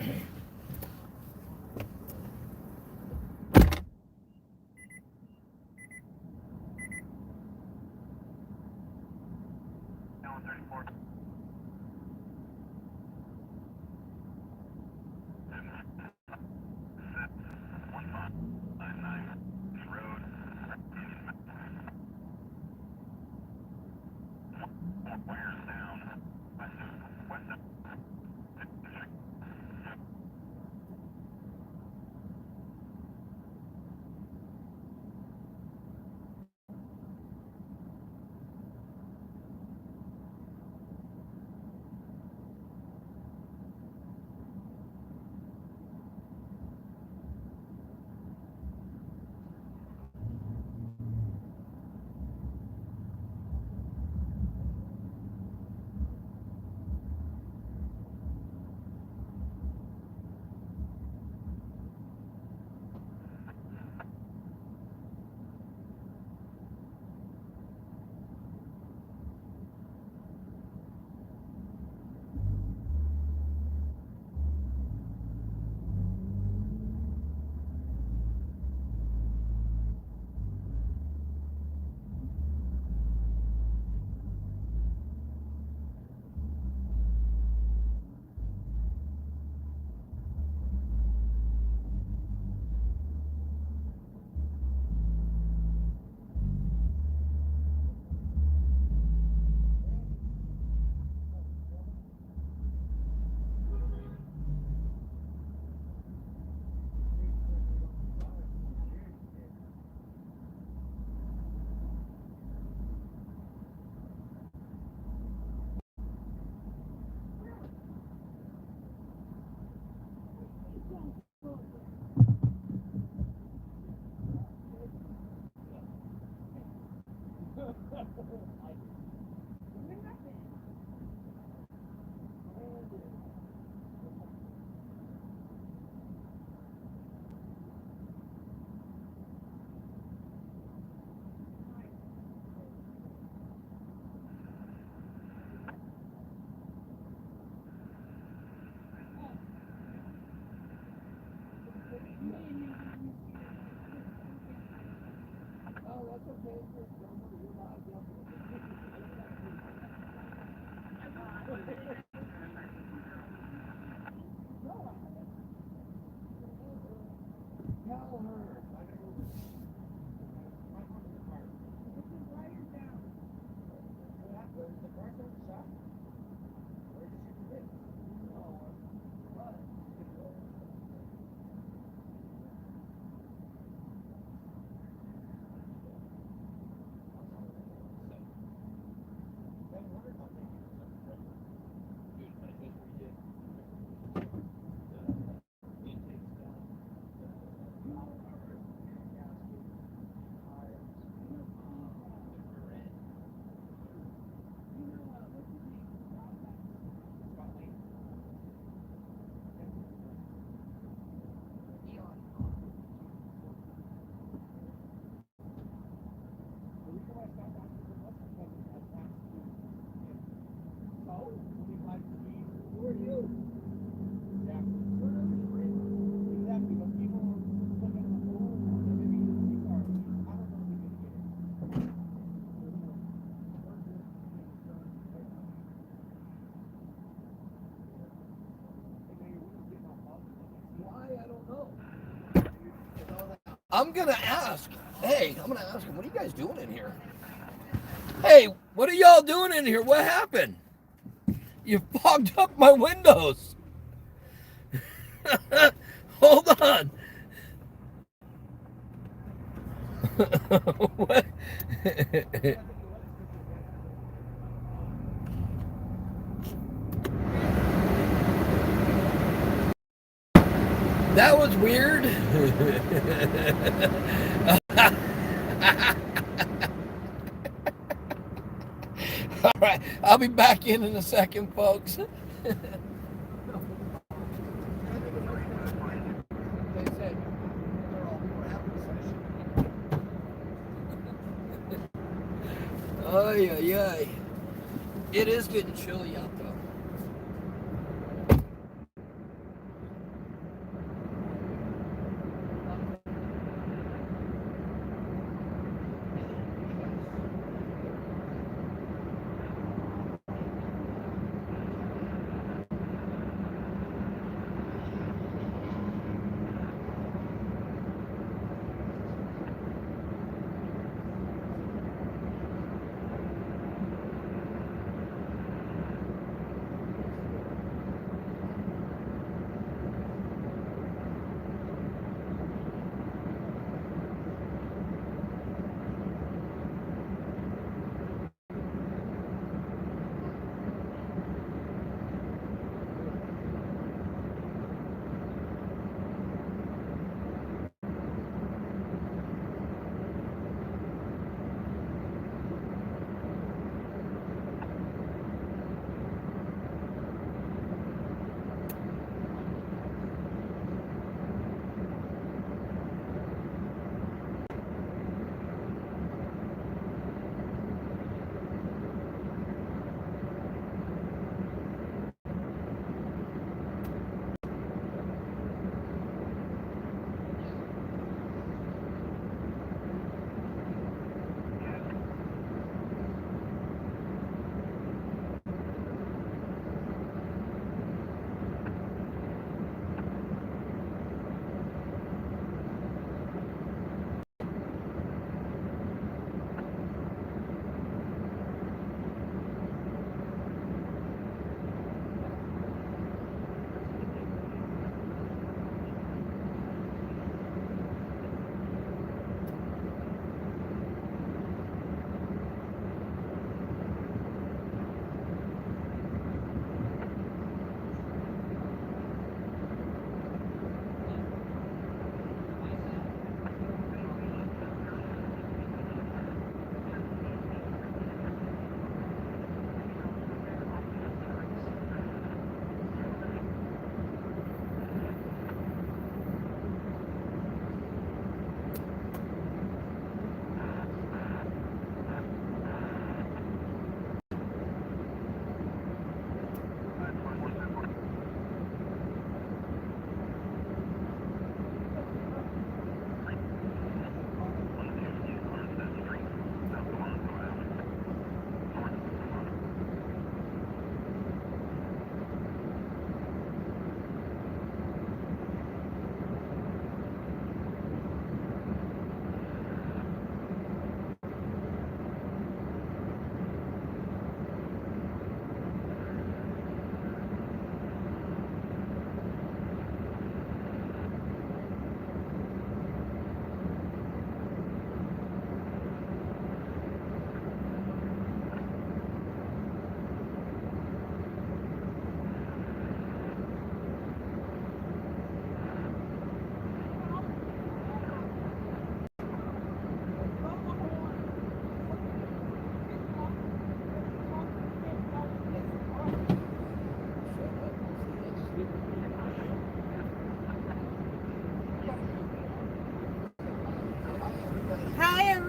I'm gonna ask. Hey, I'm gonna ask him. What are you guys doing in here? Hey, what are y'all doing in here? What happened? You fogged up my windows. Hold on. What? That was weird. All right, I'll be back in a second, folks. Ay, ay, ay. It is getting chilly out though.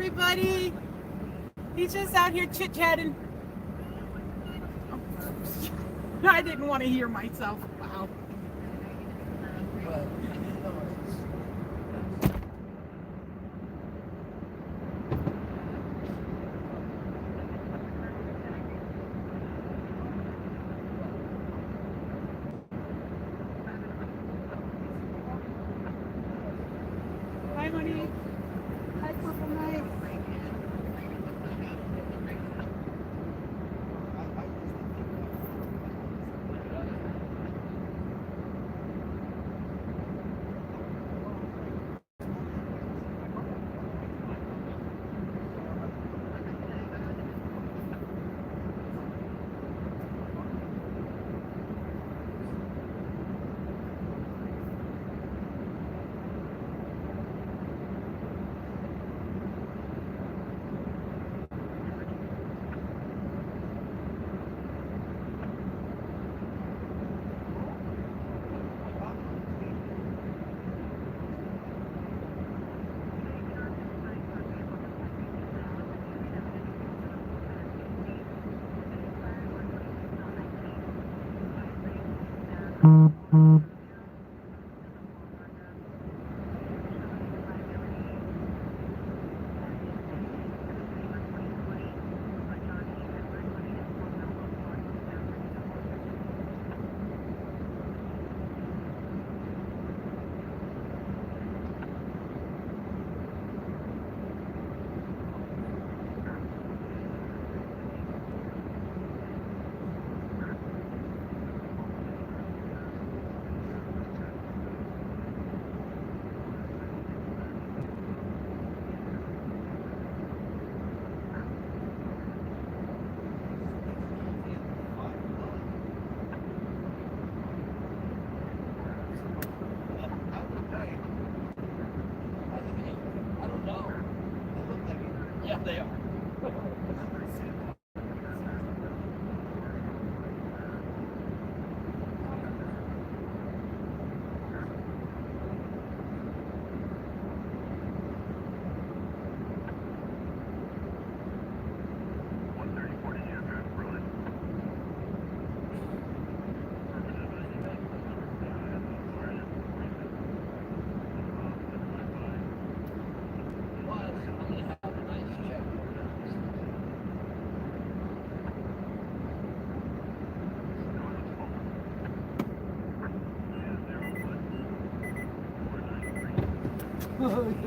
everybody. He's just out here chit-chatting. I didn't want to hear myself. Wow. Hi, honey. Hi, Purple Knight. Yeah, they are.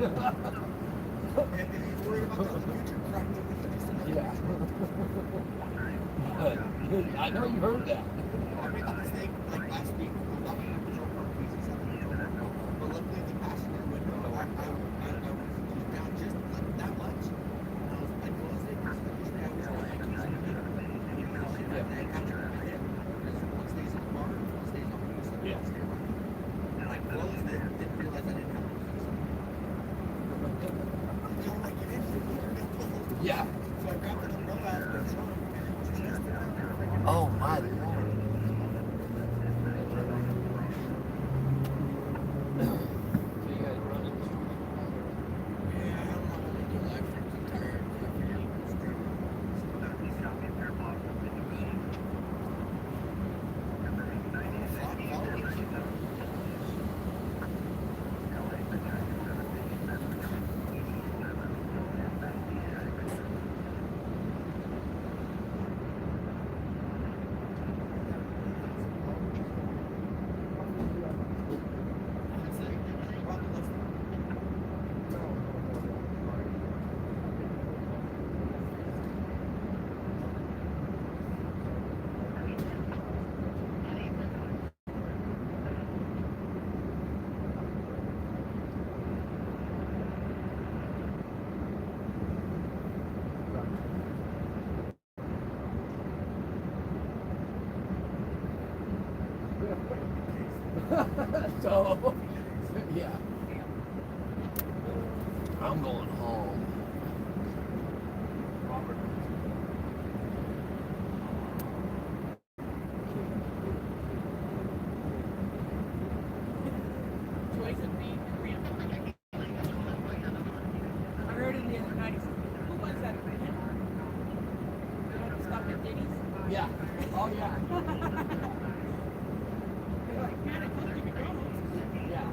Yeah. I know you heard that. I made that mistake like last week. I'm not going to control car keys and stuff. But luckily the passenger window, I was down just that much. I closed it because usually I was like, keys in the middle. And after I hit, one stays in the car, one stays on the keys. Yeah. And I closed it, didn't realize I didn't have the keys. How do I get in here? Yeah. So I grabbed the umbrella out of the trunk and it was just Oh my Lord. So you guys running? So, yeah. I'm going home. I heard it the other night. Denny's? Yeah. Oh, yeah. Like, man, I close to McDonald's. Yeah.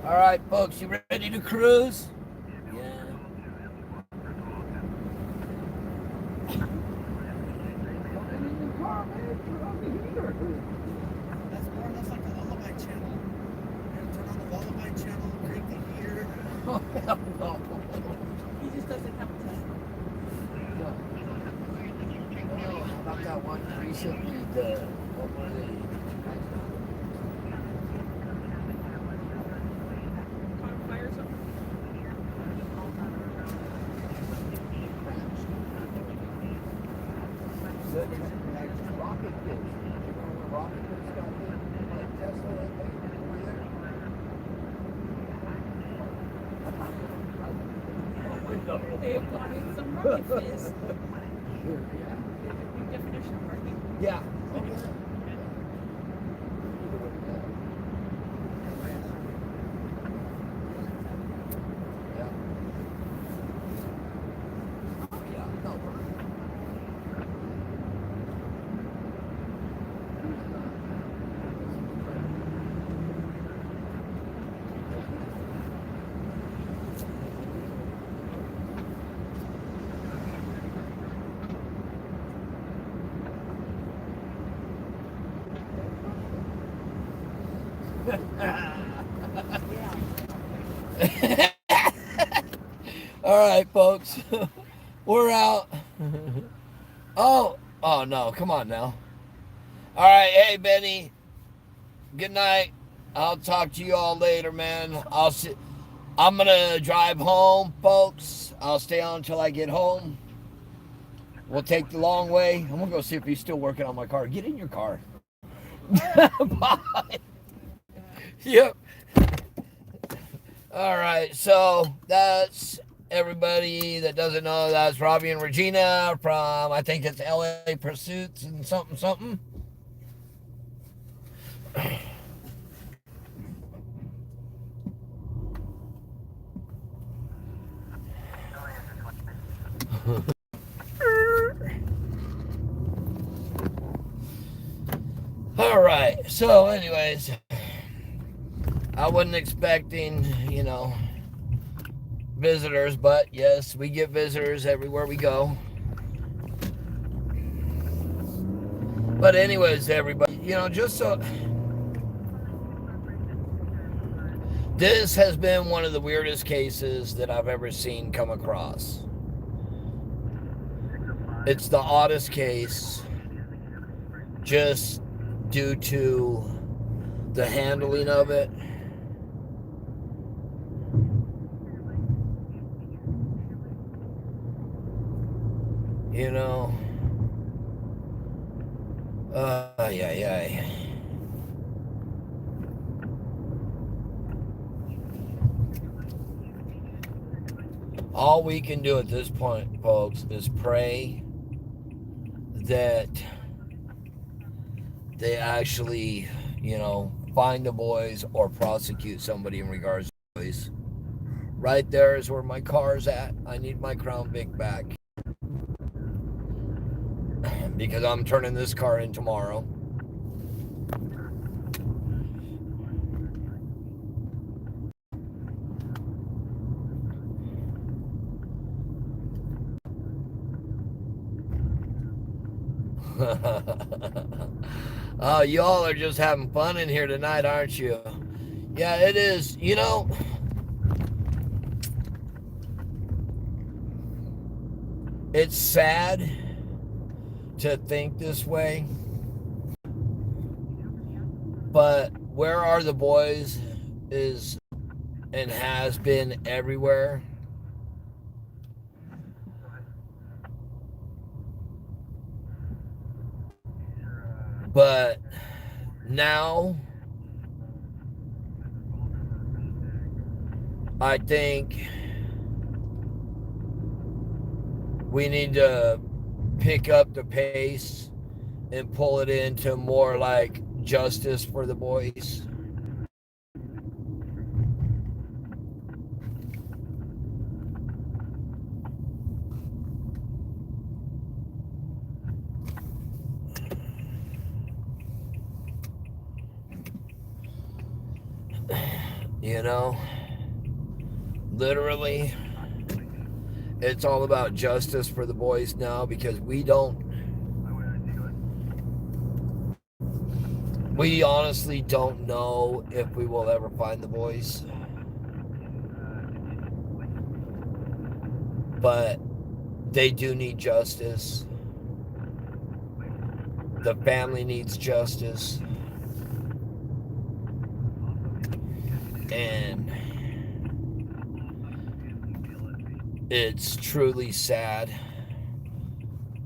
All right, folks, you ready to cruise? Yeah. That's more or less like the lullaby channel. And turn on the lullaby channel, crank the ear. Oh, hell no. He just doesn't have a Tesla. Oh, about that one recently, what were they? Caught fire or something. Rocket Kids. You know when Rocket Kids got hit? Like Tesla, were you there? They wanted some rocket fizz. Yeah. New definition of parking. Yeah. All right, folks, we're out. Oh no, come on now. All right, hey Benny, good night. I'll talk to you all later, man. I'm gonna drive home, folks. I'll stay on until I get home. We'll take the long way. I'm gonna go see if he's still working on my car. Get in your car. Bye. Yep. All right, so that's everybody that doesn't know. That's Robbie and Regina from, I think it's LA Pursuits and something. All right, so anyways, I wasn't expecting, visitors, but yes, we get visitors everywhere we go. But anyways, everybody, just so, this has been one of the weirdest cases that I've ever seen come across. It's the oddest case, just due to the handling of it. Yeah. All we can do at this point, folks, is pray that they actually, find the boys or prosecute somebody in regards to the boys. Right there is where my car's at. I need my Crown Vic back. Because I'm turning this car in tomorrow. Oh, y'all are just having fun in here tonight, aren't you? Yeah, it is. It's sad to think this way, but where are the boys is and has been everywhere. But now I think we need to pick up the pace and pull it into more like justice for the boys. You know, literally, it's all about justice for the boys now, because we honestly don't know if we will ever find the boys. But they do need justice. The family needs justice. And it's truly sad,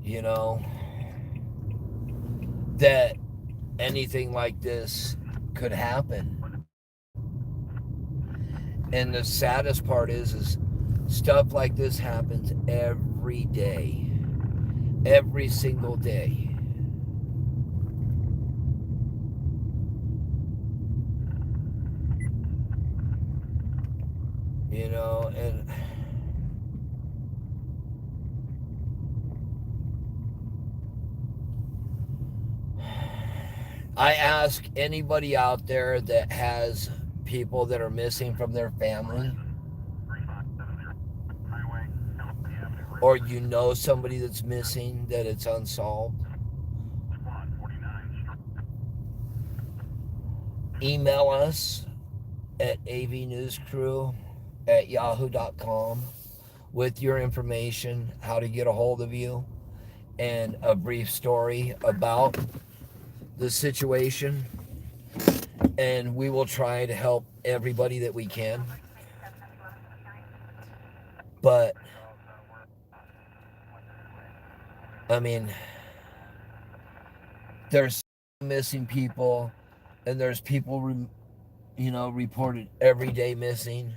you know, that anything like this could happen. And the saddest part is stuff like this happens every day, every single day. You know, and I ask anybody out there that has people that are missing from their family, or you know somebody that's missing, that it's unsolved, email us at avnewscrew@yahoo.com with your information, how to get a hold of you, and a brief story about the situation, and we will try to help everybody that we can. But I mean, there's missing people, and there's people reported every day missing.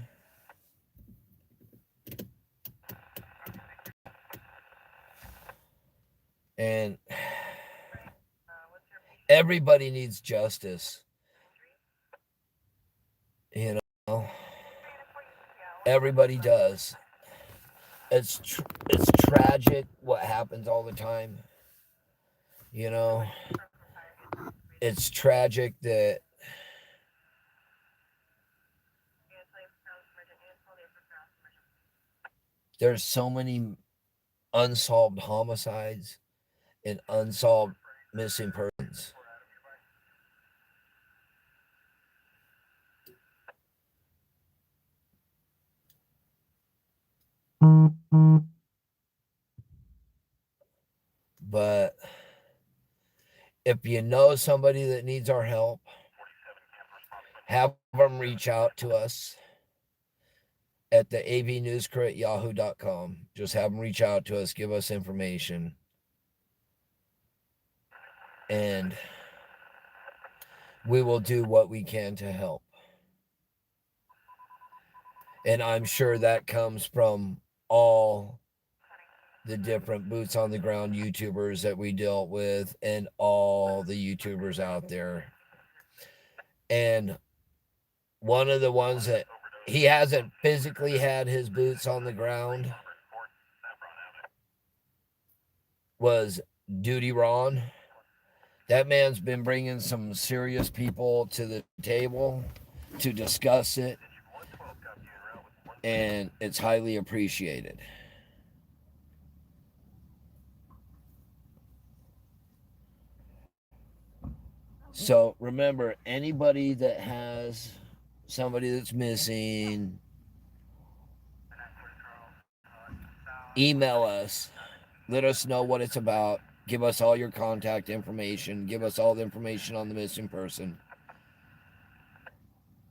And everybody needs justice. You know, everybody does. It's tragic what happens all the time. You know, it's tragic that there's so many unsolved homicides and unsolved missing persons. But if you know somebody that needs our help, have them reach out to us at the avnewscrew@yahoo.com. Just have them reach out to us, give us information, and we will do what we can to help. And I'm sure that comes from all the different boots on the ground YouTubers that we dealt with, and all the YouTubers out there. And one of the ones that he hasn't physically had his boots on the ground was Duty Ron. That man's been bringing some serious people to the table to discuss it, and it's highly appreciated. So remember, anybody that has somebody that's missing, email us. Let us know what it's about. Give us all your contact information. Give us all the information on the missing person.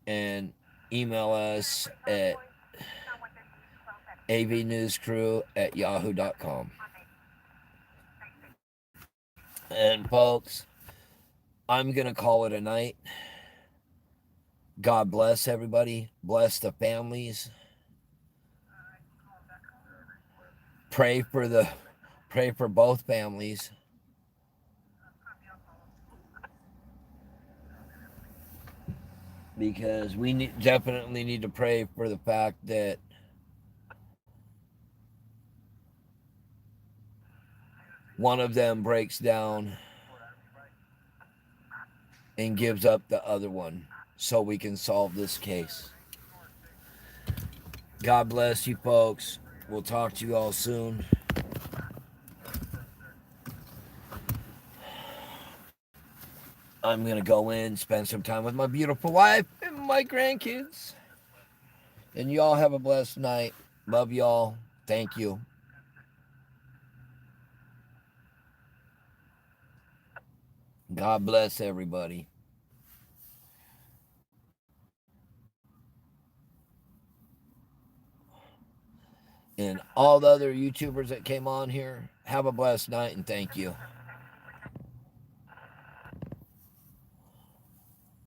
And email us at avnewscrew@yahoo.com. And folks, I'm going to call it a night. God bless everybody. Bless the families. Pray for both families. because we definitely need to pray for the fact that one of them breaks down and gives up the other one so we can solve this case. God bless you folks. We'll talk to you all soon. I'm going to go in, spend some time with my beautiful wife and my grandkids. And y'all have a blessed night. Love y'all. Thank you. God bless everybody. And all the other YouTubers that came on here, have a blessed night and thank you.